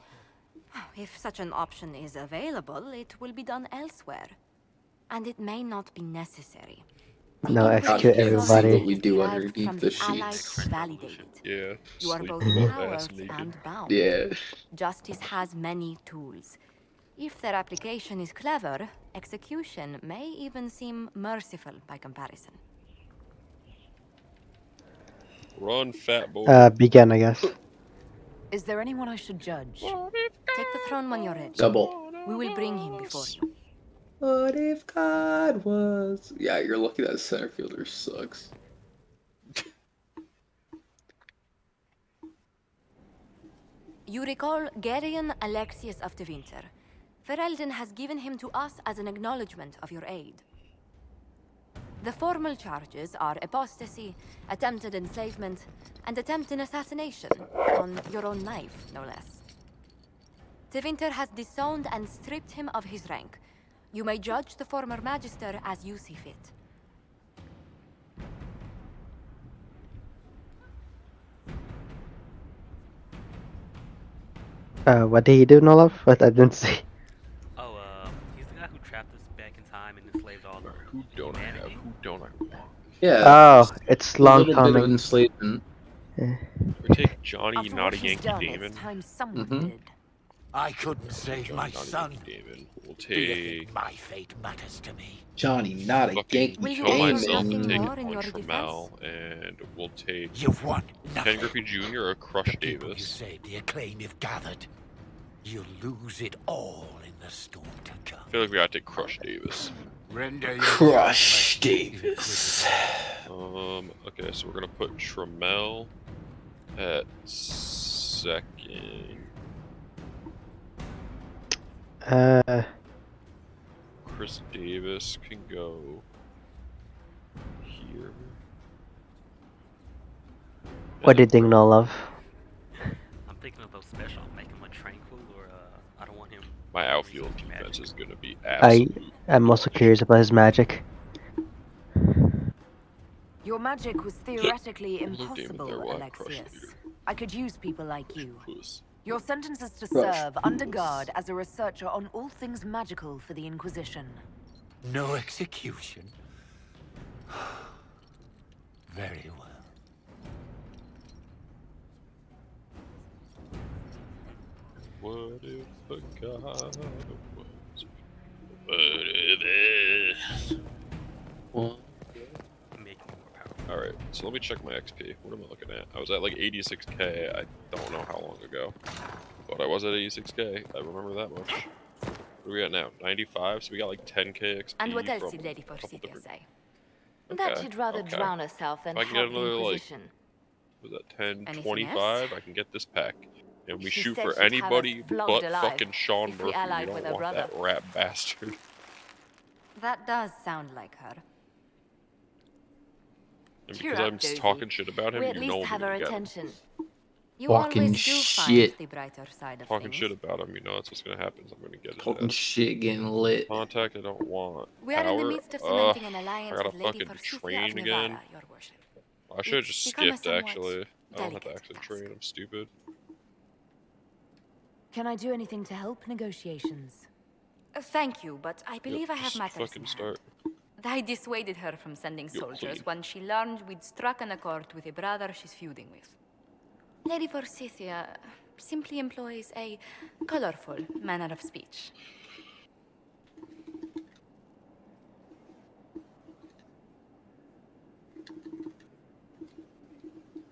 If such an option is available, it will be done elsewhere. And it may not be necessary. No, execute everybody. What we do Derived underneath from the allies sheets. validated. Yeah. You are sleep both with empowered ass naked. and bound. Yeah. Justice has many tools. If their application is clever, execution may even seem merciful by comparison. Run, fat boy. Begin, I guess. Is there anyone I should judge? Take the throne when you're ready. Double. We will bring him before you. What if God was? Yeah, you're lucky that center fielder sucks. You recall Gerion Alexius of the Winter. Ferelden has given him to us as an acknowledgement of your aid. The formal charges are apostasy, attempted enslavement, and attempted assassination on your own knife, no less. De Winter has disowned and stripped him of his rank. You may judge the former magister as you see fit. What did he do, Nolof? What I didn't see. Oh, he's the guy who trapped us back in time and enslaved all of Who don't I have? Who don't I want? Yeah. Oh, it's a long little bit of coming. enslavement. Yeah. We take Johnny, After not a what she's Yankee done, Damon. it's time someone Mhm. did. I couldn't save my Johnny, not a son. Yankee Damon. We'll Do you take. think my fate matters to me? Johnny, not a Fucking Yankee kill myself nothing and take more in your punch from Mal, and we'll take You've won Ken nothing. Griffey Jr. or Crush The people you Davis. saved, the acclaim you've gathered. You'll lose it all in the storm to come. I feel like we gotta take Crush Davis. Render your Crush judgment, Davis. Okay, so we're gonna put Trammell at second. Chris Davis can go here. What do you think, Nolof? I'm thinking of those special. Make him a tranquil, or I don't want him. My outfield defense is gonna be I absolute. am also curious about his magic. Your magic was theoretically Blue Demon impossible, there, we'll have Crush Alexius. Leader. I could use people like you. Puss. Your sentence is to Crush serve under Puss. guard as a researcher on all things magical for the Inquisition. No execution. Very well. What if a god was? What if Well, Make him more powerful. Alright, so let me check my XP. What am I looking at? I was at like 86k, I don't know how long ago. But I was at 86k, I remember that much. What are we at now? 95? So we got like 10k XP And what else from did Lady a couple Forsythia different- say? Okay, That she'd rather okay. drown herself than If I can help get the another, like, Inquisition. Was that 10, Anything 25? else? I can get this pack. And we She shoot said for she'd have us anybody flogged but alive fucking Sean if we Murphy. We allied don't with her want that brother. rat bastard. That does sound like her. And Cheer because up, I'm Dozy. talking shit about him, We at you least know I'm have gonna our get him. attention. You Talking always do shit. find the brighter side of Talking things. shit about him, you know that's what's gonna happen. I'm gonna get his Talking ass. shit, getting lit. Contact I don't want. We are in the Power? midst of Ugh, cementing an I alliance gotta with Lady fucking Forsythia train of again. Navarra, your worship. I should have It's just become a skipped, somewhat actually. I don't have to delicate actually train, I'm stupid. Can I do anything to help negotiations? Thank you, but I believe I have just matters fucking in start. hand. I dissuaded her from sending You're soldiers clean. when she learned we'd struck an accord with a brother she's feuding with. Lady Forsythia simply employs a colorful manner of speech.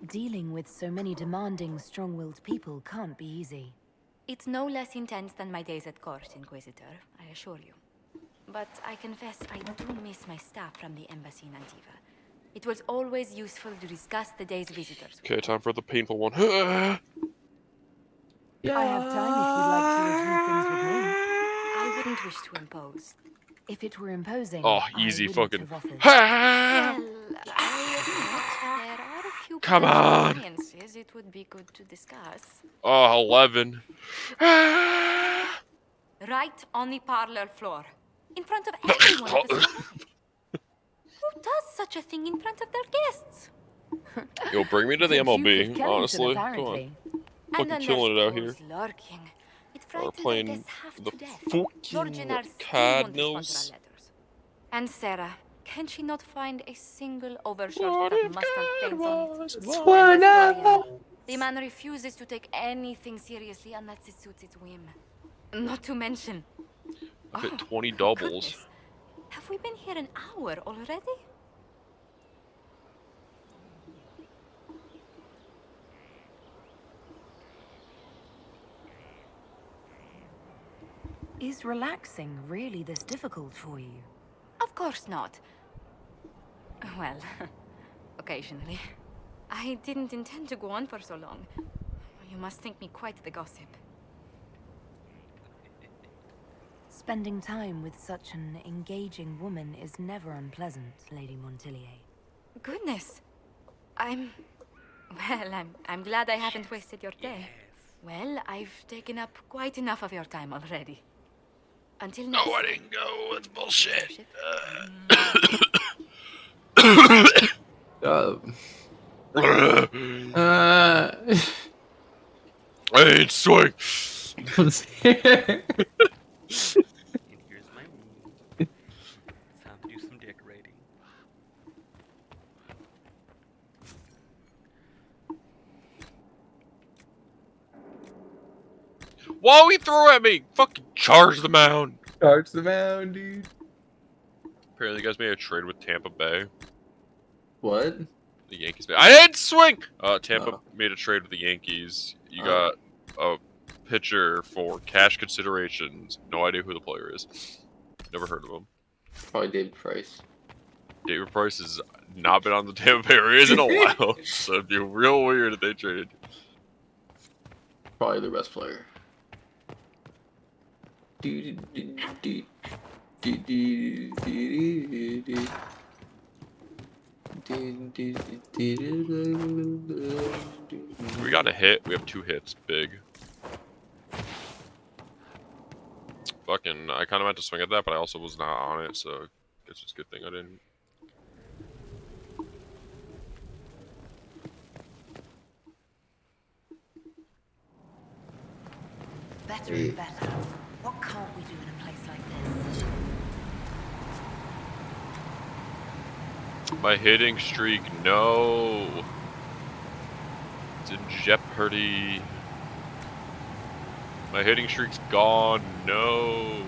Dealing with so many demanding, strong-willed people can't be easy. It's no less intense than my days at court, Inquisitor, I assure you. But I confess I do miss my staff from the embassy in Antiva. It was always useful to discuss the day's visitors. Okay, time for the painful one. I have time if you'd like to review things with me. I wouldn't wish to impose. If it were imposing, Oh, I easy wouldn't fucking. have offered. Well, I admit there are a few Come potential on. alliances it would be good to discuss. Oh, 11. Right on the parlor floor. In front of everyone at the same time. Who does such a thing in front of their guests? Yo, bring me to the The Duke of MLB, Kennington, honestly. Come on. apparently. And Fucking then killing it there's out here. trolls lurking. It Or frightens their playing guests half the to death. fucking Georgiana still won't respond to our Cardinals. letters. And Sarah, can she not find a single overshirt that must have paint on it? One And Dorian, the man refuses to take anything seriously unless it suits his whim. Not to mention, I've hit 20 doubles. goodness. Have we been here an hour already? Is relaxing really this difficult for you? Of course not. Well, occasionally. I didn't intend to go on for so long. You must think me quite the gossip. Spending time with such an engaging woman is never unpleasant, Lady Montillier. Goodness. I'm glad I haven't wasted your day. Well, I've taken up quite enough of your time already. Until next No, I didn't go. It's bullshit. I ain't swing. And here's my room. It's time to do some decorating. Whoa, he threw at me! Fucking charge the mound! Charge the mound, dude. Apparently, you guys made a trade with Tampa Bay. What? The Yankees. I didn't swing! Tampa made a trade with the Yankees. You got a pitcher for cash considerations. No idea who the player is. Never heard of him. Probably David Price. David Price has not been on the Tampa Bay Rays in a while, so it'd be real weird if they traded. Probably their best player. We got a hit. We have 2 hits. Big. Fucking, I kind of meant to swing at that, but I also was not on it, so I guess it's a good thing I didn't. Better and better. What can't we do in a place like this? My hitting streak, no. It's in jeopardy. My hitting streak's gone, no.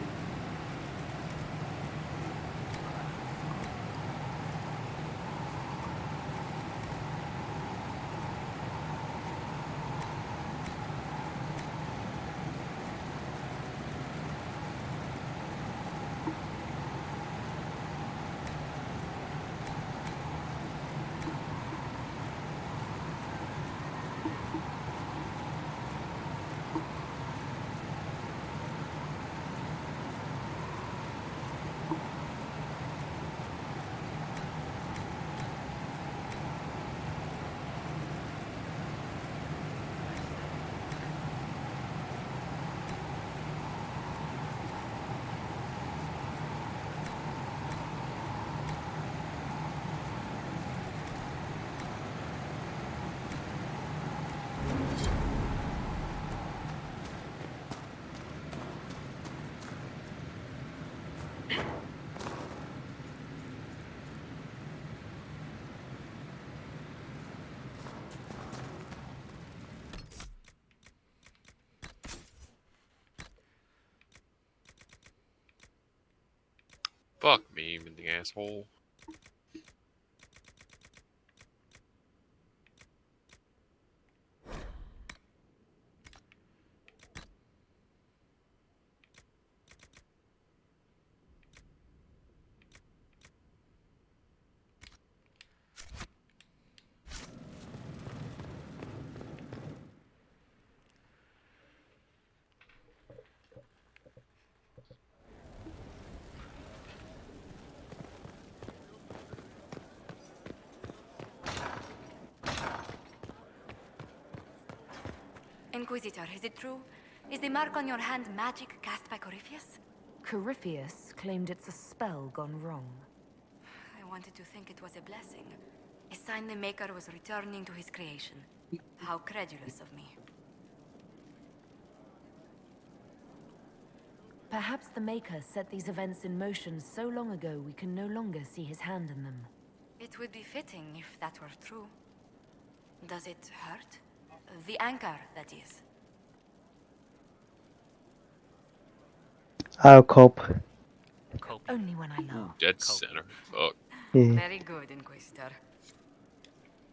Fuck me, I'm in the asshole. Inquisitor, is it true? Is the mark on your hand magic cast by Corypheus? Corypheus claimed it's a spell gone wrong. I wanted to think it was a blessing. A sign the Maker was returning to his creation. How credulous of me. Perhaps the Maker set these events in motion so long ago we can no longer see his hand in them. It would be fitting if that were true. Does it hurt? The anchor, that is. I'll cope. Only when I laugh. Dead center. Fuck. Yeah. Very good, Inquisitor.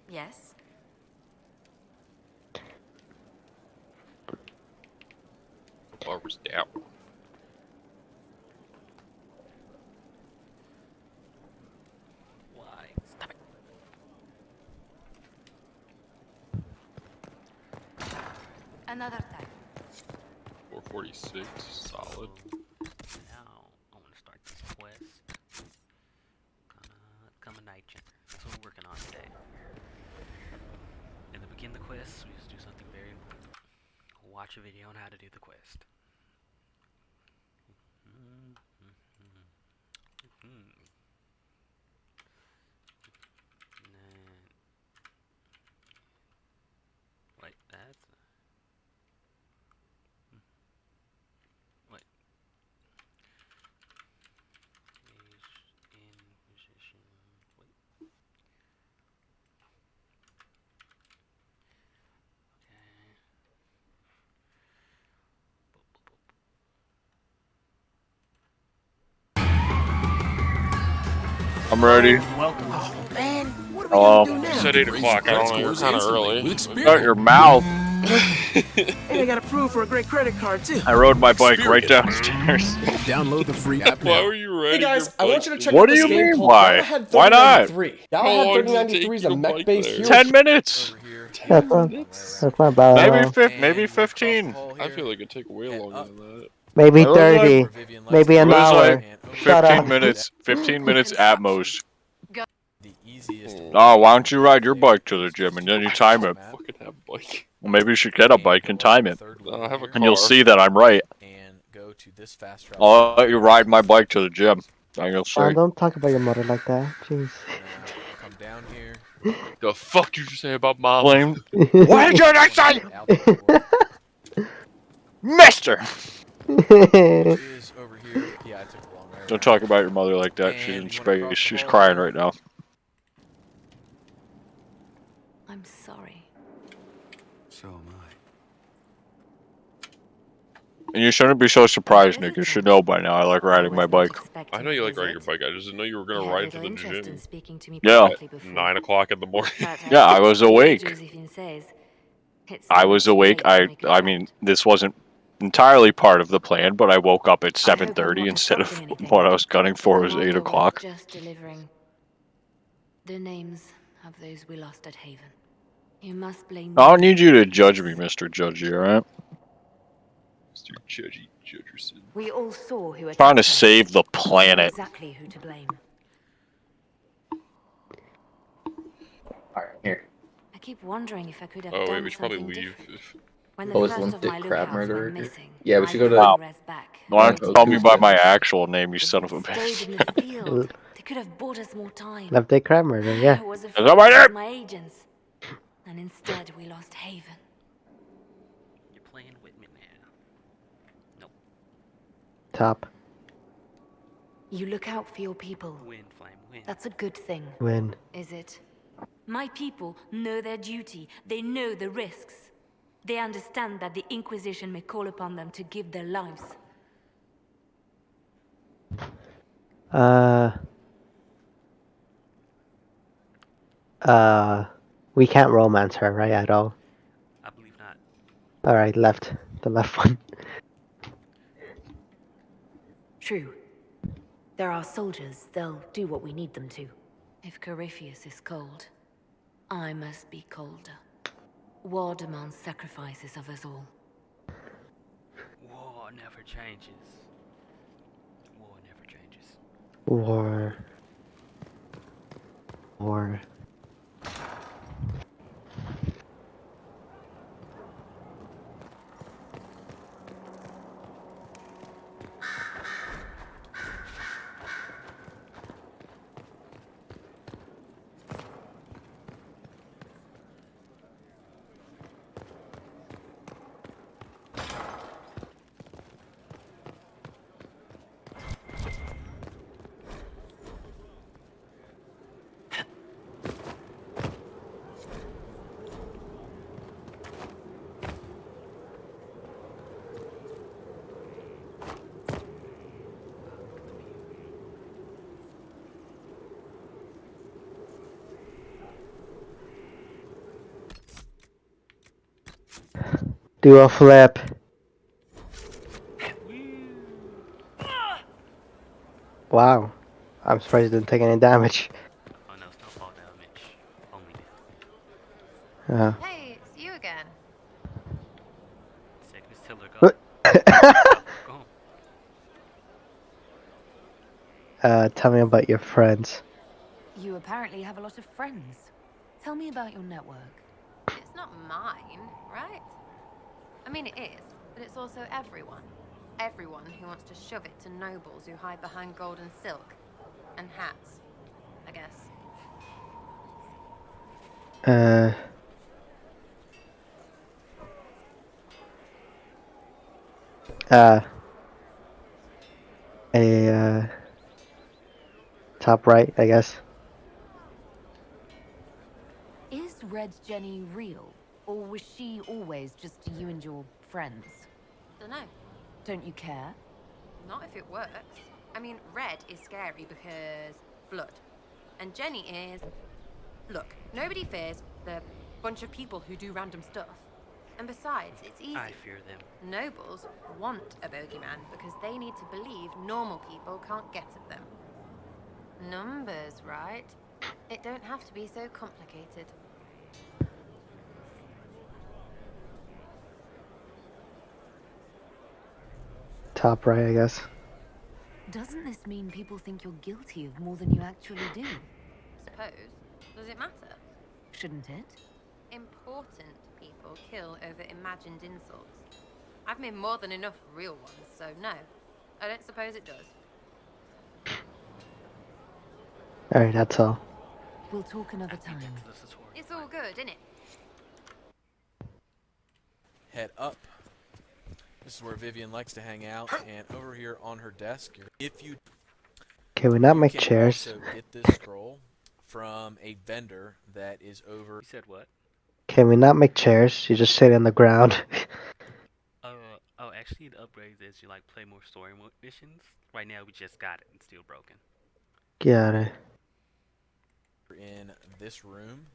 Yes? Barbara's down. Why? Stop it. Another time. 446, solid. Now, I want to start this quest. Become a night jumper. That's what we're working on today. And to begin the quest, we just do something very important. Watch a video on how to do the quest. Wait, that's... Wait. Inquisition. Wait. I'm ready. Welcome. Oh, man, what are we Hello. gonna do now? You said 8 o'clock. I don't know. You're kind of early. Shut your mouth. Hey, I got approved for a great credit card too. I rode my bike right downstairs. Download the free app Why were you ready? Hey guys, I want you to check What out do this you game mean, called why? Galahad Why not? 3093. How Galahad long does it 3093 is a take you to mech-based bike hero. there? 10 minutes. That's not bad. Maybe 15. I feel like it'd take way longer than that. Maybe I was 30. Maybe an It was hour. like Shut 15 up. minutes. 15 minutes at most. Oh, why don't you ride your bike to the gym and then you time it? Fucking have a bike. Well, maybe you should get a bike and time it. I have a car. And you'll see that I'm right. And go to this fast travel. I'll let you ride my bike to the gym. And you'll see. Don't talk about your mother like that. Jeez. Come down here. The fuck did you say about mom? What did you just say? Mister! Is over here. Yeah, I took the long way. Don't talk about your mother like that. She's in space. She's crying right now. I'm sorry. So am I. And you shouldn't be so surprised, Nick. You should know by now I like riding my bike. I know you like riding your bike. I just didn't know you were going to You had ride to little the interest gym. in speaking to me Yeah. privately before. 9 o'clock in the morning. But Yeah, I was awake. Josephine says, it's I not was too awake. late to make it I mean, this wasn't entirely part of the plan, but I woke up at 7:30 instead of what I was gunning for was 8 o'clock. Just delivering the names of those we lost at Haven. You must blame I don't need you to judge me, Mr. Judgy, alright? Mr. Judgy Judgerson. We all saw who Trying to attacked us. save the We know planet. exactly who to blame. Alright, here. I keep wondering if I could have Oh, done wait, we should probably something leave. different. When the What was first Limp of Dick my Crab lookouts went Murderer? missing, Yeah, we should go I to. brought the rest back. Why don't you call me by my actual name, you son of a bitch? Stayed in the field. They could have bought us more time. Left Day Crab Murder, yeah. I was Is afraid that my of name? my agents. And instead we lost Haven. You're playing with me now. Top. You look out for your people. Win, Flame, win. That's a good thing. Win. Is it? My people know their duty. They know the risks. They understand that the Inquisition may call upon them to give their lives. We can't romance her, right, at all? I believe not. Alright, left. The left one. True. There are soldiers. They'll do what we need them to. If Corypheus is cold, I must be colder. War demands sacrifices of us all. War never changes. War never changes. War. Do a flip. Wow. I'm surprised it didn't take any damage. Oh no, it's not fall damage. Only death. Hey, it's you again. Said Miss Tiller, go. Go. Tell me about your friends. You apparently have a lot of friends. Tell me about your network. It's not mine, right? I mean, it is, but it's also everyone. Everyone who wants to shove it to nobles who hide behind gold and silk. And hats, I guess. Top right, I guess. Is Red Jenny real? Or was she always just you and your friends? Dunno. Don't you care? Not if it works. I mean, Red is scary because blood. And Jenny is... Look, nobody fears the bunch of people who do random stuff. And besides, it's easy. I fear them. Nobles want a bogeyman because they need to believe normal people can't get at them. Numbers, right? It don't have to be so complicated. Top right, I guess. Doesn't this mean people think you're guilty of more than you actually do? Suppose. Does it matter? Shouldn't it? Important people kill over imagined insults. I've made more than enough real ones, so no. I don't suppose it does. Alright, that's all. We'll talk another time. It's all good, isn't it? Head up. This is where Vivian likes to hang out, and over here on her desk, if you Can we not make can chairs? also get this scroll from a vendor that is over. You said what? Can we not make chairs? You just sit on the ground. Oh, actually, the upgrade is you like play more story missions. Right now, we just got it. It's still broken. Got it. In this room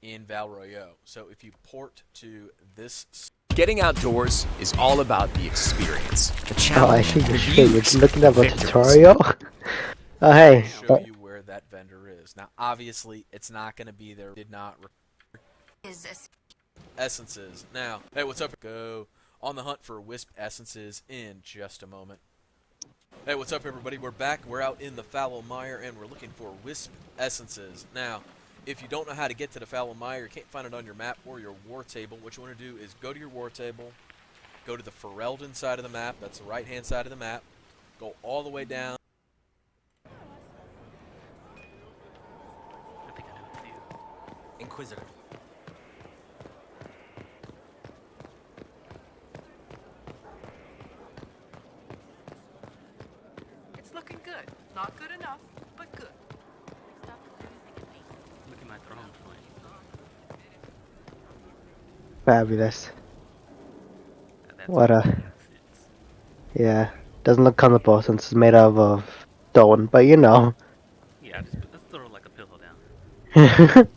in Val Royeaux. So if you port to this. Getting outdoors is all about the experience. The Oh, I challenge, see the your shit. views, You're looking at a victories. tutorial? Oh, hey. Show you where that vendor is. Now, obviously, it's not going to be there. Did not. Is this Essences. Now, hey, what's up? Go on the hunt for Wisp essences in just a moment. Hey, what's up, everybody? We're back. We're out in the Fallow Mire, and we're looking for Wisp essences. Now, if you don't know how to get to the Fallow Mire, you can't find it on your map or your war table, what you want to do is go to your war table, go to the Ferelden side of the map, that's the right-hand side of the map, go all the way down. I think I know what to do. Inquisitor. It's looking good. Not good enough, but good. Look at my throne flame. Fabulous. That's What a... Yeah. Doesn't look comfortable since it's made out of don't, but you know. Yeah, let's throw like a pillow down.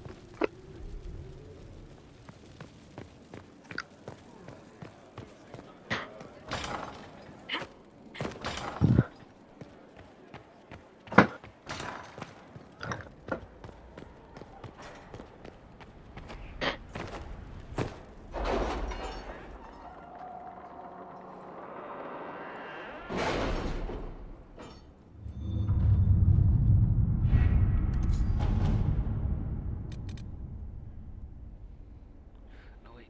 Oh wait,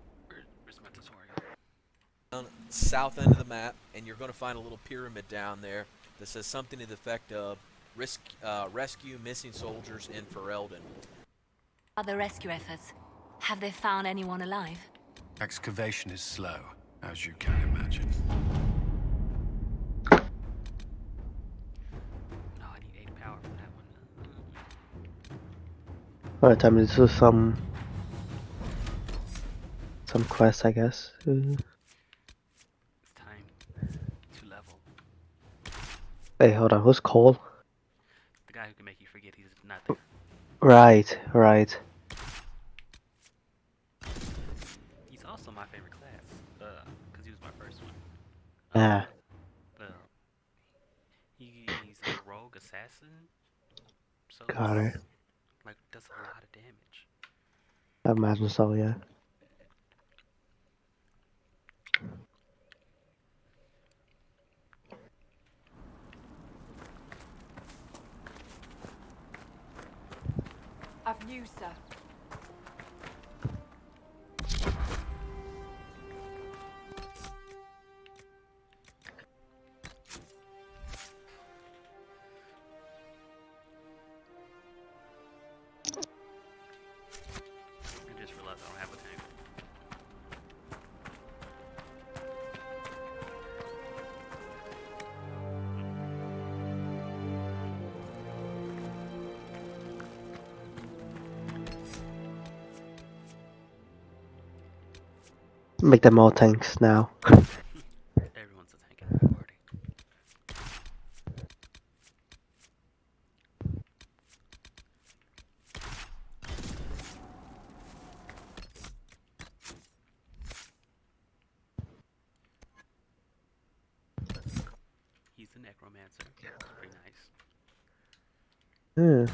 where's my tutorial? On the south end of the map, and you're going to find a little pyramid down there that says something to the effect of rescue missing soldiers in Ferelden. Other rescue efforts. Have they found anyone alive? Excavation is slow, as you can imagine. No, I need 8 power for that one. Alright, time to do some quests, I guess. It's time to level. Hey, hold on. Who's Cole? The guy who can make you forget he's not there. Right, right. He's also my favorite class, because he was my first one. Yeah. He's a rogue assassin, so Got it. like does a lot of damage. I imagine so, yeah. Of you, sir. I just realized I don't have a tank. Make them all tanks now. Everyone's a tank in my party. He's a necromancer. Pretty nice. Yeah.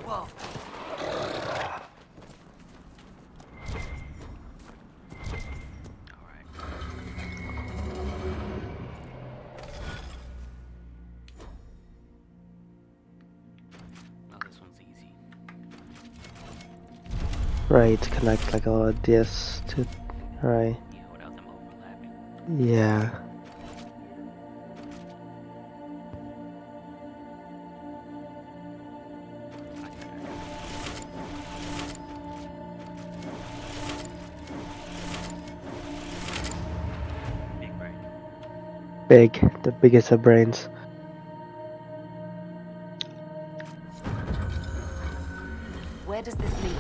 Whoa. Oh, this one's easy. Right, connect like all of this to. Right. Yeah, without them overlapping. Yeah. Big brain. Big. The biggest of brains. Where does this lead?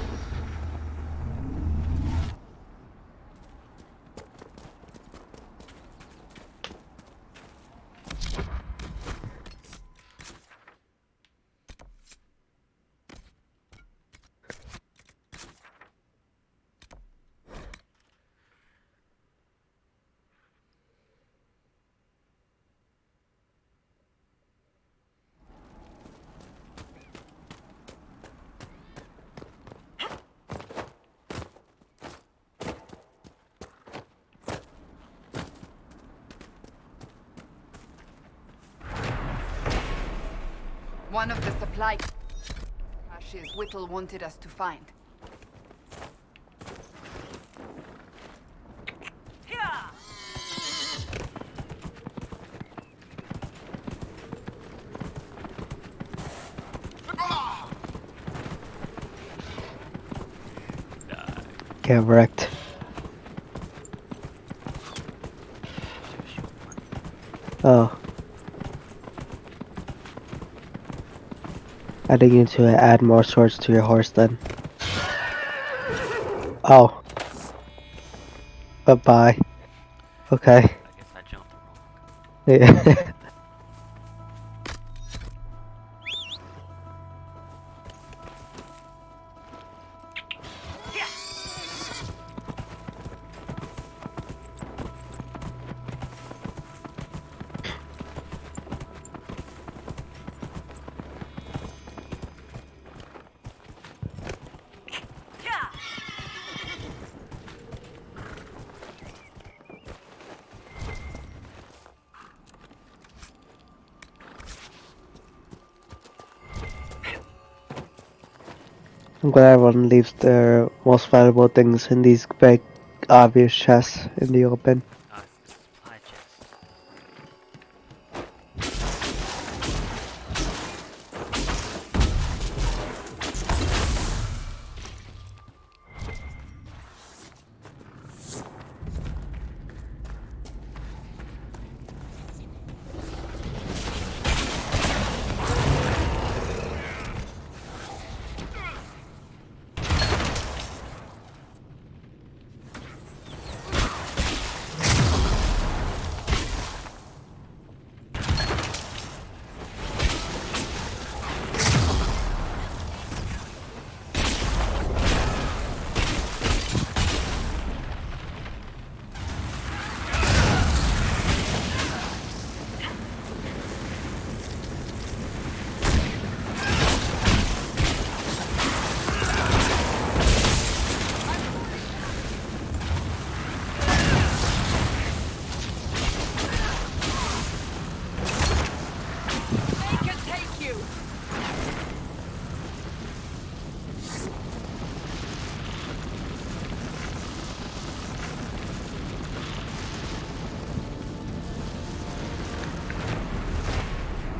One of the supply caches Whittle wanted us to find. Get wrecked. Oh. I think you need to add more swords to your horse then. Oh. Bye-bye. Okay. I guess I jumped wrong. Yeah. I'm glad everyone leaves their most valuable things in these big, obvious chests in the open. Supply chest.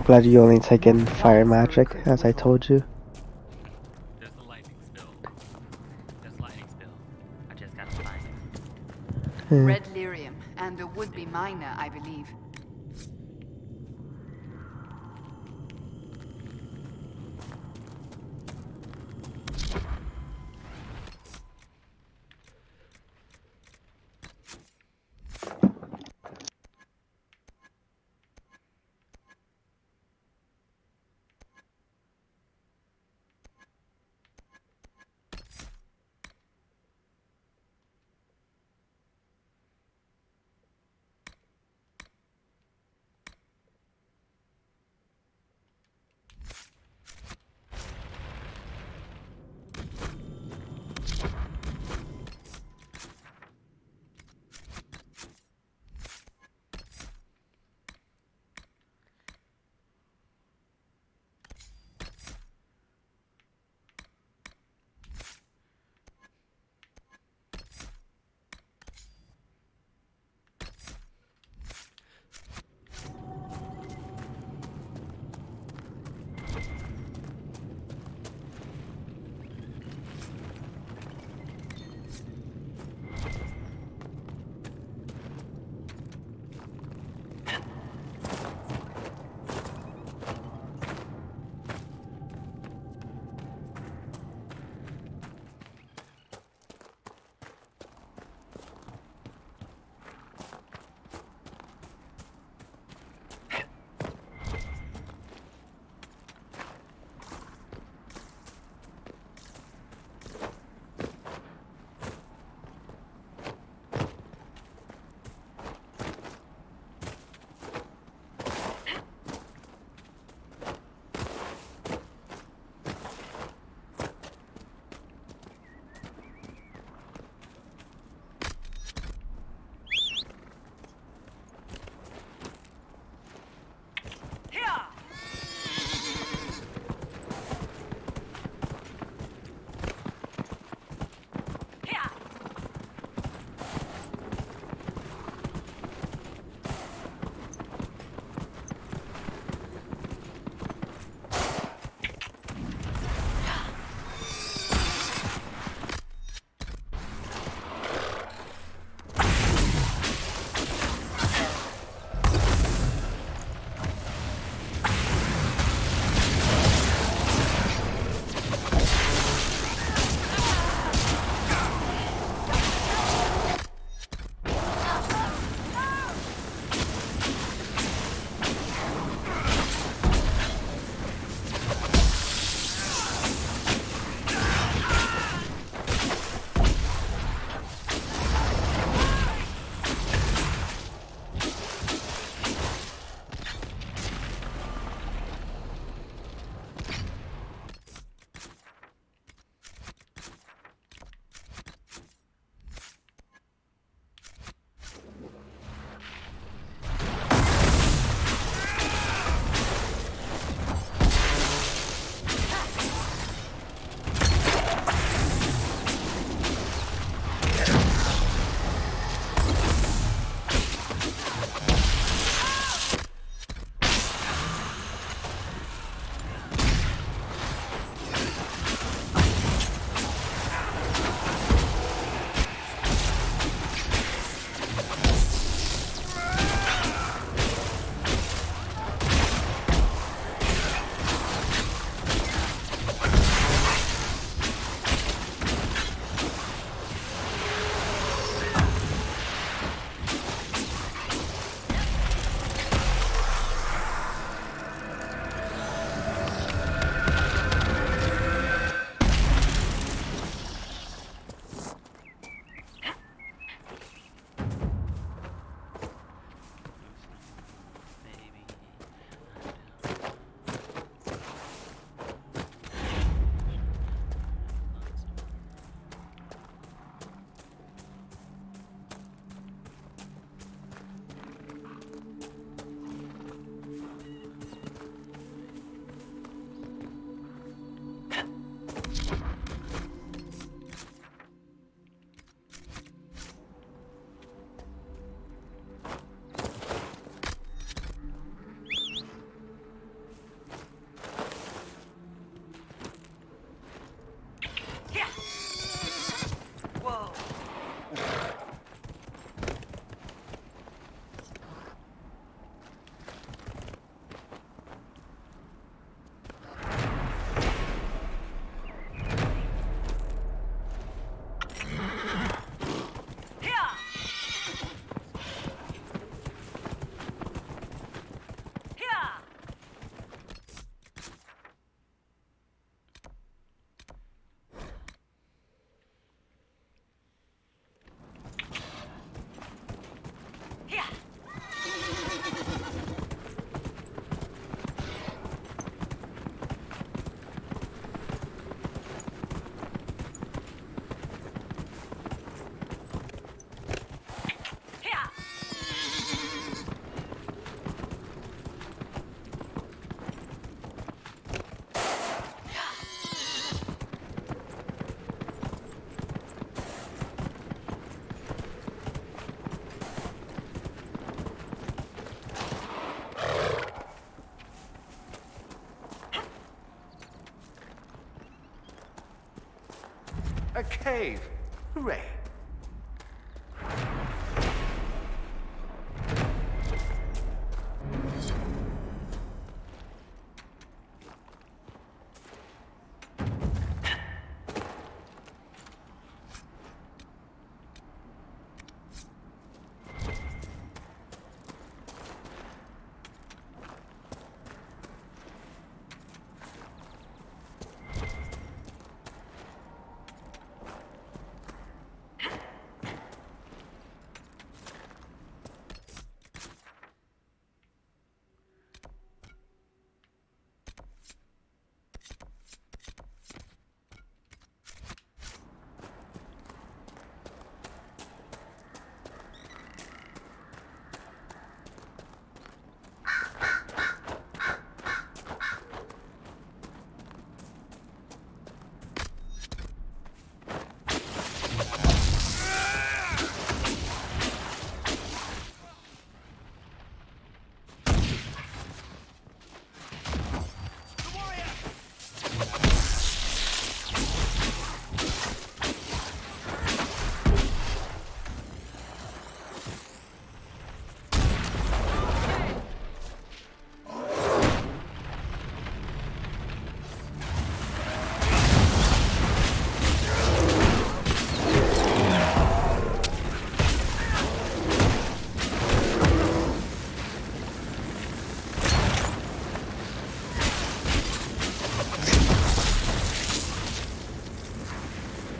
Glad you only taken fire magic, as I told you. There's the lightning spill. There's lightning spill. I just gotta find it. Red lyrium, and a would-be miner, I believe. A cave! Hooray!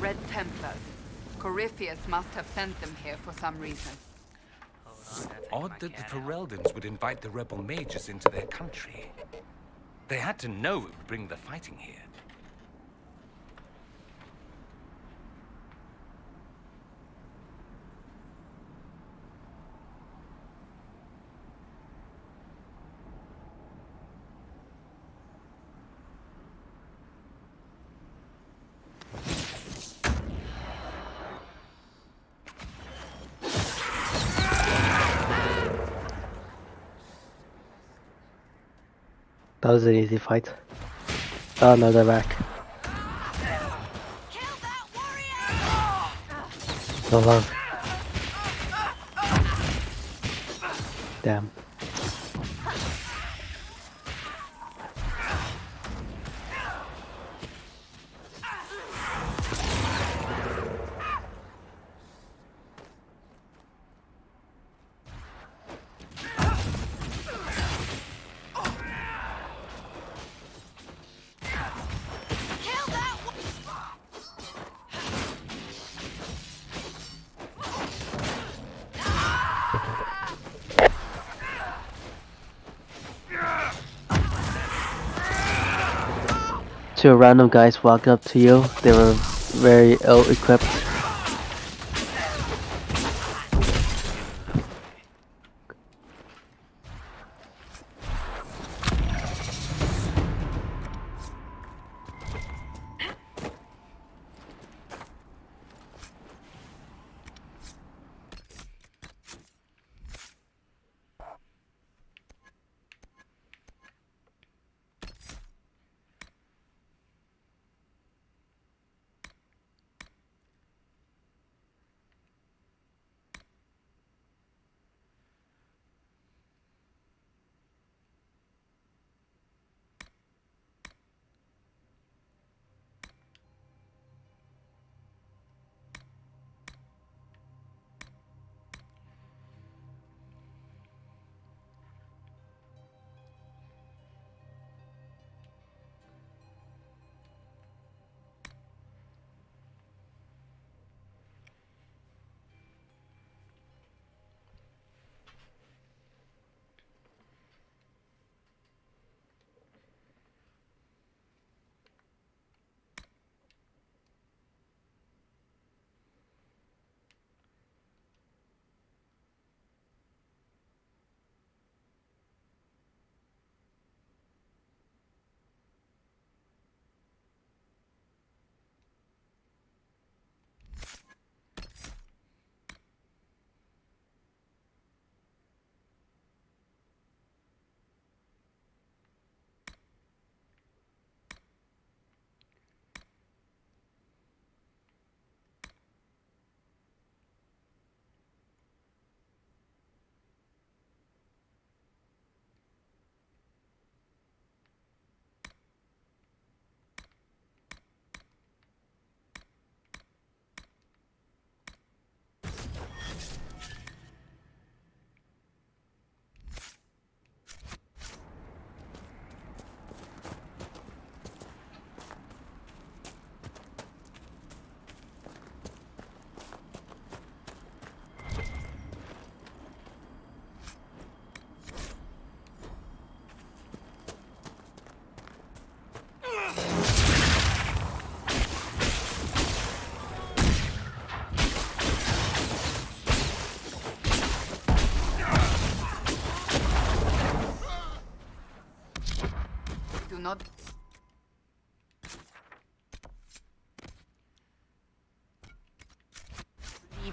Red Templars. Corypheus must have sent them here for some reason. Odd that the Fereldans would invite the rebel mages into their country. They had to know it would bring the fighting here. That was an easy fight. Oh no, they're back. So long. Damn. Two random guys walked up to you. They were very ill equipped.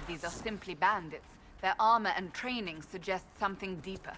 these are simply bandits. Their armor and training suggest something deeper.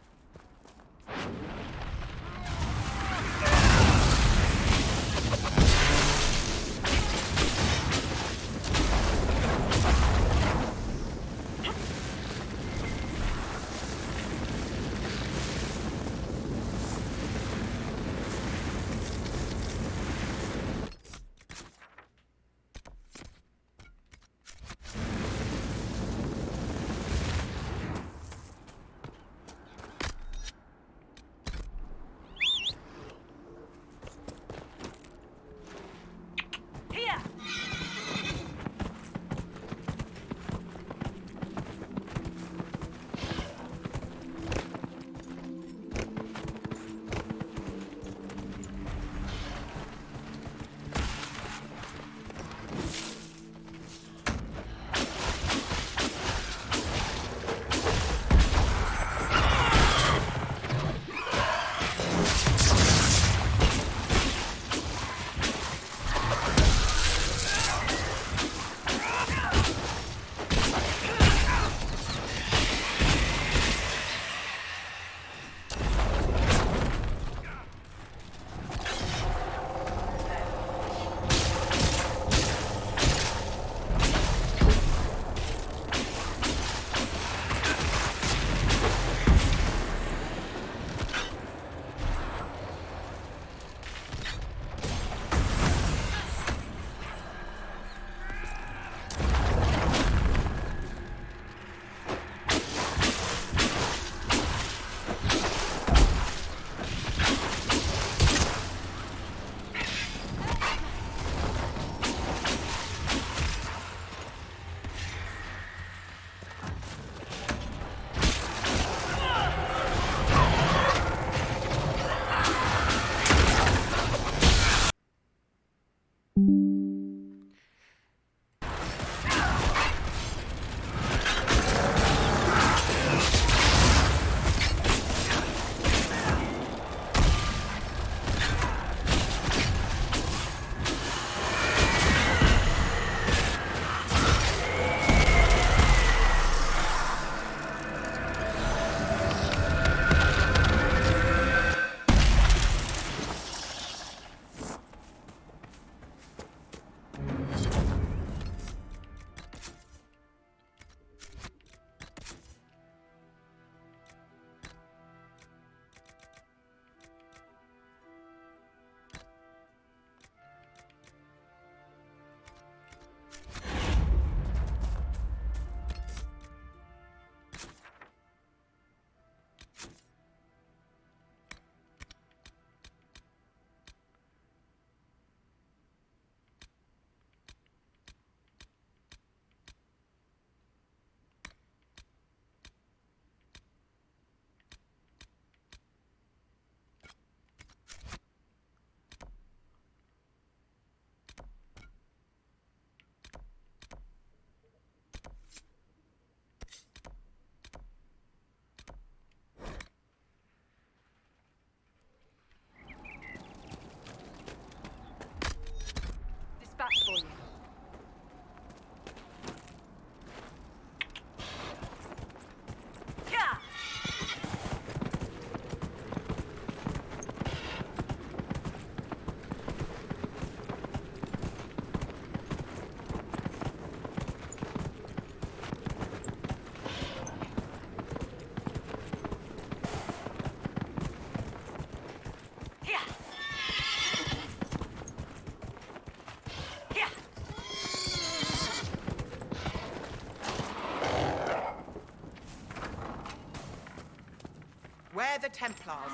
We're the Templars.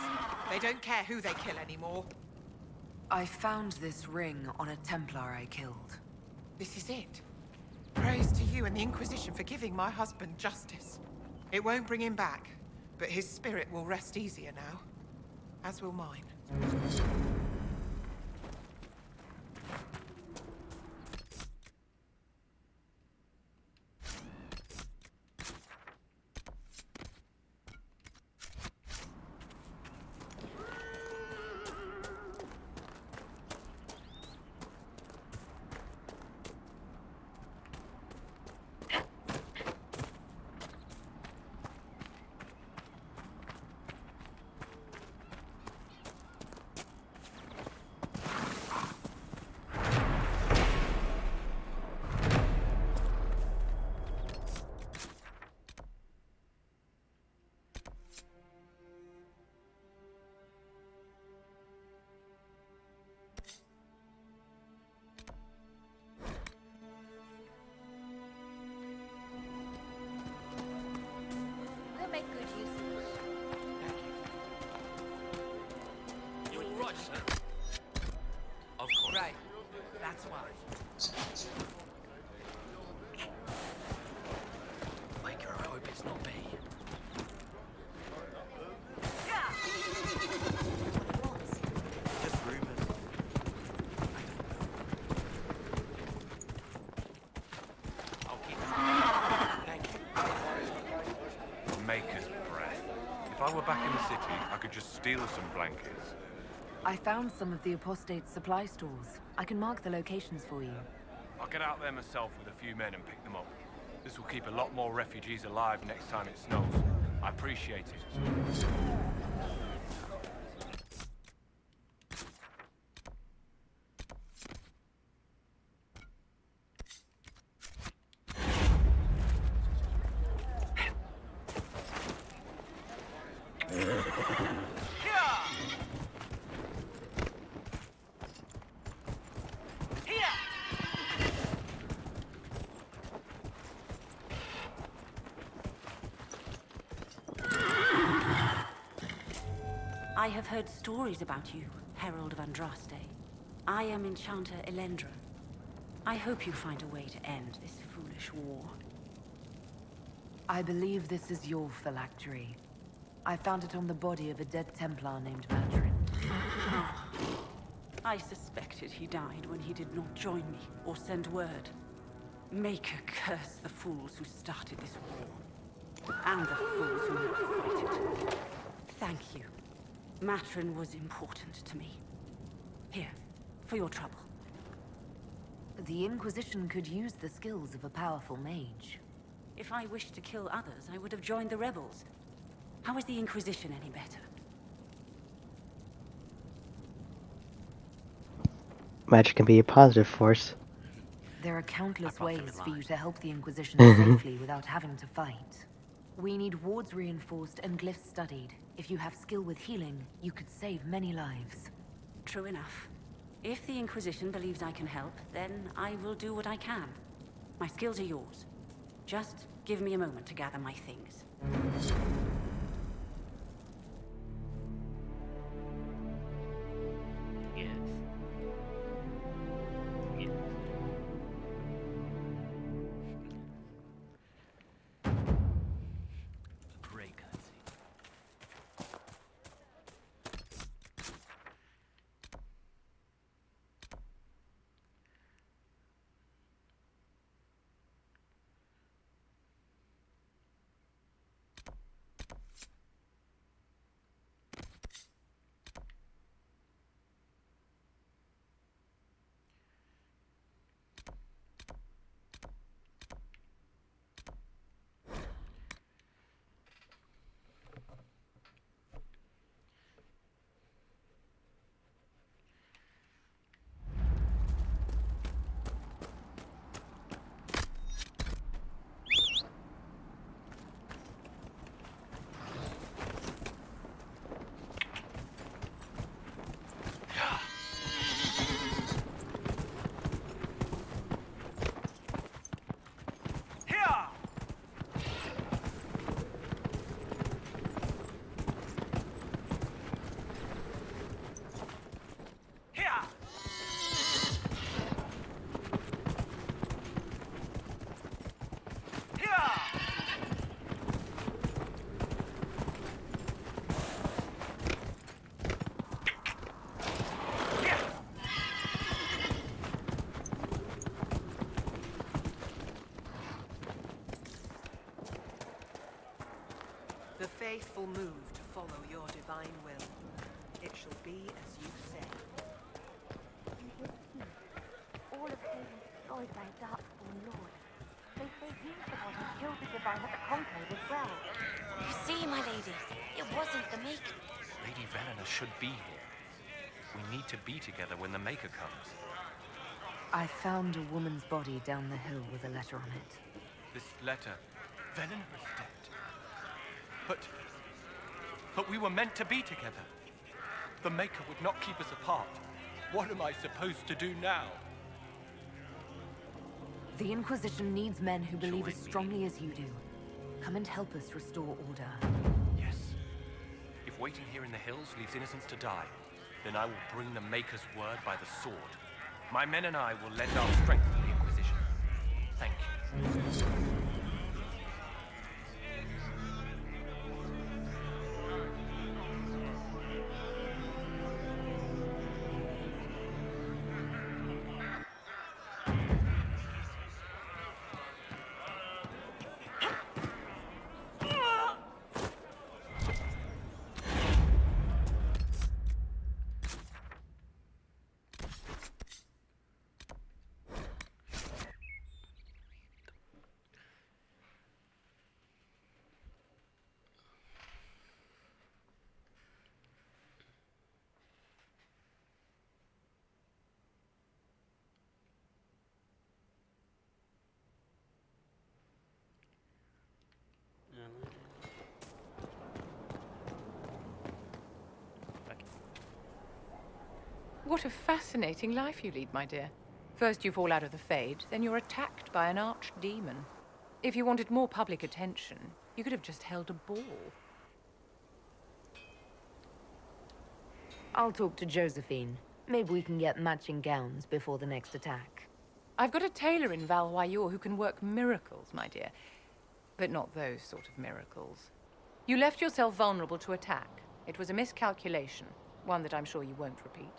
They don't care who they kill anymore. I found this ring on a Templar I killed. This is it. Praise to you and the Inquisition for giving my husband justice. It won't bring him back, but his spirit will rest easier now. As will mine. You all right, sir? Of course. Right. That's why. Maker, I hope it's not me. Just rumors. I'll keep it. Thank you. Maker's breath. If I were back in the city, I could just steal some blankets. I found some of the apostate's supply stores. I can mark the locations for you. I'll get out there myself with a few men and pick them up. This will keep a lot more refugees alive next time it snows. I appreciate it. I have heard stories about you, Herald of Andraste. I am Enchanter Elendra. I hope you find a way to end this foolish war. I believe this is your phylactery. I found it on the body of a dead Templar named Matrin. I suspected he died when he did not join me or send word. Maker curse the fools who started this war. And the fools who will fight it. Thank you. Matrin was important to me. Here, for your trouble. The Inquisition could use the skills of a powerful mage. If I wished to kill others, I would have joined the rebels. How is the Inquisition any better? Magic can be a positive force. There are countless ways for you to help the Inquisition safely without having to fight. We need wards reinforced and glyphs studied. If you have skill with healing, you could save many lives. True enough. If the Inquisition believes I can help, then I will do what I can. My skills are yours. Just give me a moment to gather my things. Yes. Yes. Great cutscene. The faithful move to follow your divine will. It shall be as you say. All of them destroyed by Darkspawn Lord. They say he's the one who killed the divine at the conclave as well. You see, my lady, it wasn't the Maker. Lady Velena should be here. We need to be together when the Maker comes. I found a woman's body down the hill with a letter on it. This letter, Velena is dead. But we were meant to be together. The Maker would not keep us apart. What am I supposed to do now? The Inquisition needs men who believe as strongly as you do. Come and help us restore order. Yes. If waiting here in the hills leaves innocents to die, then I will bring the Maker's word by the sword. My men and I will lend our strength to the Inquisition. Thank you. What a fascinating life you lead, my dear. First you fall out of the Fade, then you're attacked by an archdemon. If you wanted more public attention, you could have just held a ball. I'll talk to Josephine. Maybe we can get matching gowns before the next attack. I've got a tailor in Val Royeaux who can work miracles, my dear. But not those sort of miracles. You left yourself vulnerable to attack. It was a miscalculation, one that I'm sure you won't repeat.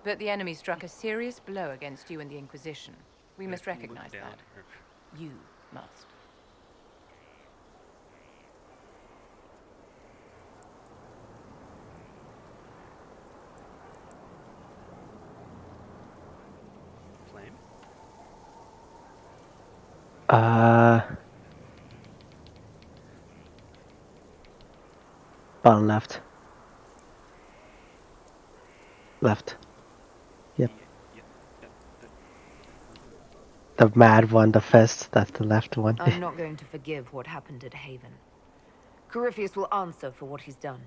But the enemy struck a serious blow against you and the Inquisition. We must recognize that. You must. Flame? Bottom left. Left. Yep. The mad one, the fist, that's the left one. I'm not going to forgive what happened at Haven. Corypheus will answer for what he's done.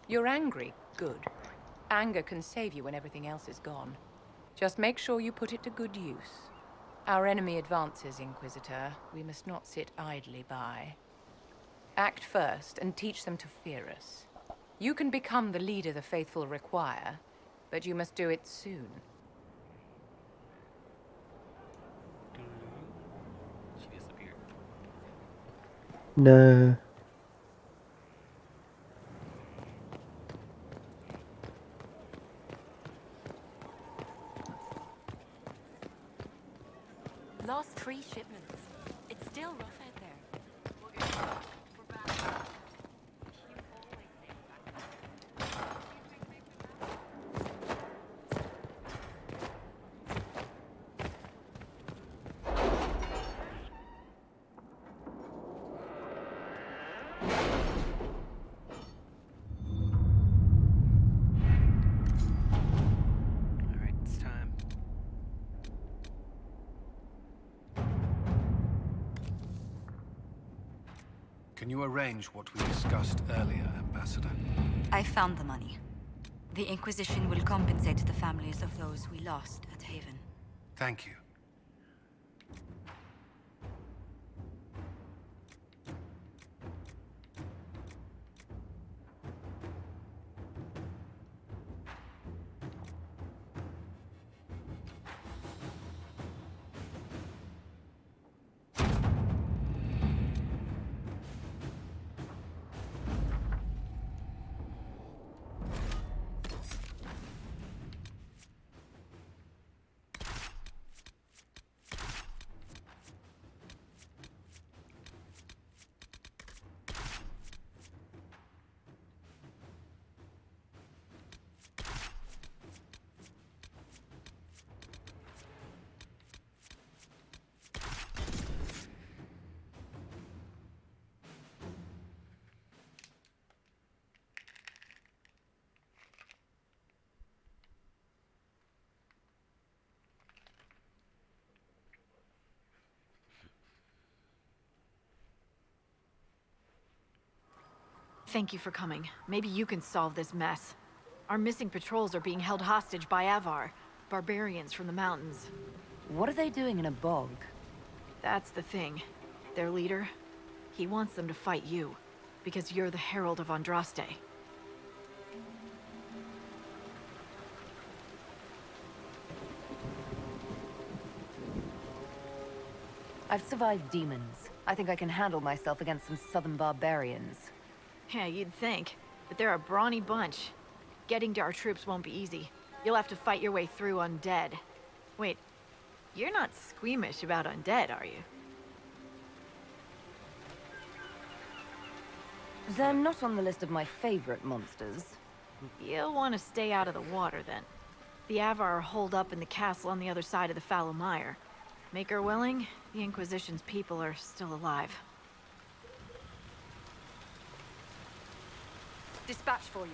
You're angry. Good. Anger can save you when everything else is gone. Just make sure you put it to good use. Our enemy advances, Inquisitor. We must not sit idly by. Act first and teach them to fear us. You can become the leader the faithful require, but you must do it soon. She disappeared. No. Lost 3 shipments. It's still rough out there. Alright, it's time. Can you arrange what we discussed earlier, Ambassador? I found the money. The Inquisition will compensate the families of those we lost at Haven. Thank you. Thank you for coming. Maybe you can solve this mess. Our missing patrols are being held hostage by Avar, barbarians from the mountains. What are they doing in a bog? That's the thing. Their leader, He wants them to fight you, because you're the Herald of Andraste. I've survived demons. I think I can handle myself against some southern barbarians. Yeah, you'd think. But they're a brawny bunch. Getting to our troops won't be easy. You'll have to fight your way through undead. Wait, you're not squeamish about undead, are you? They're not on the list of my favorite monsters. You'll want to stay out of the water, then. The Avar are holed up in the castle on the other side of the Fallow Mire. Make her willing, the Inquisition's people are still alive. Dispatch for you.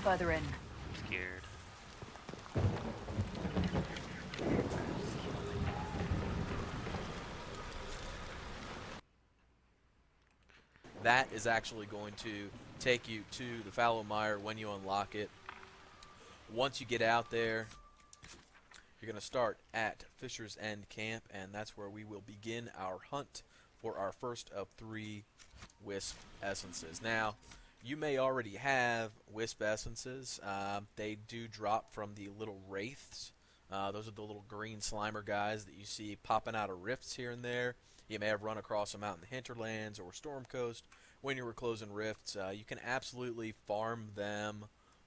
Further in. I'm scared. That is actually going to take you to the Fallow Mire when you unlock it. Once you get out there, you're going to start at Fisher's End Camp, and that's where we will begin our hunt for our first of 3 Wisp Essences. Now, you may already have Wisp Essences. They do drop from the little Wraiths. Those are the little green Slimer guys that you see popping out of rifts here and there. You may have run across them out in the Hinterlands or Storm Coast when you were closing rifts. You can absolutely farm them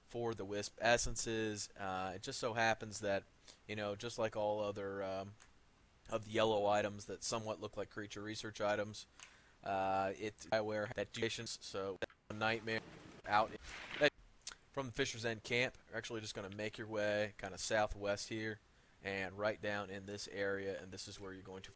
for the Wisp Essences. It just so happens that, you know, just like all other of the yellow items that somewhat look like creature research items, it's Bioware that patience, so Nightmare out from the Fisher's End Camp. You're actually just going to make your way kind of southwest here and right down in this area, and this is where you're going to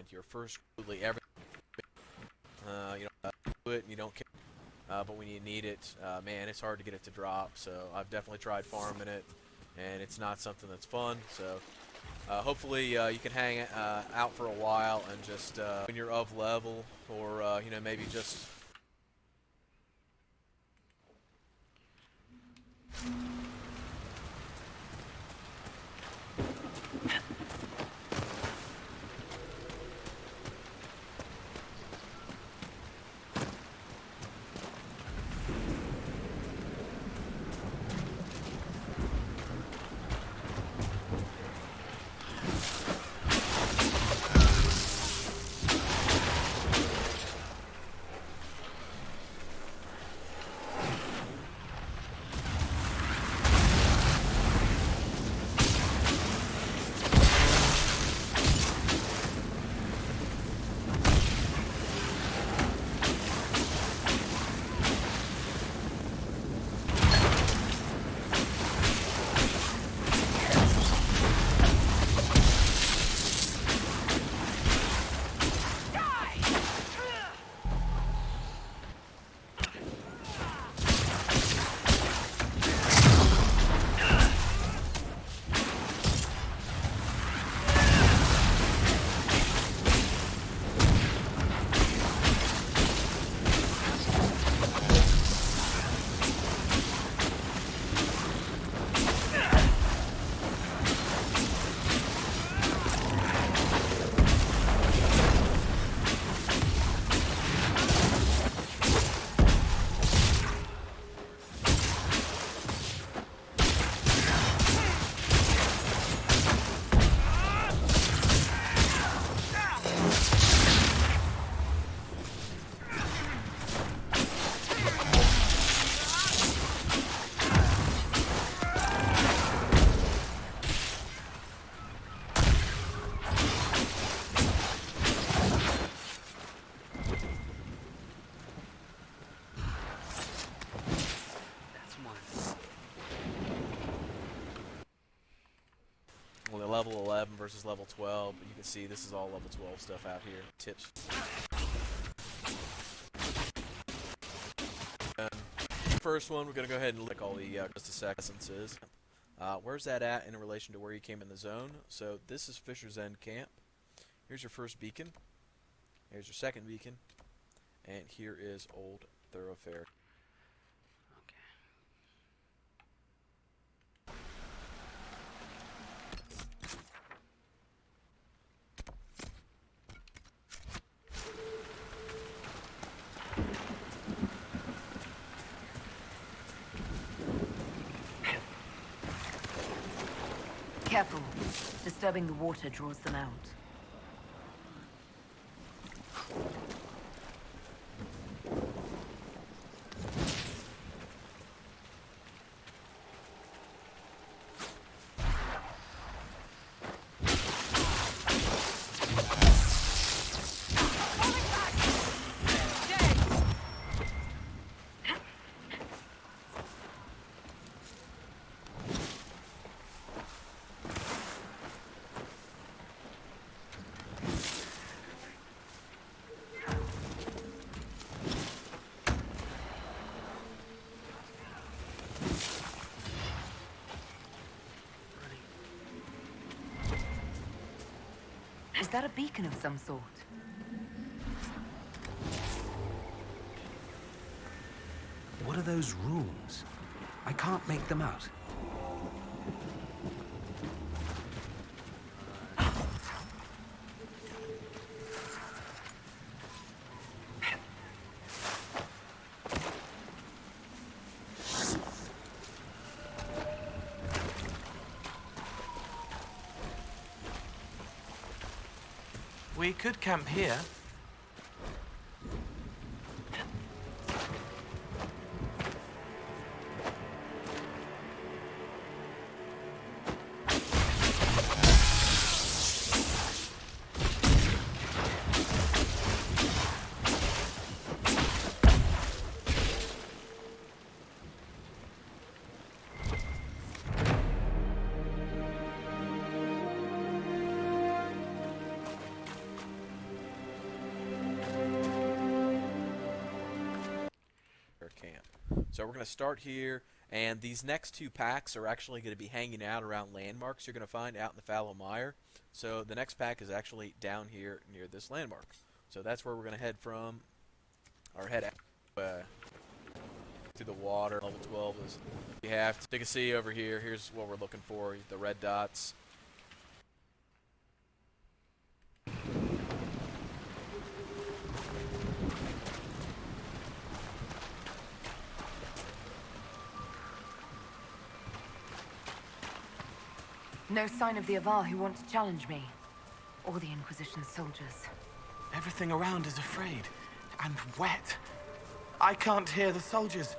find your first absolutely everything. You know, do it and you don't care. But when you need it, man, it's hard to get it to drop. So I've definitely tried farming it, and it's not something that's fun. So hopefully you can hang out for a while and just when you're of level, or you know, maybe just. Level 11 versus level 12, but you can see this is all level 12 stuff out here. Tips. First one, we're going to go ahead and look at all the just essences. Where's that at in relation to where you came in the zone? So this is Fisher's End Camp. Here's your first beacon. Here's your second beacon. And here is Old Thoroughfare. Careful. Disturbing the water draws them out. Is that a beacon of some sort? What are those runes? I can't make them out. We could camp here. So we're going to start here, and these next 2 packs are actually going to be hanging out around landmarks you're going to find out in the Fallow Mire. So the next pack is actually down here near this landmark. So that's where we're going to head from, or head out to the water. Level 12 is we have. So you can see over here, here's what we're looking for, the red dots. No sign of the Avar who want to challenge me. Or the Inquisition soldiers. Everything around is afraid. And wet. I can't hear the soldiers.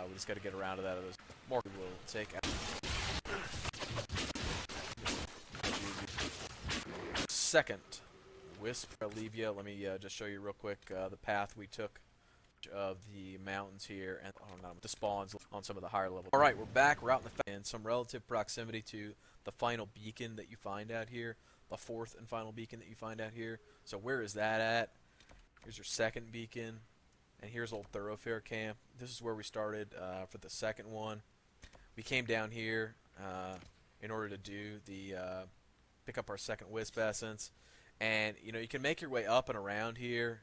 We just got to get around to that. More will take out. Second, Wisp, Olivia. Let me just show you real quick the path we took of the mountains here, and the spawns on some of the higher levels. All right, we're back. We're out in some relative proximity to the final beacon that you find out here, the 4th and final beacon that you find out here. So where is that at? Here's your second beacon. And here's Old Thoroughfare Camp. This is where we started for the second one. We came down here in order to do the pick up our second Wisp Essence. And you know, you can make your way up and around here.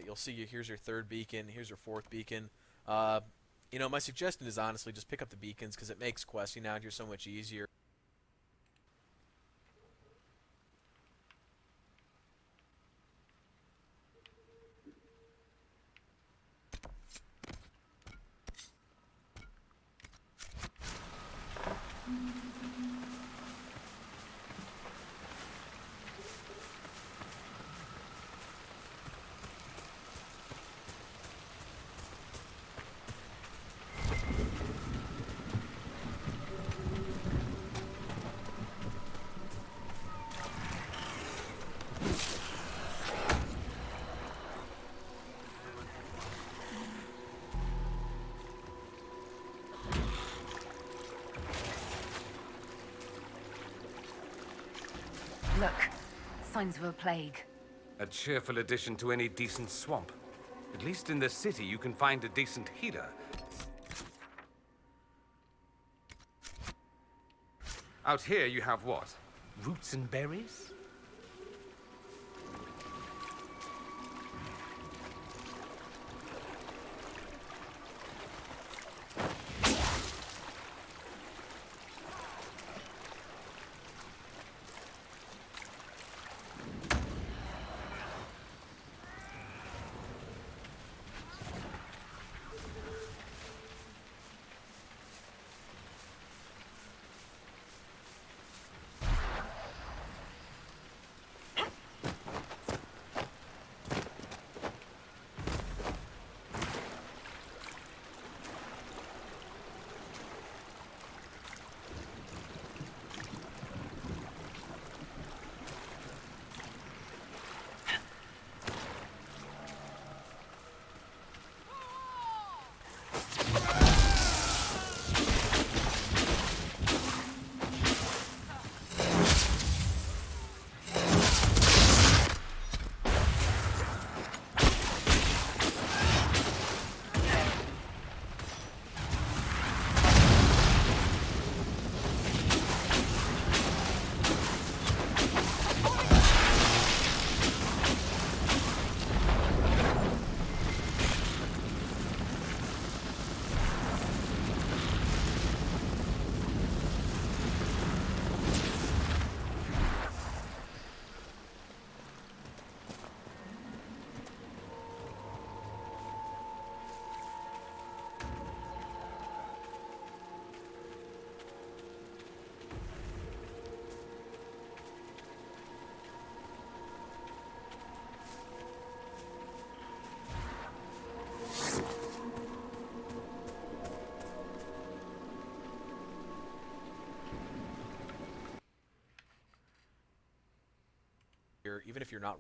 You'll see here's your 3rd beacon, here's your 4th beacon. You know, my suggestion is honestly just pick up the beacons because it makes questing out here so much easier. Look, signs of a plague. A cheerful addition to any decent swamp. At least in the city, you can find a decent healer. Out here, you have what? Roots and berries? Even if you're not.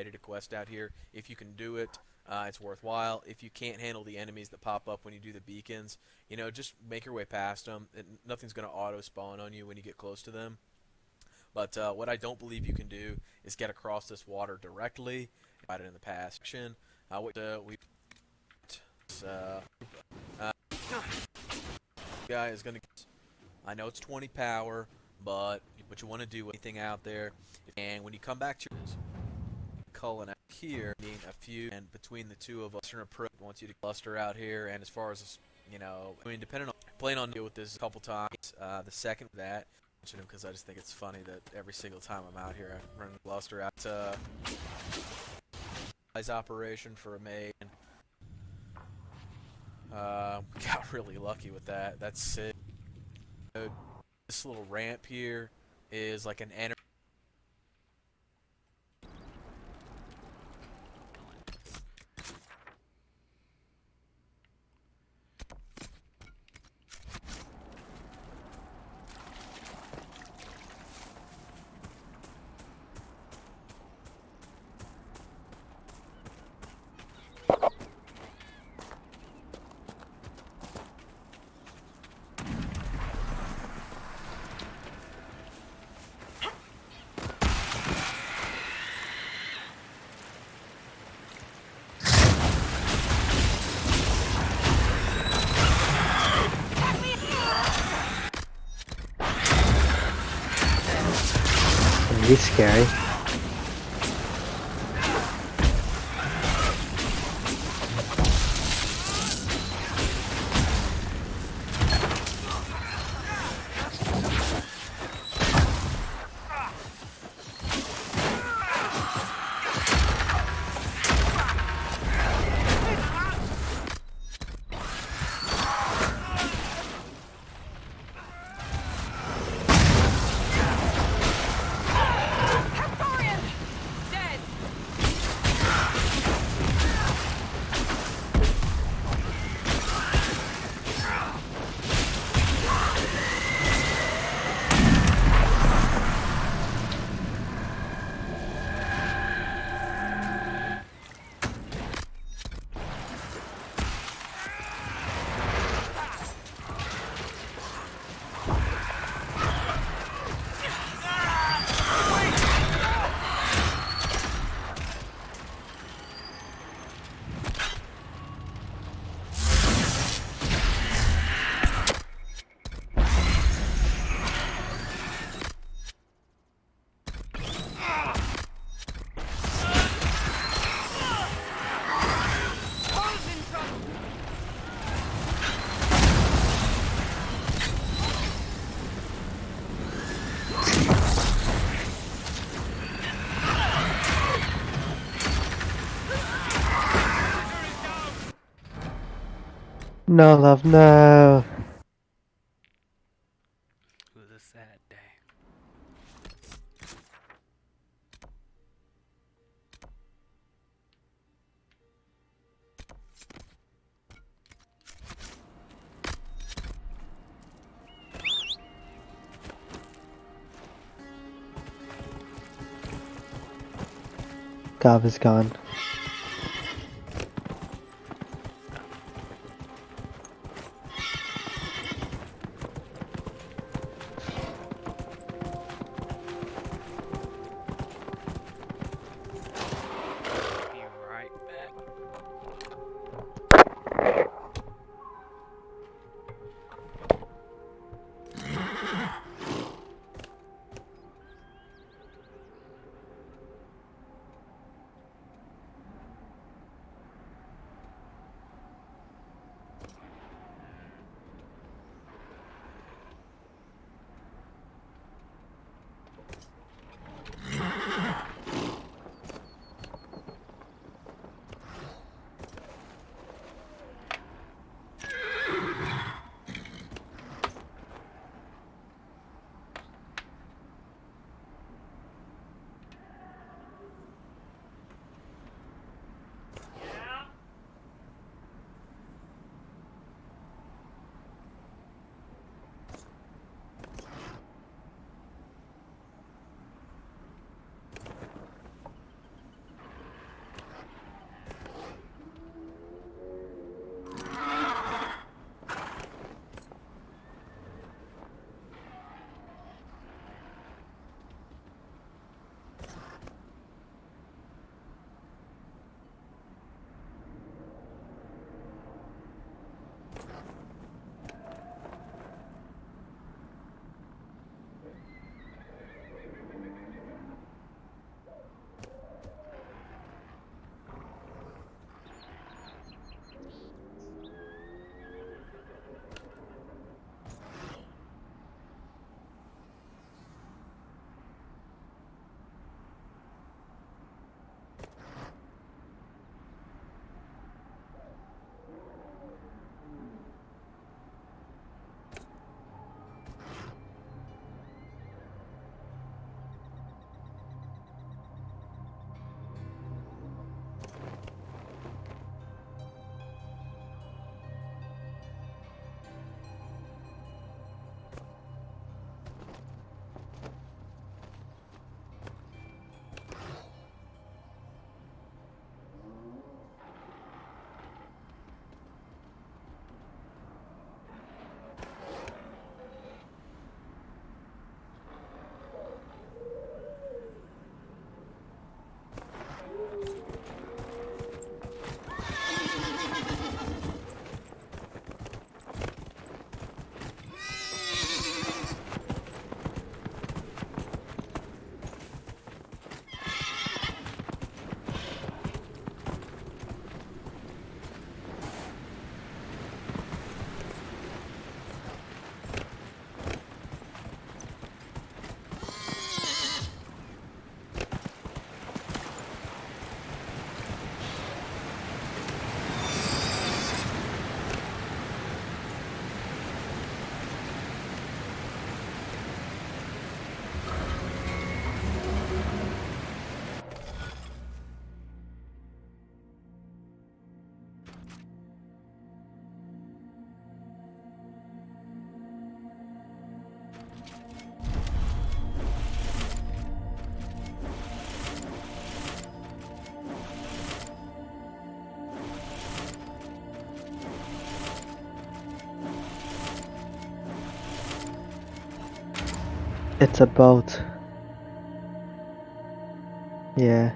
ready to quest out here. If you can do it, it's worthwhile. If you can't handle the enemies that pop up when you do the beacons, you know, just make your way past them. Nothing's going to auto-spawn on you when you get close to them. But what I don't believe you can do is get across this water directly. Tried it in the past. Guy is going to... I know it's 20 power, but what you want to do anything out there, and when you come back to this, Cullen out here, being a few, and between the two of us, wants you to cluster out here, and as far as, you know, I mean, depending on, playing on deal with this a couple times, the second of that, because I just think it's funny that every single time I'm out here, I run the cluster out, operation for a maid. Got really lucky with that. That's sick. This little ramp here is like an energy. He's scary. No, love, no. It was a sad day. Gav is gone. It's a boat. Yeah.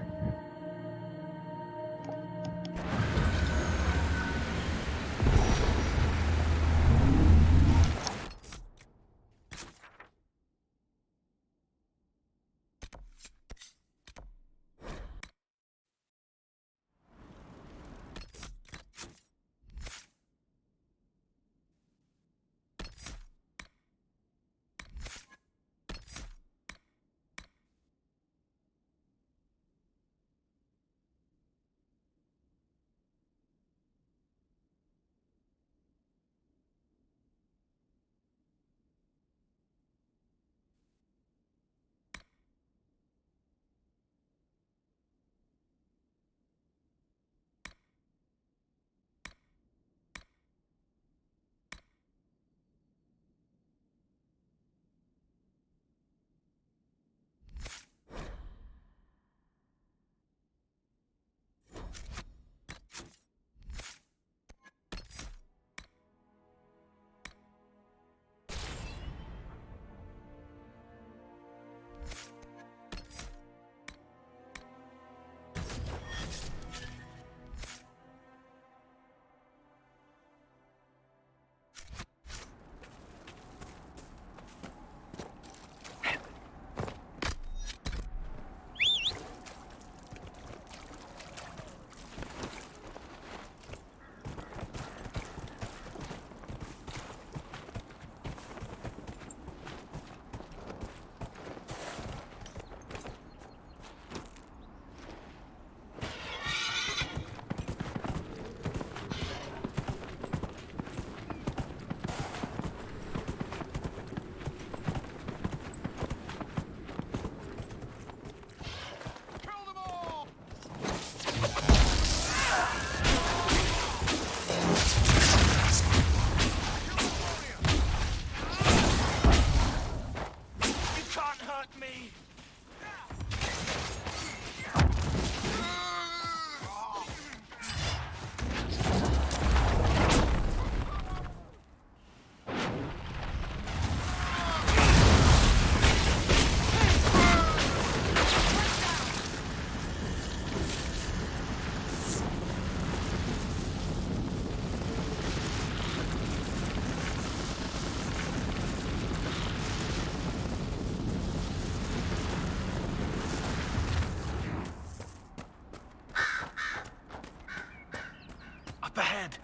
Up ahead.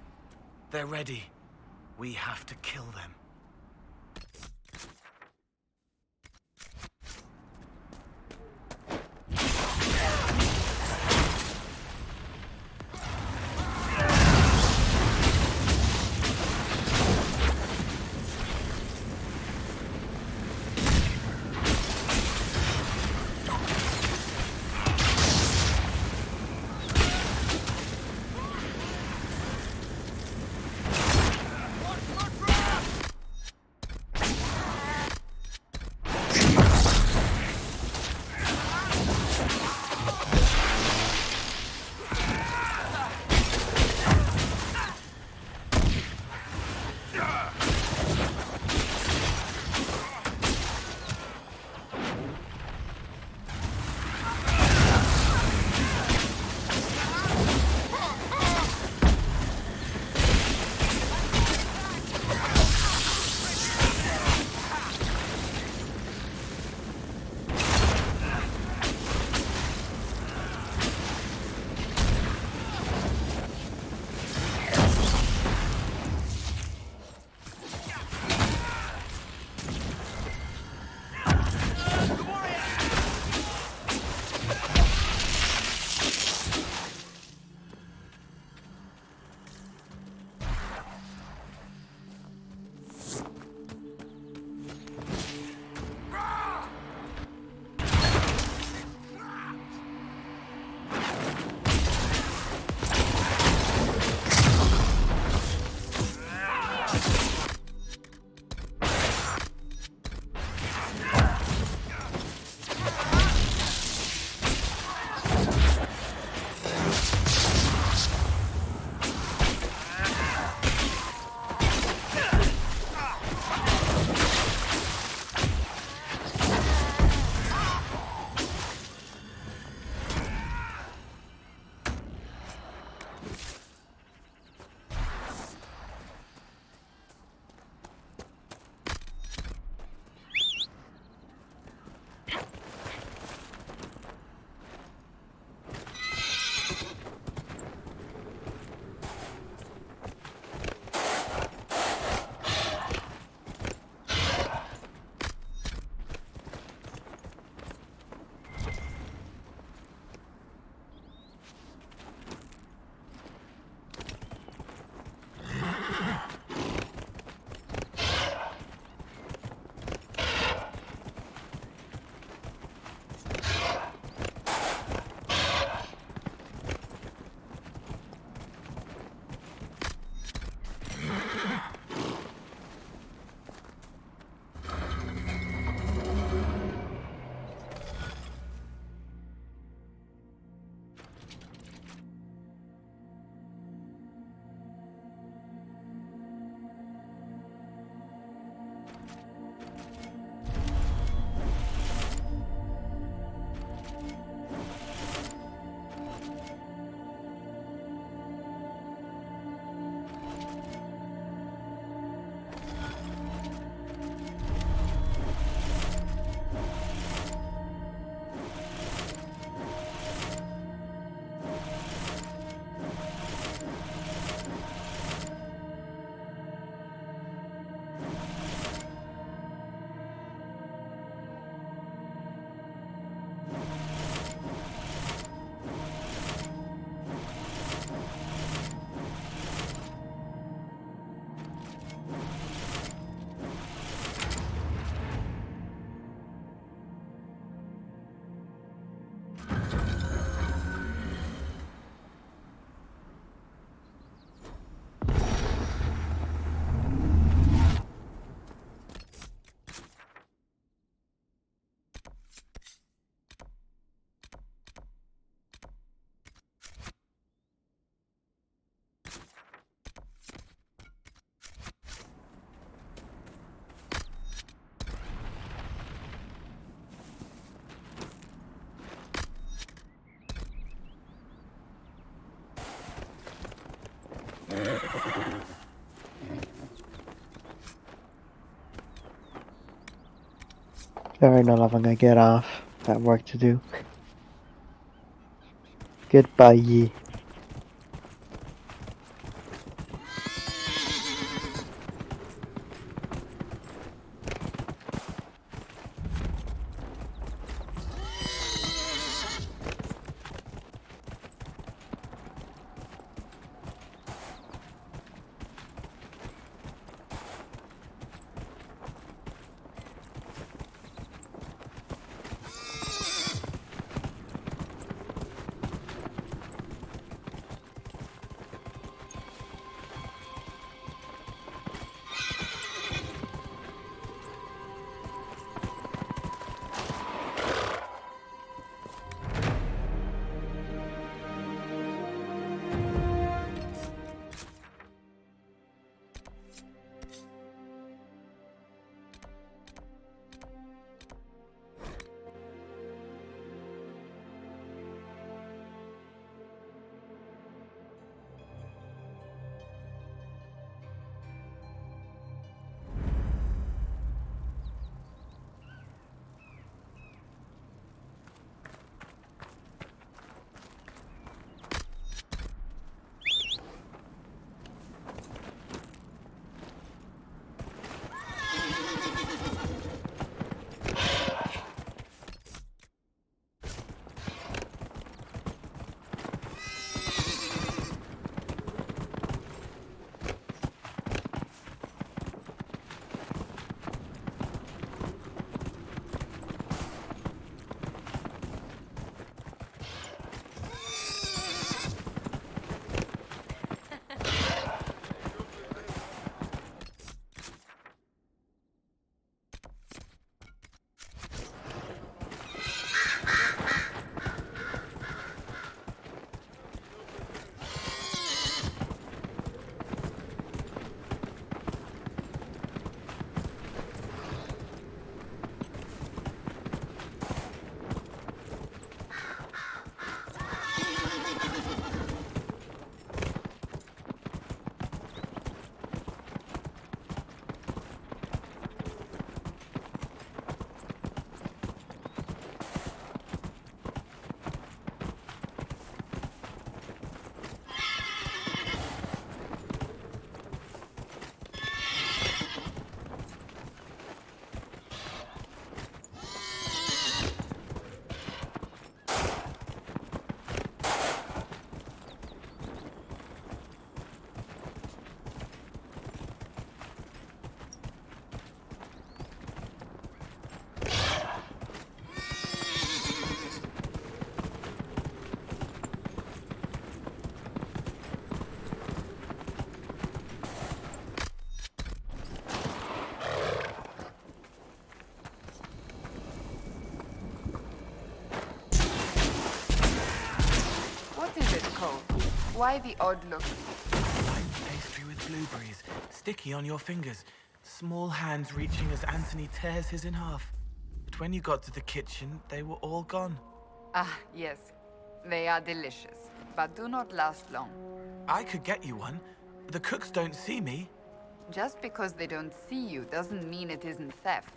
They're ready. We have to kill them. Alright, now I'm gonna get off. Got work to do. Goodbye, ye. Why the odd look? Light pastry with blueberries, sticky on your fingers, small hands reaching as Anthony tears his in half. But when you got to the kitchen, they were all gone. Ah, yes. They are delicious, but do not last long. I could get you one. The cooks don't see me. Just because they don't see you doesn't mean it isn't theft.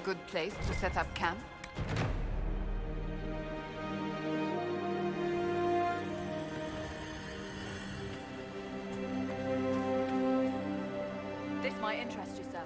good place to set up camp? This might interest you, sir.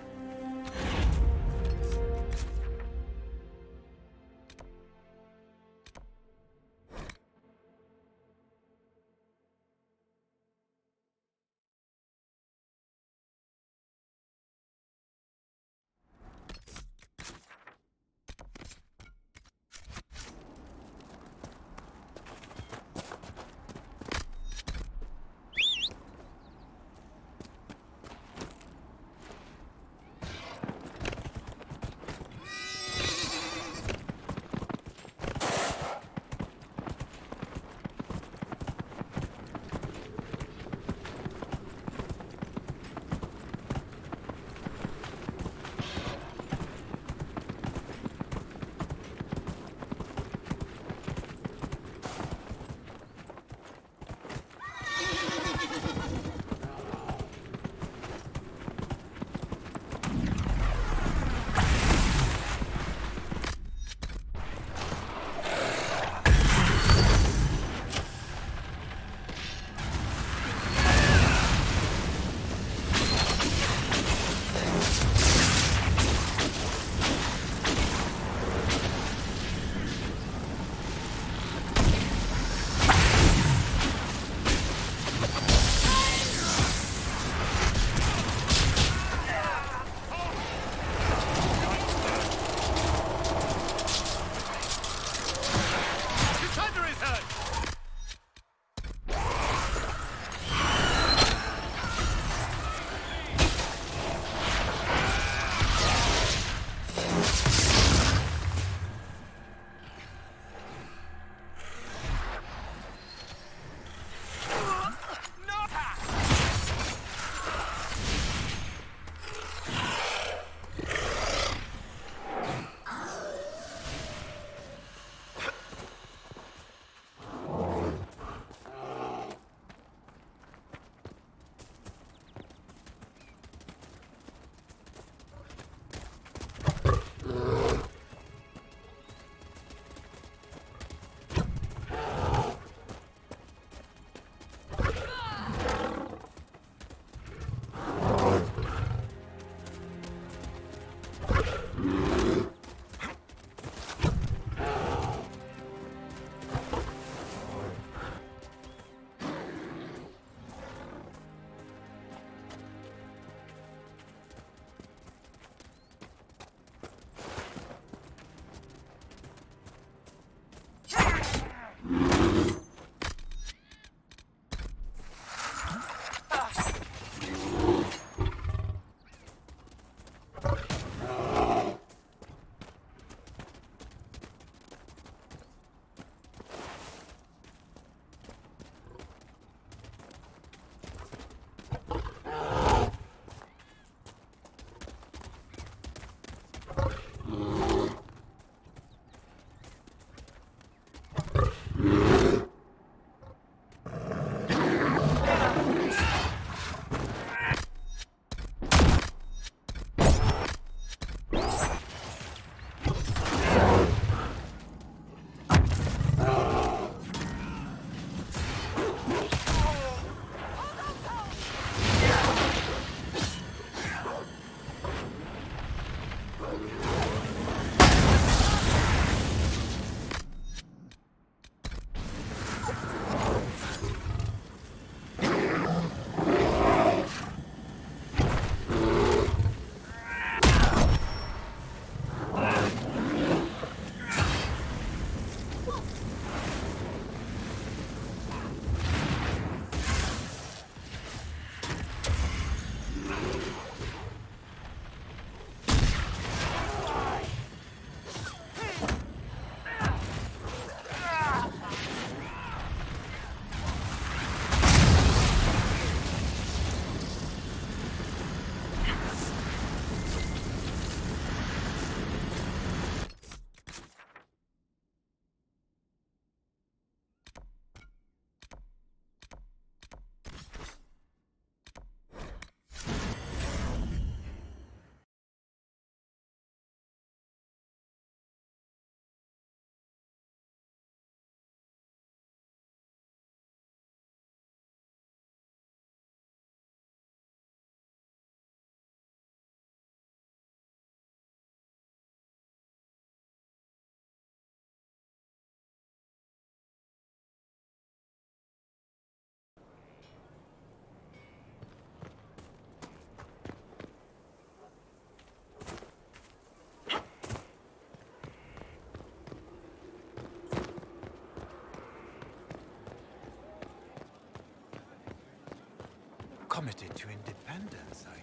committed to independence, I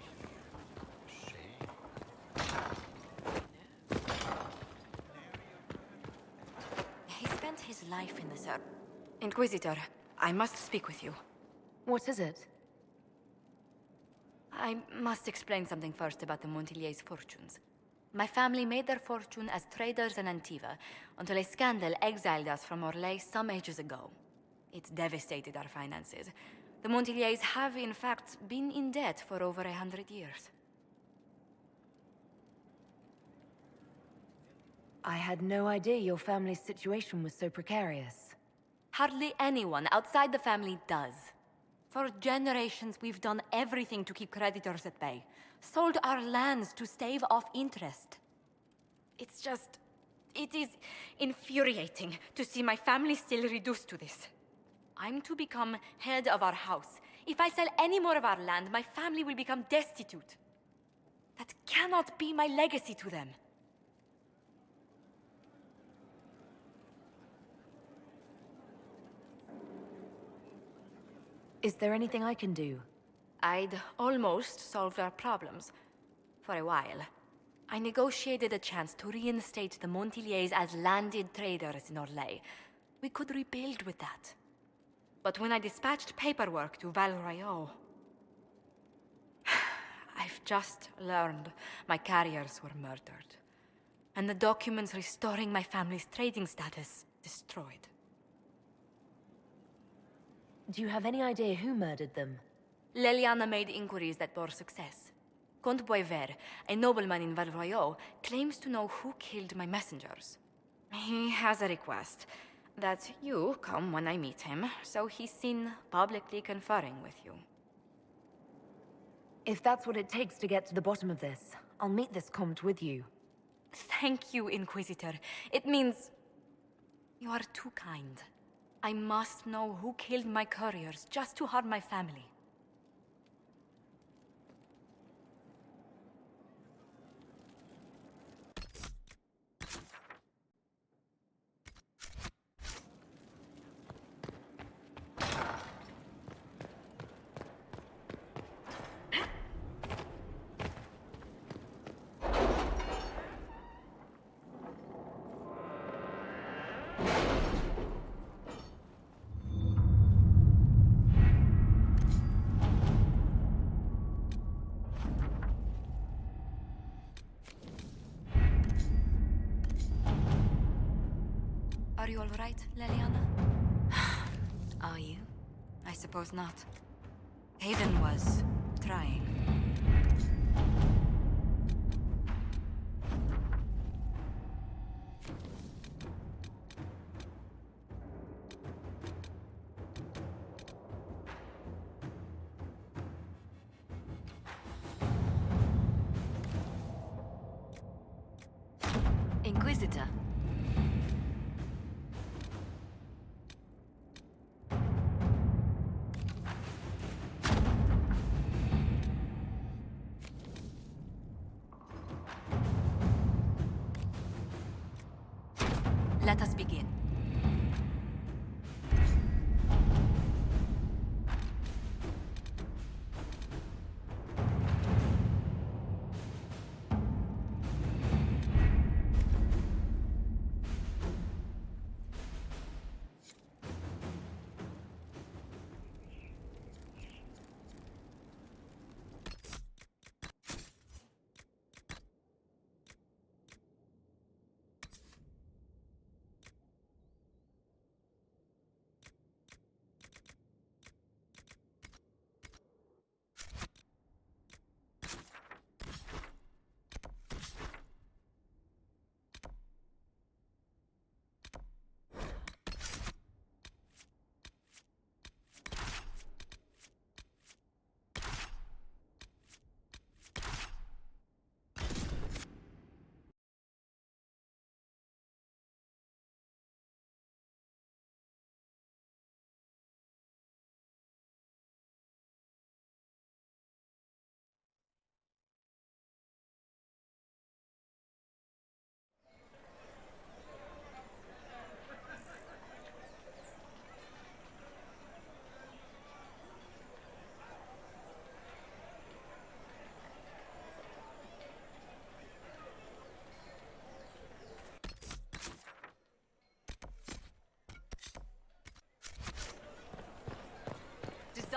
He spent his life in the Inquisitor, I must speak with you. What is it? I must explain something first about the Montiliers' fortunes. My family made their fortune as traders in Antiva until a scandal exiled us from Orlais some ages ago. It devastated our finances. The Montiliers have, in fact, been in debt for over 100 years. I had no idea your family's situation was so precarious. Hardly anyone outside the family does. For generations, we've done everything to keep creditors at bay. Sold our lands to stave off interest. It is infuriating to see my family still reduced to this. I'm to become head of our house. If I sell any more of our land, my family will become destitute. That cannot be my legacy to them. Is there anything I can do? I'd almost solved our problems. For a while. I negotiated a chance to reinstate the Montiliers as landed traders in Orlais. We could rebuild with that. But when I dispatched paperwork to Val Royeaux, I've just learned my carriers were murdered. And the documents restoring my family's trading status destroyed. Do you have any idea who murdered them? Leliana made inquiries that bore success. Comte Boisvert, a nobleman in Val Royeaux, claims to know who killed my messengers. He has a request that you come when I meet him, so he's seen publicly conferring with you. If that's what it takes to get to the bottom of this, I'll meet this Comte with you. Thank you, Inquisitor. It means you are too kind. I must know who killed my couriers just to harm my family. Are you all right, Leliana? Are you? I suppose not. Hayden was trying. Inquisitor. Let us begin.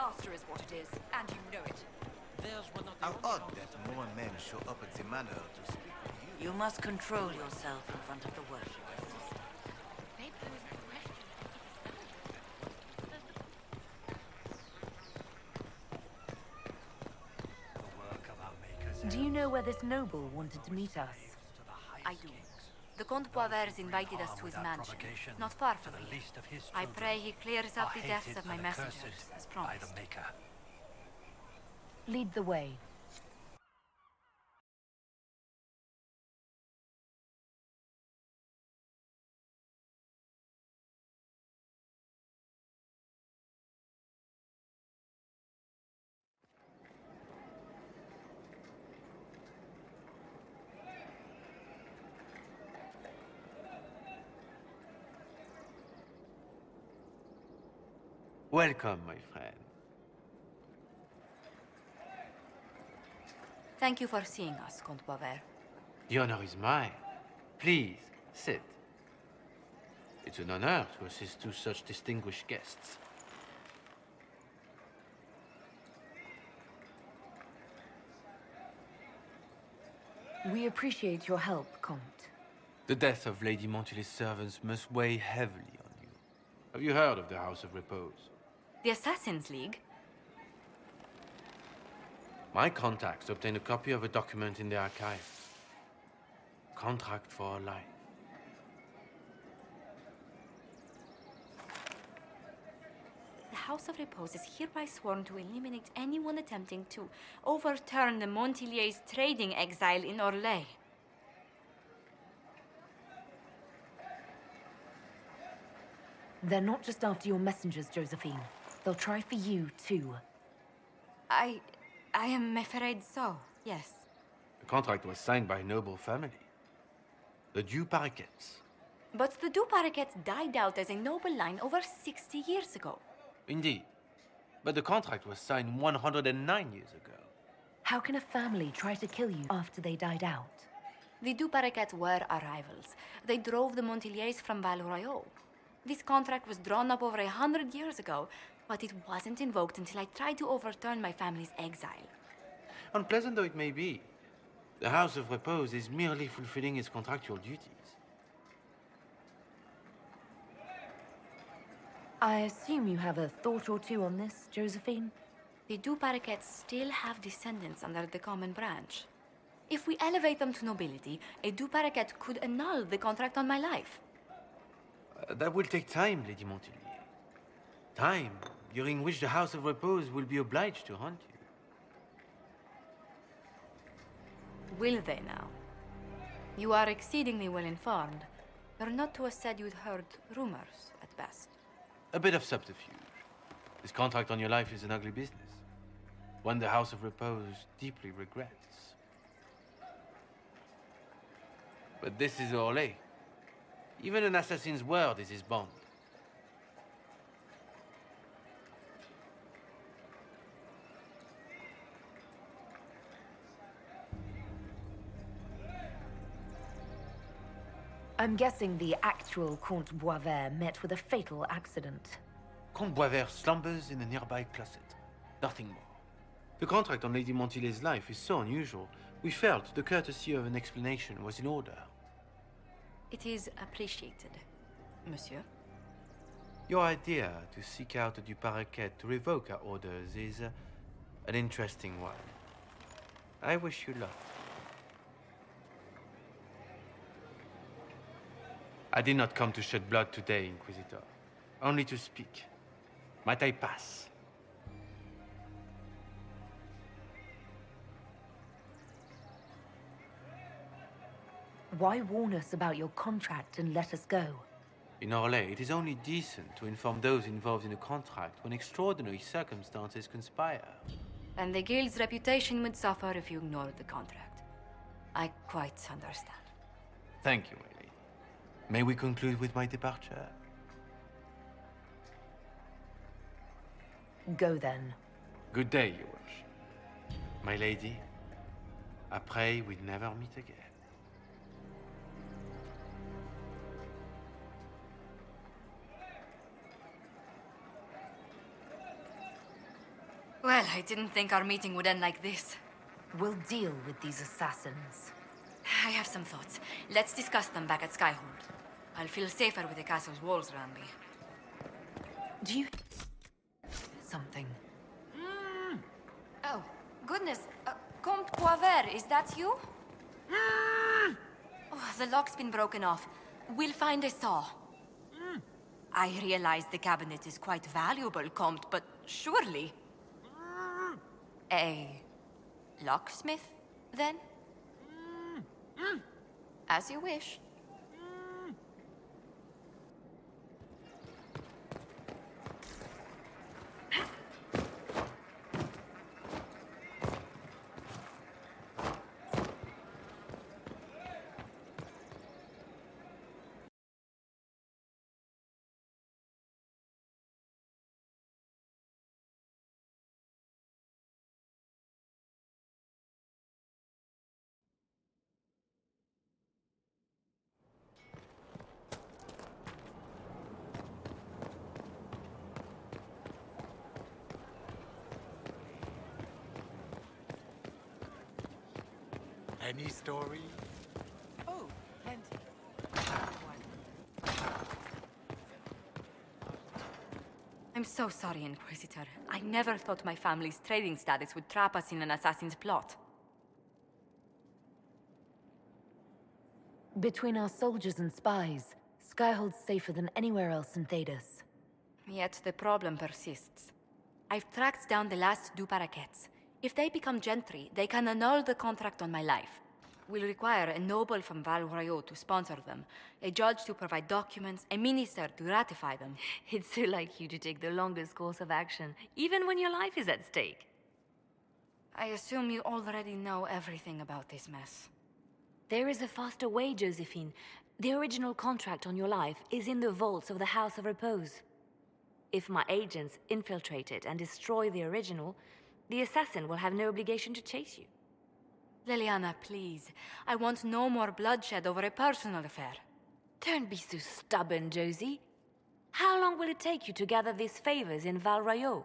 disaster is what it is, and you know it. How odd that more men show up at the manor to speak with you. You must control yourself in front of the worshippers. Do you know where this noble wanted to meet us? I do. The Comte Boisvert invited us to his mansion, not far from here. I pray he clears up the deaths of my messengers, as promised. Lead the way. Welcome, my friend. Thank you for seeing us, Comte Boisvert. The honor is mine. Please, sit. It's an honor to assist two such distinguished guests. We appreciate your help, Comte. The death of Lady Montily's servants must weigh heavily on you. Have you heard of the House of Repose? The Assassin's League? My contacts obtained a copy of a document in the archives. Contract for a life. The House of Repose is hereby sworn to eliminate anyone attempting to overturn the Montily's trading exile in Orlais. They're not just after your messengers, Josephine. They'll try for you, too. I am afraid so, yes. The contract was signed by a noble family. The Du Paraquets. But the Du Paraquets died out as a noble line over 60 years ago. Indeed. But the contract was signed 109 years ago. How can a family try to kill you after they died out? The Du Paraquets were our rivals. They drove the Montiliers from Val Royeaux. This contract was drawn up over 100 years ago, but it wasn't invoked until I tried to overturn my family's exile. Unpleasant though it may be, the House of Repose is merely fulfilling its contractual duties. I assume you have a thought or two on this, Josephine? The Du Paraquets still have descendants under the common branch. If we elevate them to nobility, a Du Paraquet could annul the contract on my life. That will take time, Lady Montilyet. Time during which the House of Repose will be obliged to hunt you. Will they now? You are exceedingly well informed. You're not to have said you'd heard rumors, at best. A bit of subterfuge. This contract on your life is an ugly business. One the House of Repose deeply regrets. But this is Orlais. Even an assassin's word is his bond. I'm guessing the actual Comte Boisvert met with a fatal accident. Comte Boisvert slumbers in a nearby closet. Nothing more. The contract on Lady Montily's life is so unusual, we felt the courtesy of an explanation was in order. It is appreciated, monsieur. Your idea to seek out a Du Paraquet to revoke our orders is an interesting one. I wish you luck. I did not come to shed blood today, Inquisitor. Only to speak. Might I pass? Why warn us about your contract and let us go? In Orlais, it is only decent to inform those involved in a contract when extraordinary circumstances conspire. And the guild's reputation would suffer if you ignored the contract. I quite understand. Thank you, my lady. May we conclude with my departure? Go then. Good day, Your Worship. My lady, I pray we never meet again. Well, I didn't think our meeting would end like this. We'll deal with these assassins. I have some thoughts. Let's discuss them back at Skyhold. I'll feel safer with the castle's walls around me. Do you... something? Oh, goodness. Comte Poivert, is that you? Oh, the lock's been broken off. We'll find a saw. I realize the cabinet is quite valuable, Comte, but surely... A locksmith, then? As you wish. Any story? Oh, plenty. I'm so sorry, Inquisitor. I never thought my family's trading status would trap us in an assassin's plot. Between our soldiers and spies, Skyhold's safer than anywhere else in Thedas. Yet the problem persists. I've tracked down the last Du Paraquets. If they become gentry, they can annul the contract on my life. We'll require a noble from Val Royeaux to sponsor them, a judge to provide documents, a minister to ratify them. It's so like you to take the longest course of action, even when your life is at stake. I assume you already know everything about this mess. There is a faster way, Josephine. The original contract on your life is in the vaults of the House of Repose. If my agents infiltrate it and destroy the original, the assassin will have no obligation to chase you. Leliana, please. I want no more bloodshed over a personal affair. Don't be so stubborn, Josie. How long will it take you to gather these favors in Val Royeaux?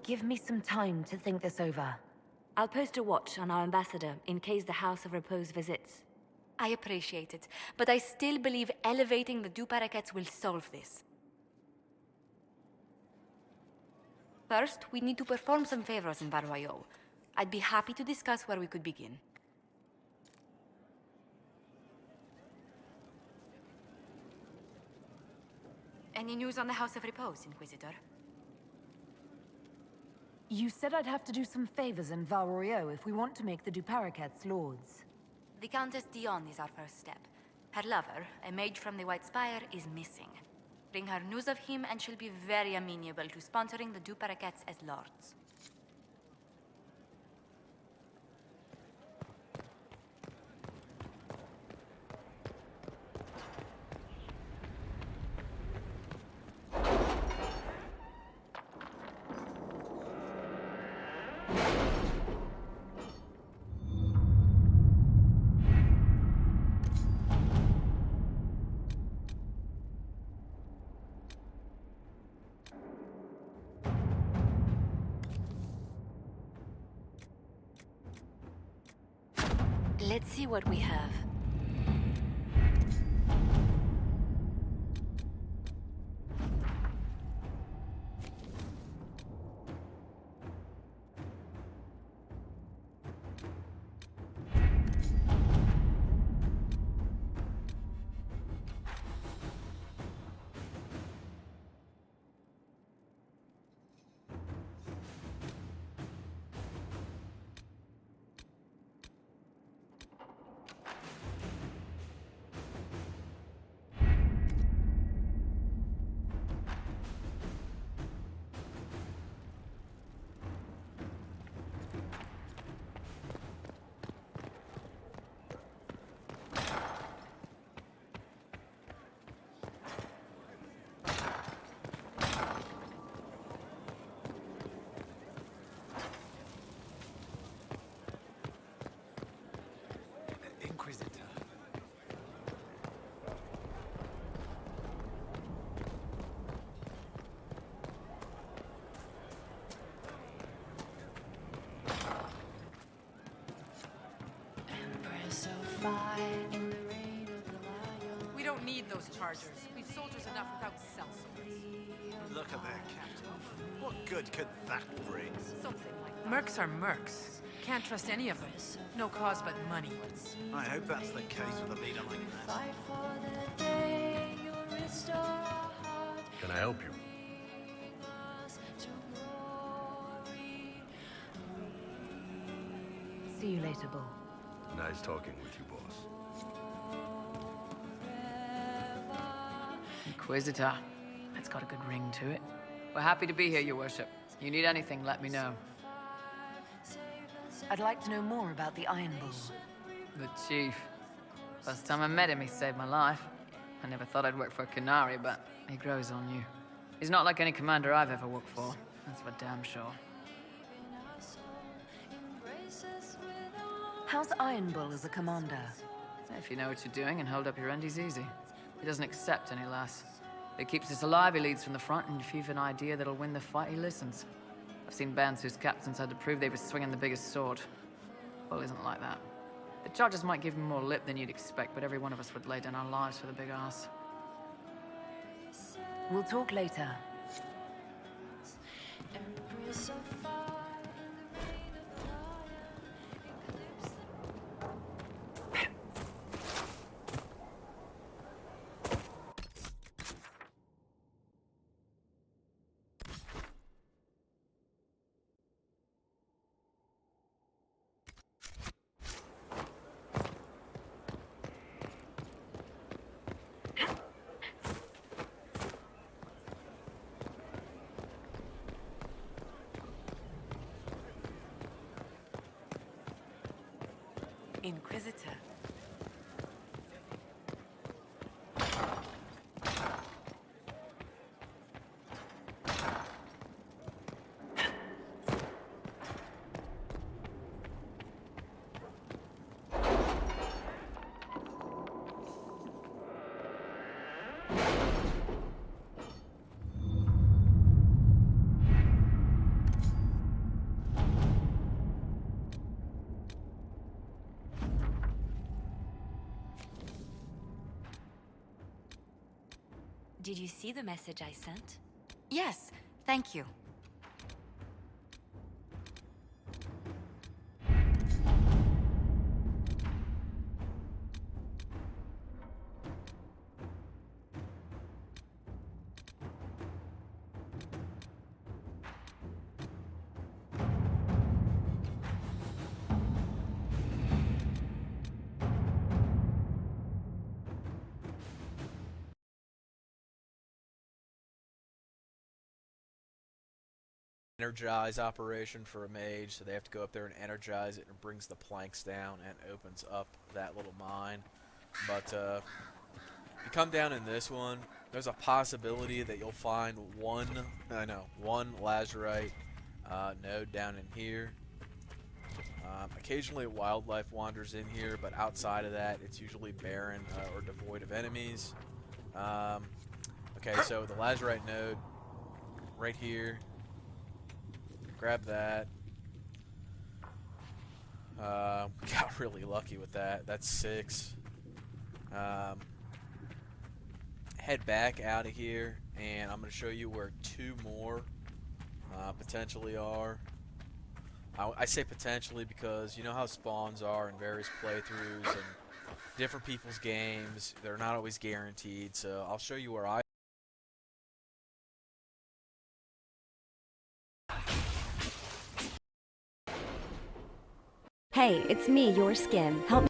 Give me some time to think this over. I'll post a watch on our ambassador in case the House of Repose visits. I appreciate it, but I still believe elevating the Du Paraquets will solve this. First, we need to perform some favors in Val Royeaux. I'd be happy to discuss where we could begin. Any news on the House of Repose, Inquisitor? You said I'd have to do some favors in Val Royeaux if we want to make the Du Paraquets lords. The Countess Dion is our first step. Her lover, a mage from the White Spire, is missing. Bring her news of him and she'll be very amenable to sponsoring the Du Paraquets as lords. Let's see what we have. chargers. We've soldiers enough without sellswords. Look at their captain. What good could that bring? Something like that. Mercs are mercs. Can't trust any of them. No cause but money. I hope that's the case with a leader like that. Can I help you? See you later, Bull. Nice talking with you, boss. Inquisitor. That's got a good ring to it. We're happy to be here, Your Worship. You need anything, let me know. I'd like to know more about the Iron Bull. The Chief. First time I met him, he saved my life. I never thought I'd work for a Canary, but he grows on you. He's not like any commander I've ever worked for. That's for damn sure. How's Iron Bull as a commander? If you know what you're doing and hold up your end, he's easy. He doesn't accept any less. If he keeps us alive, he leads from the front, and if you've an idea that'll win the fight, he listens. I've seen bands whose captains had to prove they were swinging the biggest sword. Bull isn't like that. The charges might give him more lip than you'd expect, but every one of us would lay down our lives for the big ass. We'll talk later. Inquisitor. Did you see the message I sent? Yes, thank you. Energize operation for a mage, so they have to go up there and energize it, and brings the planks down and opens up that little mine. But you come down in this one, there's a possibility that you'll find one lazurite node down in here. Occasionally wildlife wanders in here, but outside of that it's usually barren or devoid of enemies. Okay, so the lazurite node right here. Grab that. Got really lucky with that. That's 6. Head back out of here, and I'm going to show you where 2 more potentially are. I say potentially because you know how spawns are in various playthroughs and different people's games. They're not always guaranteed, so I'll show you where I Hey, it's me, your skin. Help me.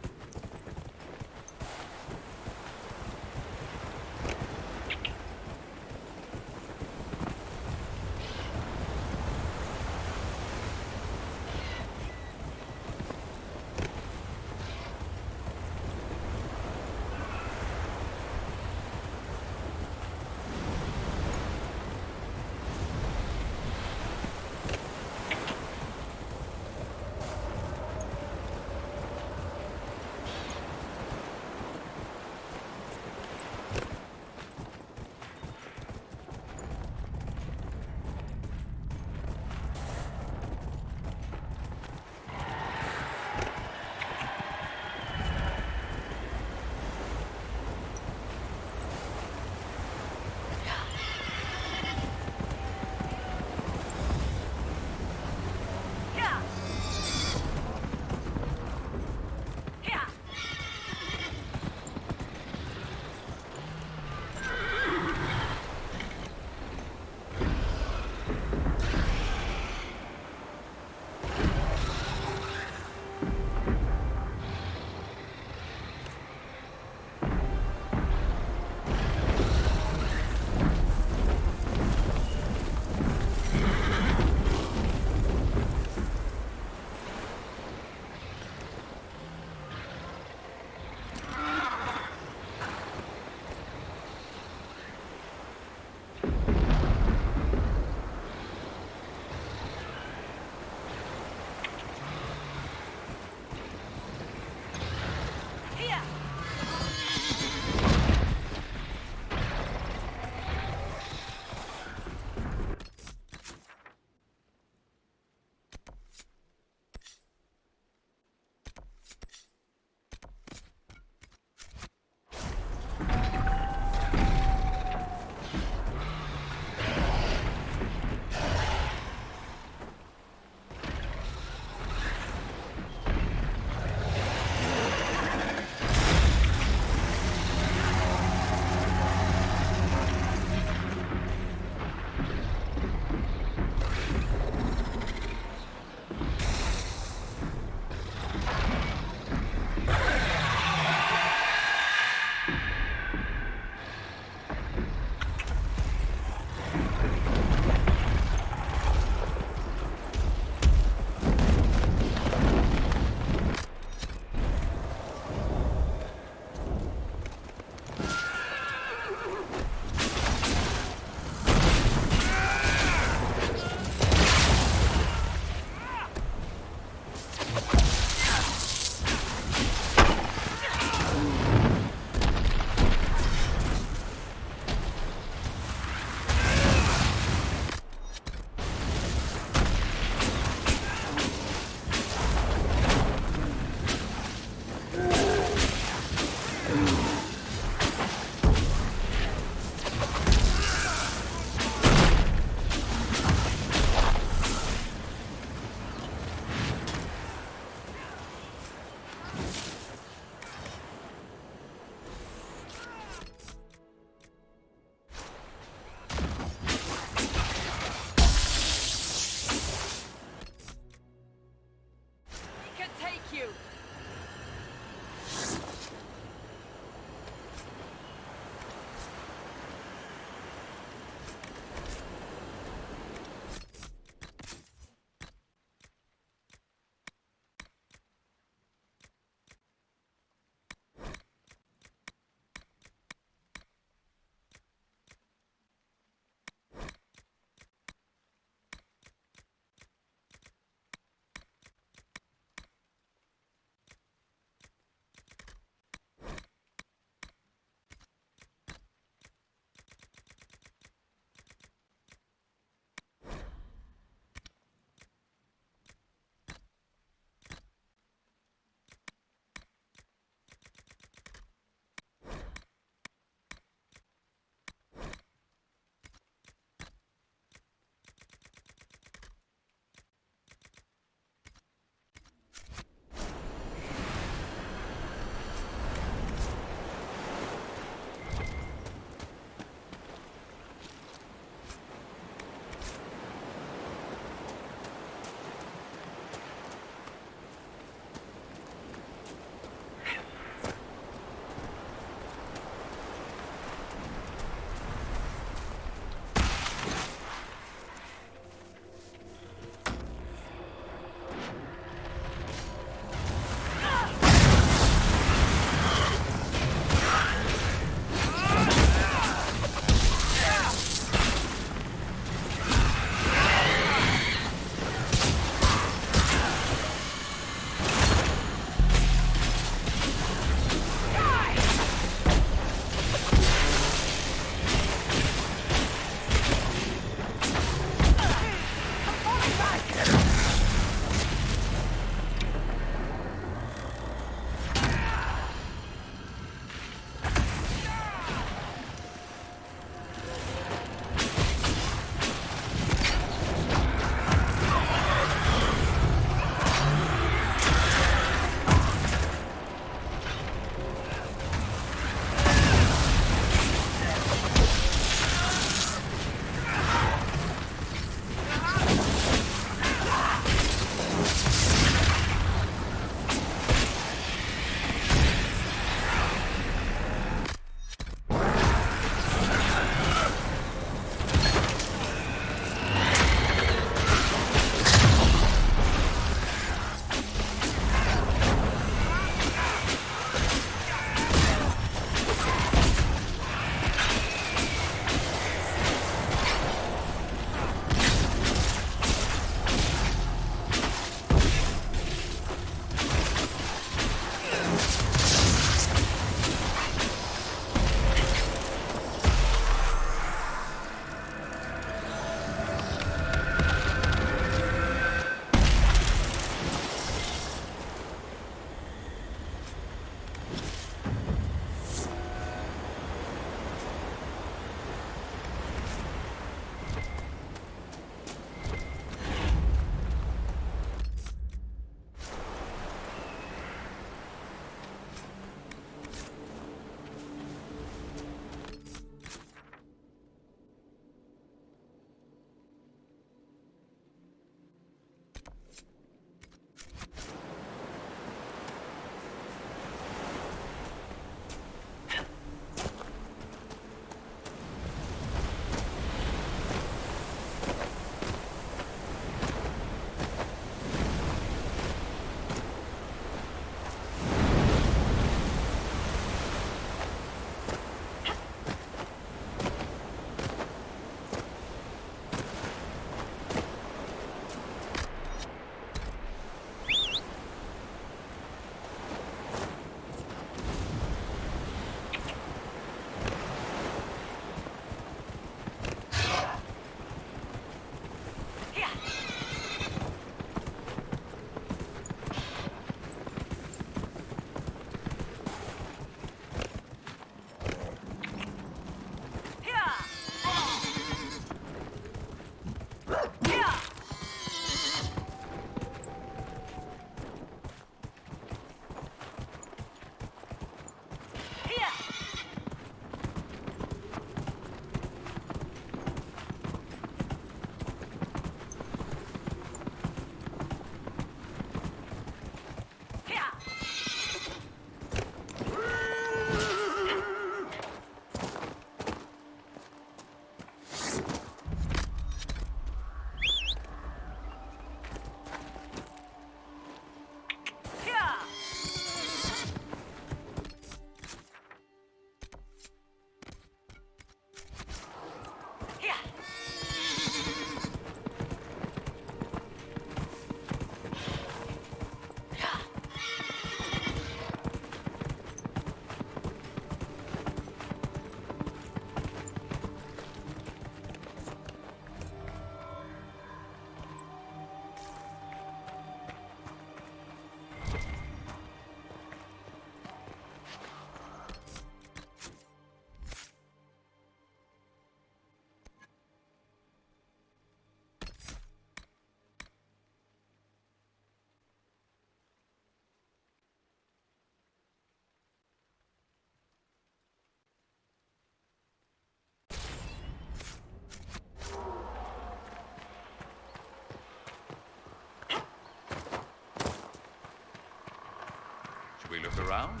around?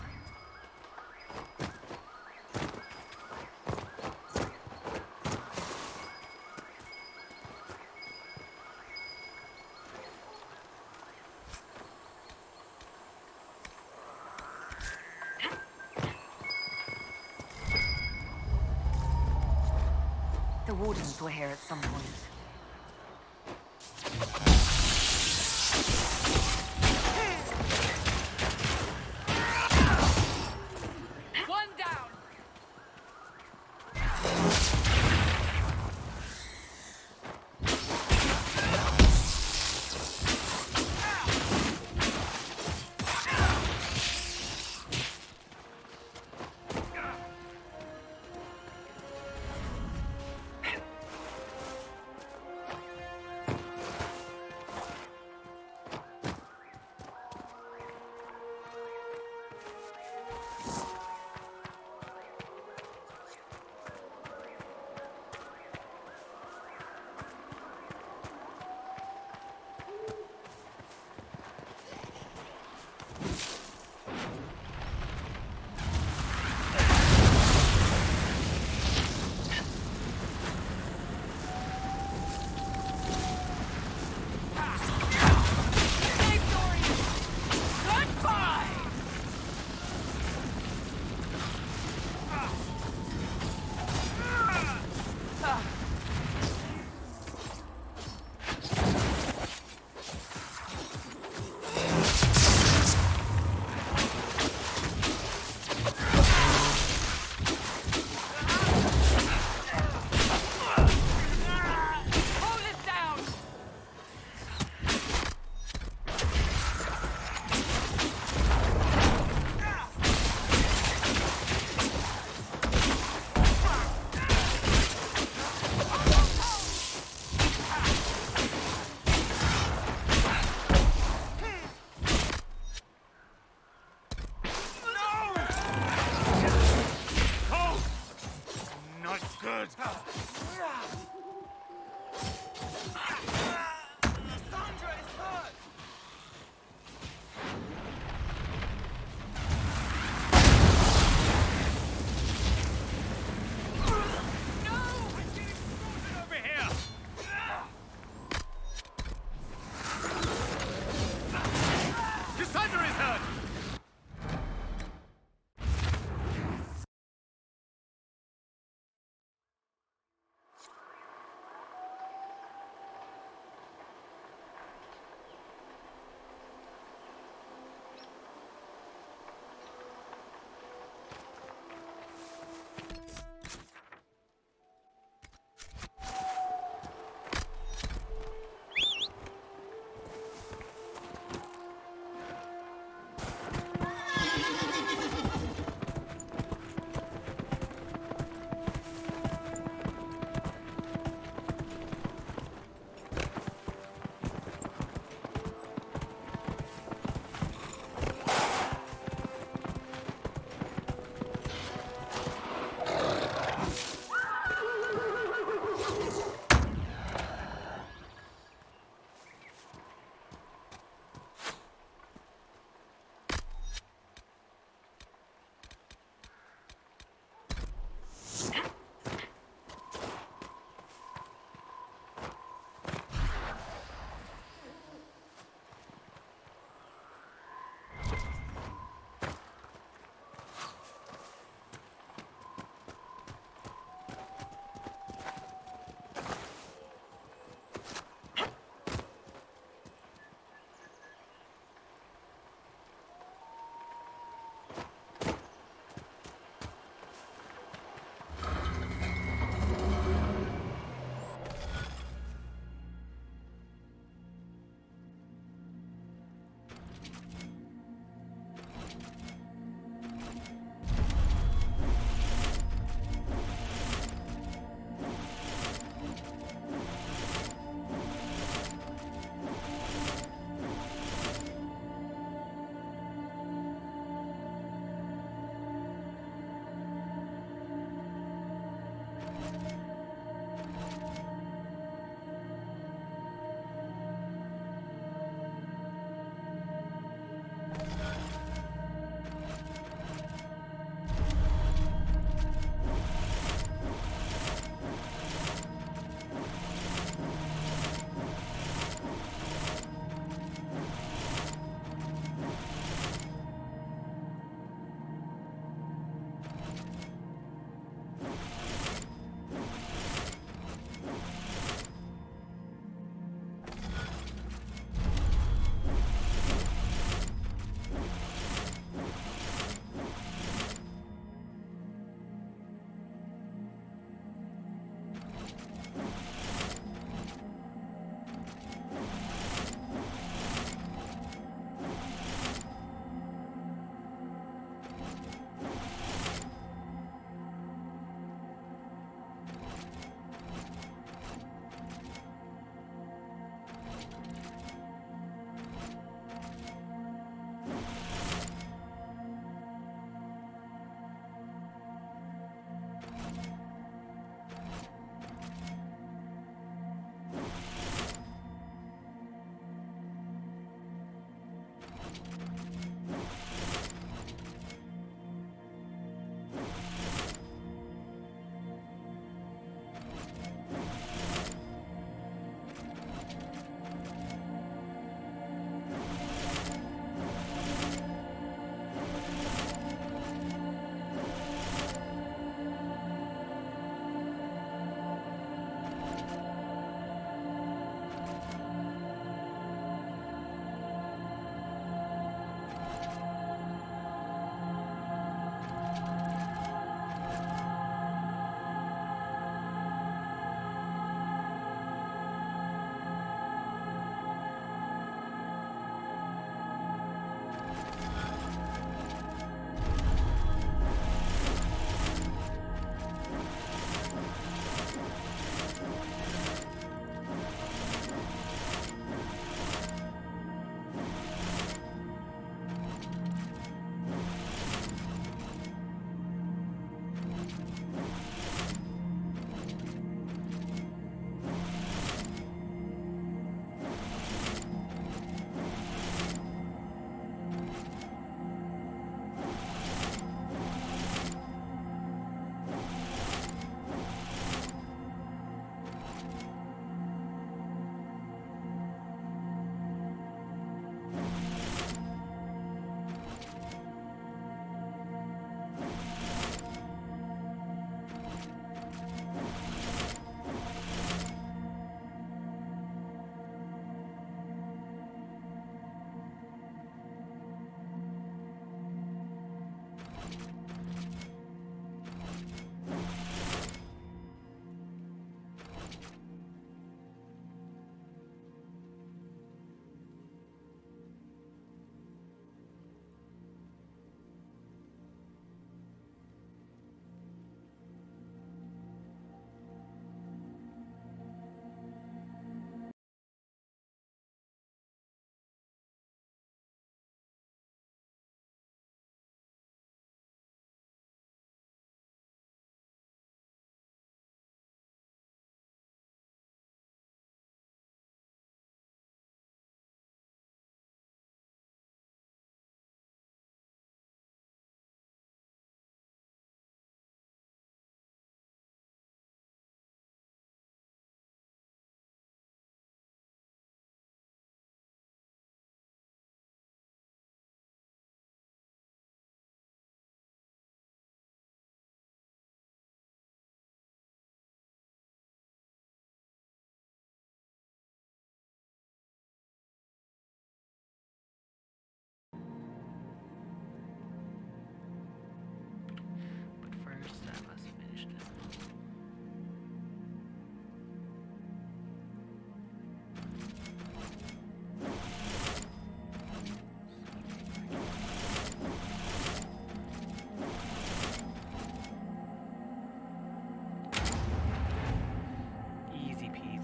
The Wardens were here at some point. One down!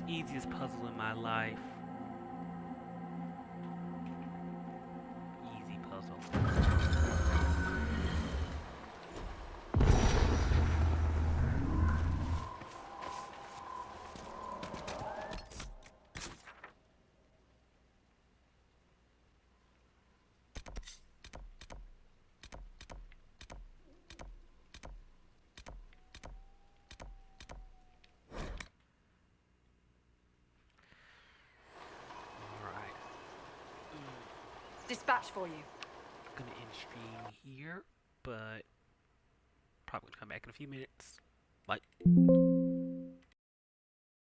Easiest puzzle in my life. Easy puzzle. Dispatch for you. I'm gonna end stream here, but probably gonna come back in a few minutes. Like.